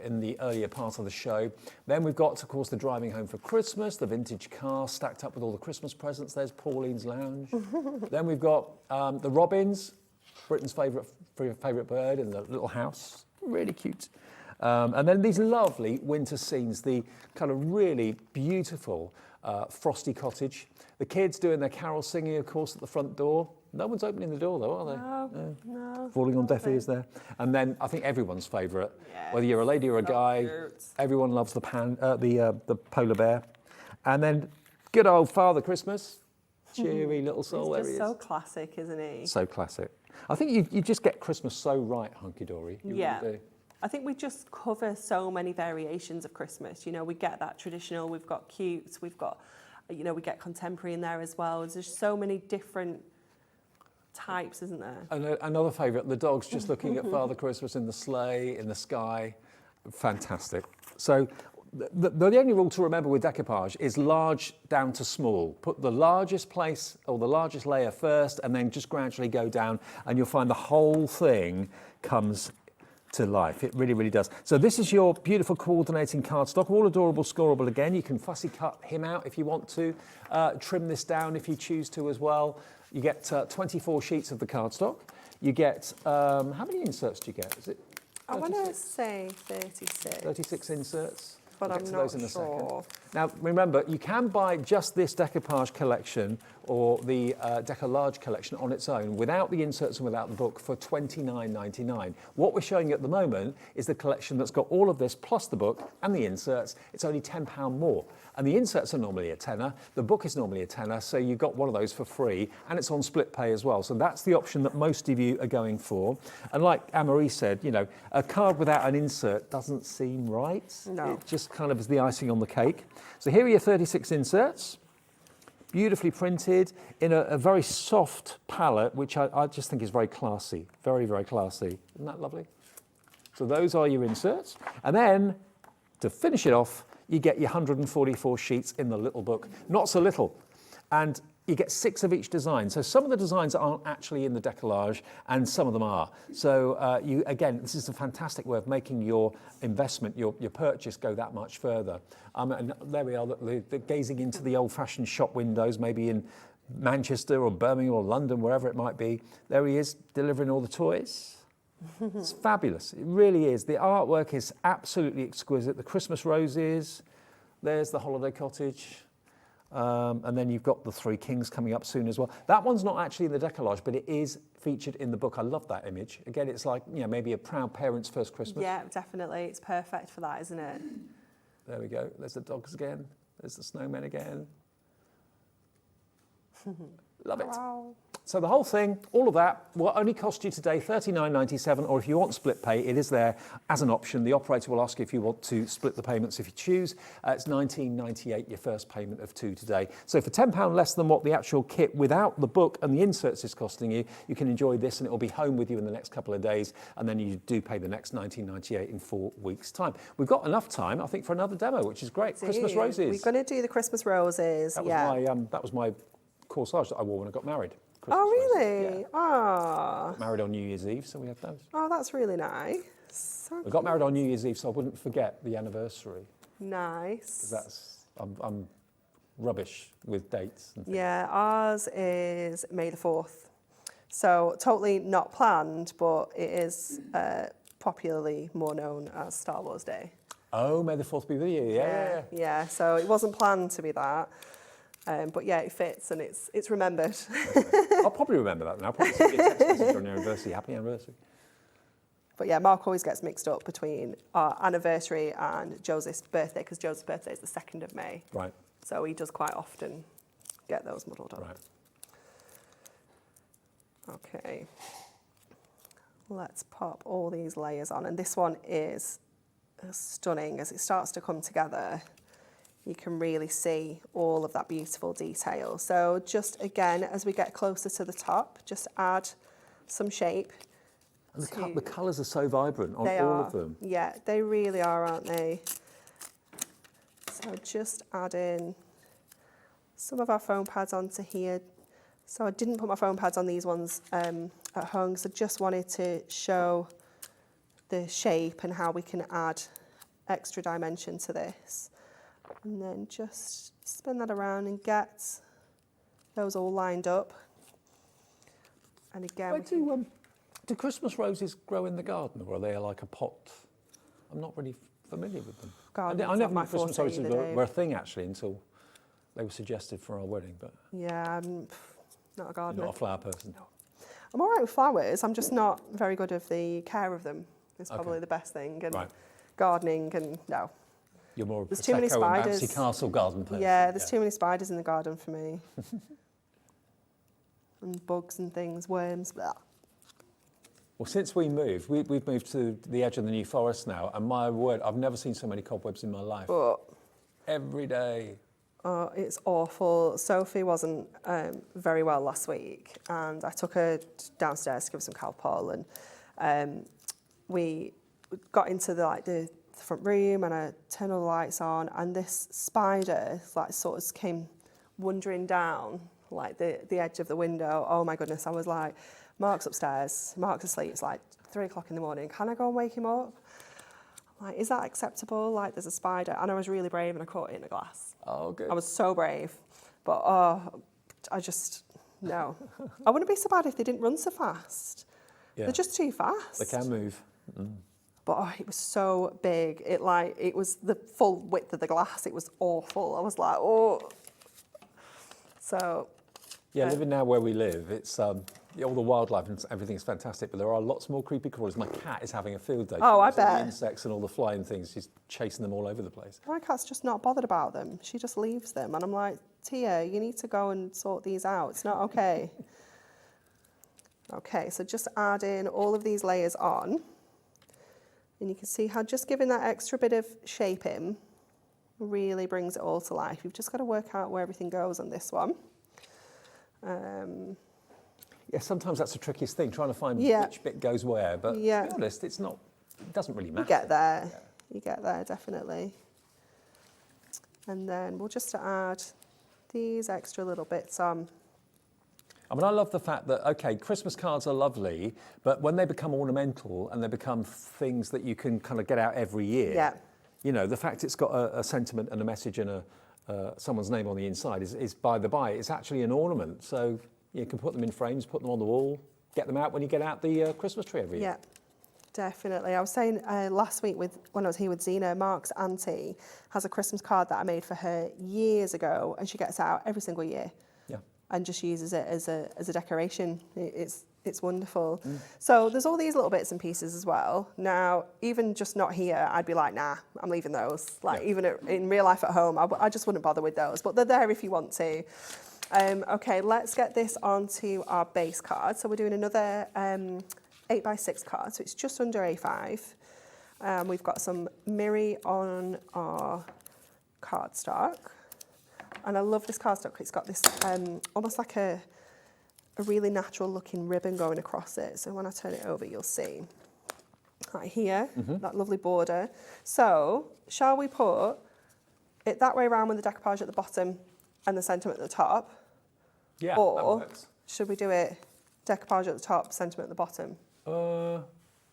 in the earlier part of the show. Then we've got, of course, the Driving Home for Christmas, the vintage car stacked up with all the Christmas presents. There's Pauline's Lounge. Then we've got the Robins, Britain's favourite bird in the little house. Really cute. And then these lovely winter scenes, the kind of really beautiful frosty cottage. The kids doing their carol singing, of course, at the front door. No one's opening the door, though, are they? No. Falling on deaf ears there. And then I think everyone's favourite, whether you're a lady or a guy, everyone loves the polar bear. And then good old Father Christmas, cheery little soul. He's just so classic, isn't he? So classic. I think you just get Christmas so right, Hunky-Dory. You really do. I think we just cover so many variations of Christmas. You know, we get that traditional, we've got cute, we've got, you know, we get contemporary in there as well. There's so many different types, isn't there? And another favourite, the dogs just looking at Father Christmas in the sleigh, in the sky. Fantastic. So the only rule to remember with decoupage is large down to small. Put the largest place or the largest layer first and then just gradually go down and you'll find the whole thing comes to life. It really, really does. So this is your beautiful coordinating cardstock, all adorable Scorable again. You can fussy cut him out if you want to, trim this down if you choose to as well. You get 24 sheets of the cardstock. You get, how many inserts do you get? Is it 36? I want to say 36. 36 inserts. but We'll I'm get to not those in a sure. second. Now, remember, you can buy just this decoupage collection or the Decollage collection on its own without the inserts and without the book for $29.99. What we're showing you at the moment is the collection that's got all of this plus the book and the inserts. It's only £10 more. And the inserts are normally a tenner, the book is normally a tenner, so you've got one of those for free, and it's on split pay as well. So that's the option that most of you are going for. And like Anne-Marie said, you know, a card without an insert doesn't seem right. No. It just kind of is the icing on the cake. So here are your 36 inserts, beautifully printed in a very soft palette, which I just think is very classy, very, very classy. Isn't that lovely? So those are your inserts. And then, to finish it off, you get your 144 sheets in the little book. Not so little. And you get 6 of each design. So some of the designs aren't actually in the decollage and some of them are. So again, this is a fantastic way of making your investment, your purchase go that much further. And there we are, gazing into the old-fashioned shop windows, maybe in Manchester or Birmingham or London, wherever it might be. There he is, delivering all the toys. It's fabulous, it really is. The artwork is absolutely exquisite. The Christmas roses, there's the holiday cottage, and then you've got the 3 kings coming up soon as well. That one's not actually in the decollage, but it is featured in the book. I love that image. Again, it's like, you know, maybe a proud parent's first Christmas. Yeah, definitely. It's perfect for that, isn't it? There we go. There's the dogs again. There's the snowmen again. Love it. Wow. So the whole thing, all of that, will only cost you today $39.97, or if you want split pay, it is there as an option. The operator will ask you if you want to split the payments if you choose. It's $19.98, your first payment of 2 today. So for £10 less than what the actual kit without the book and the inserts is costing you, you can enjoy this and it will be home with you in the next couple of days, and then you do pay the next $19.98 in 4 weeks' time. We've got enough time, I think, for another demo, which is great. Christmas roses. We're going to do the Christmas roses, That was my corsage that I wore when I got married. Christmas Oh, really? roses. Yeah. Ah. Got married on New Year's Eve, so we had those. Oh, that's really nice. So We got married on New Year's Eve, so I wouldn't forget the anniversary. nice. That's I'm rubbish with dates. And things. Yeah, ours is May the 4th. So totally not planned, but it is popularly more known as Star Wars Day. Oh, May the 4th be with you. Yeah. Yeah, so it wasn't planned to be that. But yeah, it fits and it's remembered. I'll probably remember that now. I'll probably send you a text message on your anniversary. Happy anniversary. But yeah, Mark always gets mixed up between our anniversary and Joseph's birthday, because Joseph's birthday is the 2nd of May. Right. So he does quite often get those muddled up. Right. Okay. Let's pop all these layers on. And this one is stunning. As it starts to come together, you can really see all of that beautiful detail. So just again, as we get closer to the top, just add some shape. And the colours are so vibrant on all of them. Yeah, they really are, aren't they? So just add in some of our foam pads onto here. So I didn't put my foam pads on these ones at home, so just wanted to show the shape and how we can add extra dimension to this. And then just spin that around and get those all lined up. And again, Do Christmas roses grow in the garden, or are they like a pot? I'm not really familiar with them. Garden's I never not knew Christmas my forte roses either, were a thing actually until they were suggested for our wedding. But yeah, I'm not a gardener. you're not a flower person. No. I'm all right with flowers. I'm just not very good with the care of them. It's probably the best thing. And Right. gardening and no. You're more of a There's too many Prosecco and spiders. bouncy castle garden person. Yeah, there's too many spiders in the garden for me. And bugs and things, worms, blah. Well, since we moved, we've moved to the edge of the New Forest now, and my word, I've never seen so many cobwebs in my life. But Every day. it's awful. Sophie wasn't very well last week, and I took her downstairs to give her some Calpol, and we got into the front room, and I turned all the lights on, and this spider sort of came wandering down the edge of the window. Oh my goodness! I was like, Mark's upstairs. Mark's asleep. It's like 3 o'clock in the morning. Can I go and wake him up? I'm like, is that acceptable? Like, there's a spider. And I was really brave and I caught it in a glass. Oh, good. I was so brave. But, I just, no. I wouldn't be so bad if they didn't run so fast. Yeah. They're just too fast. They can move. but it was so big. It was the full width of the glass. It was awful. I was like, oh. So. Yeah, living now where we live, it's all the wildlife and everything is fantastic, but there are lots more creepy crawlers. My cat is having a field day. Oh, I The bet. insects and all the flying things, she's chasing them all over the place. My cat's just not bothered about them. She just leaves them. And I'm like, Tia, you need to go and sort these out. It's not okay. Okay, so just add in all of these layers on. And you can see how just giving that extra bit of shaping really brings it all to life. You've just got to work out where everything goes on this one. Yeah, sometimes that's the trickiest thing, trying to find Yeah. which bit goes where, but to be honest, it doesn't really matter. You get there. Yeah. You get there, definitely. And then we'll just add these extra little bits on. I mean, I love the fact that, okay, Christmas cards are lovely, but when they become ornamental and they become things that you can kind of get out every year, Yeah. you know, the fact it's got a sentiment and a message and someone's name on the inside is by the by. It's actually an ornament, so you can put them in frames, put them on the wall, get them out when you get out the Christmas tree every year. Yeah, definitely. I was saying last week when I was here with Zena, Mark's auntie has a Christmas card that I made for her years ago, and she gets it out every single year. Yeah. And just uses it as a decoration. It's wonderful. So there's all these little bits and pieces as well. Now, even just not here, I'd be like, nah, I'm leaving those. Like even in real life at home, I just wouldn't bother with those. But they're there if you want to. Okay, let's get this onto our base card. So we're doing another 8x6 card. So it's just under A5. We've got some Miri on our cardstock. And I love this cardstock. It's got this almost like a really natural looking ribbon going across it. So when I turn it over, you'll see right here, that lovely border. So shall we put it that way around with the decoupage at the bottom and the sentiment at the top? Yeah, that Or works. should we do it decoupage at the top, sentiment at the bottom?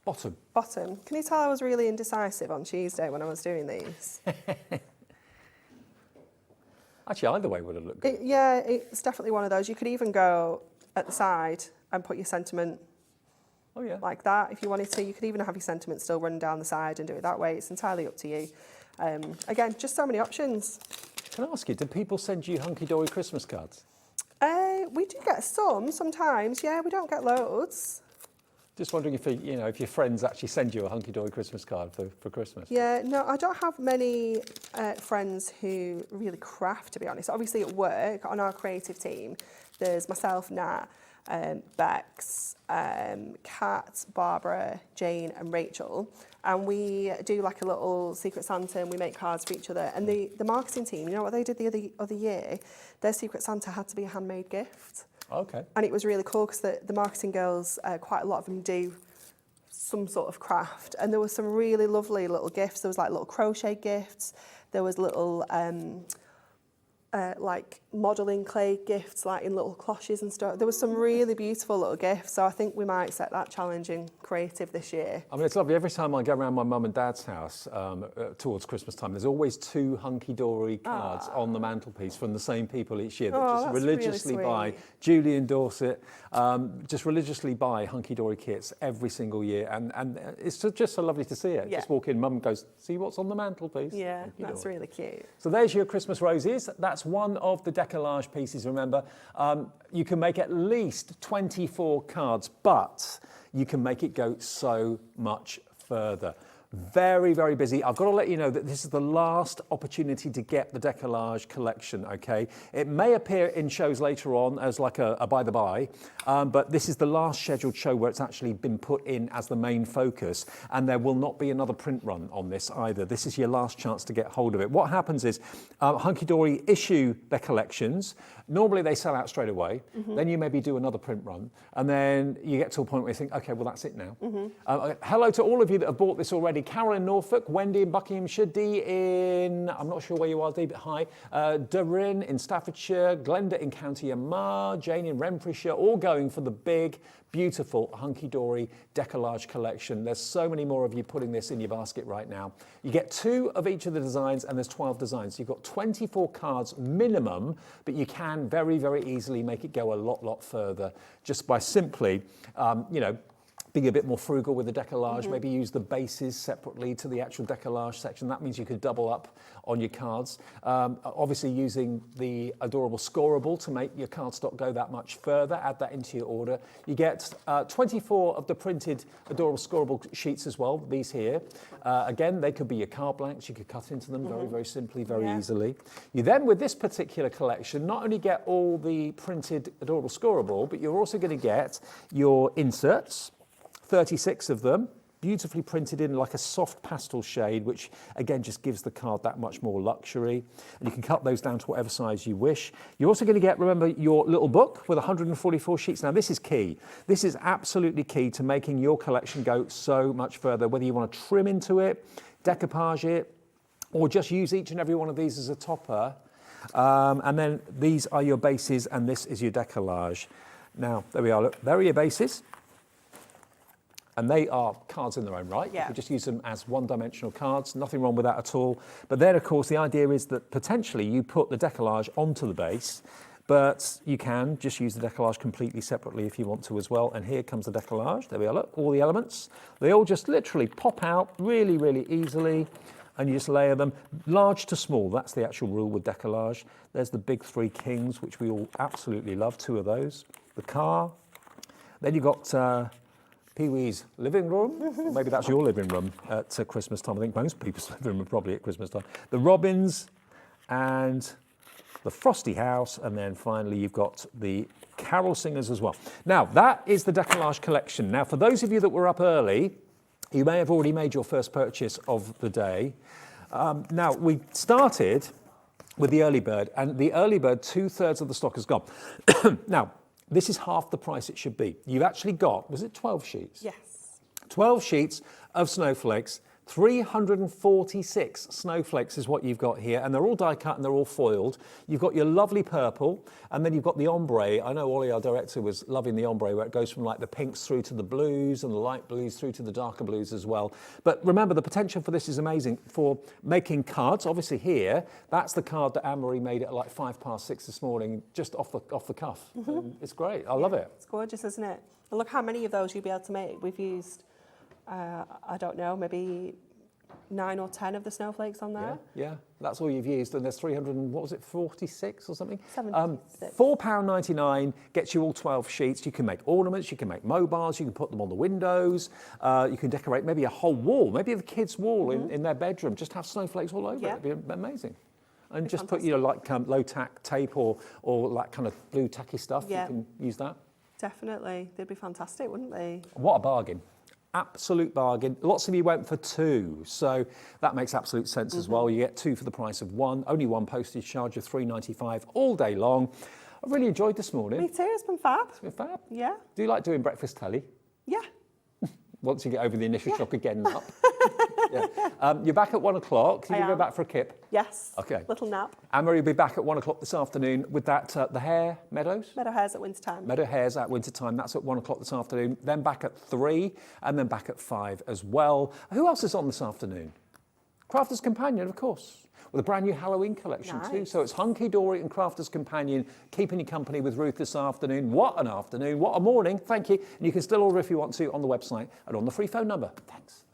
Bottom. Bottom. Can you tell I was really indecisive on Tuesday when I was doing these? Actually, either way would have looked good. Yeah, it's definitely one of those. You could even go at the side and put your sentiment Oh, yeah. like that if you wanted to. You could even have your sentiment still run down the side and do it that way. It's entirely up to you. Again, just so many options. Can I ask you, do people send you Hunky-Dory Christmas cards? We do get some sometimes. Yeah, we don't get loads. Just wondering if if your friends actually send you a Hunky-Dory Christmas card for Christmas. Yeah, no, I don't have many friends who really craft, to be honest. Obviously at work, on our creative team, there's myself, Nat, Bex, Kat, Barbara, Jane and Rachel. And we do like a little Secret Santa and we make cards for each other. And the marketing team, you know what they did the other year? Their Secret Santa had to be a handmade gift. Okay. And it was really cool because the marketing girls, quite a lot of them do some sort of craft. And there were some really lovely little gifts. There was like little crochet gifts. There was little like modelling clay gifts, like in little cloches and stuff. There was some really beautiful little gifts. So I think we might set that challenge in creative this year. I mean, it's lovely. Every time I go around my mum and dad's house towards Christmas time, there's always 2 Hunky-Dory cards on the mantelpiece from the same people each year that just that's religiously really buy. sweet. Julie and Dorset just religiously buy Hunky-Dory kits every single year. And it's just so lovely to see it. Yeah. Just walk in, mum goes, see what's on the mantelpiece? Yeah, Hunky-Dory. that's really cute. So there's your Christmas roses. That's one of the decollage pieces, remember. You can make at least 24 cards, but you can make it go so much further. Very, very busy. I've got to let you know that this is the last opportunity to get the Decollage collection, okay? It may appear in shows later on as like a by the by, but this is the last scheduled show where it's actually been put in as the main focus, and there will not be another print run on this either. This is your last chance to get hold of it. What happens is Hunky-Dory issue their collections. Normally they sell out straight away. Then you maybe do another print run, and then you get to a point where you think, okay, well, that's it now. Hello to all of you that have bought this already. Carol in Norfolk, Wendy in Buckinghamshire, Dee in, I'm not sure where you are, Dee, but hi. Doreen in Staffordshire, Glenda in County Armagh, Jane in Renfrewshire, all going for the big, beautiful Hunky-Dory Decollage collection. There's so many more of you putting this in your basket right now. You get 2 of each of the designs, and there's 12 designs. So you've got 24 cards minimum, but you can very, very easily make it go a lot further just by simply, being a bit more frugal with the decollage, maybe use the bases separately to the actual decollage section. That means you could double up on your cards. Obviously using the adorable Scorable to make your cardstock go that much further, add that into your order. You get 24 of the printed adorable Scorable sheets as well, these here. Again, they could be your card blanks, you could cut into them very, very simply, very easily. You then, with this particular collection, not only get all the printed adorable Scorable, but you're also going to get your inserts, 36 of them, beautifully printed in like a soft pastel shade, which again just gives the card that much more luxury. And you can cut those down to whatever size you wish. You're also going to get, remember, your little book with 144 sheets. Now this is key. This is absolutely key to making your collection go so much further, whether you want to trim into it, decoupage it, or just use each and every one of these as a topper. And then these are your bases and this is your decollage. Now, there we are, look, there are your bases. And they are cards in their own right. You can just use them as one-dimensional cards, nothing wrong with that at all. But then, of course, the idea is that potentially you put the decollage onto the base, but you can just use the decollage completely separately if you want to as well. And here comes the decollage. There we are, look, all the elements. They all just literally pop out really, really easily, and you just layer them large to small. That's the actual rule with decollage. There's the big three kings, which we all absolutely love, 2 of those. The car. Then you've got Pee-wee's living room. Maybe that's your living room at Christmas time. I think most people's living room are probably at Christmas time. The robins and the frosty house. And then finally, you've got the carol singers as well. Now, that is the decollage collection. Now, for those of you that were up early, you may have already made your first purchase of the day. Now, we started with the early bird, and the early bird, 2/3 of the stock has gone. Now, this is half the price it should be. You've actually got, was it 12 sheets? Yes. 12 sheets of snowflakes, 346 snowflakes is what you've got here, and they're all die cut and they're all foiled. You've got your lovely purple, and then you've got the ombre. I know Ollie, our director, was loving the ombre, where it goes from like the pinks through to the blues and the light blues through to the darker blues as well. But remember, the potential for this is amazing for making cards. Obviously here, that's the card that Anne-Marie made at like 6:05 this morning, just off the cuff. It's great, I love it. It's gorgeous, isn't it? And look how many of those you'll be able to make. We've used, I don't know, maybe 9 or 10 of the snowflakes on there. Yeah, that's all you've used, and there's 300 and, what was it, 46 or something? 76. £4.99 gets you all 12 sheets. You can make ornaments, you can make mobiles, you can put them on the windows, you can decorate maybe a whole wall, maybe the kids' wall in their bedroom, just have snowflakes all over it. It'd be amazing. And just put, like low tack tape or like kind of blue tacky stuff, you can use that. Definitely, they'd be fantastic, wouldn't they? What a bargain. Absolute bargain. Lots of you went for 2, so that makes absolute sense as well. You get 2 for the price of 1, only 1 postage charge of £3.95 all day long. I've really enjoyed this morning. Me too, it's been fab. It's been fab. Yeah. Do you like doing breakfast telly? Yeah. Once you get over the initial shock of getting up. You're back at 1 o'clock. You can go back for a kip. Yes. Okay. Little nap. Anne-Marie will be back at 1 o'clock this afternoon with that, the hare meadows. Meadow hares at winter time. Meadow hares at winter time. That's at 1 o'clock this afternoon. Then back at 3, and then back at 5 as well. Who else is on this afternoon? Crafter's Companion, of course, with a brand new Halloween collection too. So it's Hunky-Dory and Crafter's Companion keeping you company with Ruth this afternoon. What an afternoon, what a morning. Thank you. And you can still order if you want to on the website and on the free phone number. Thanks.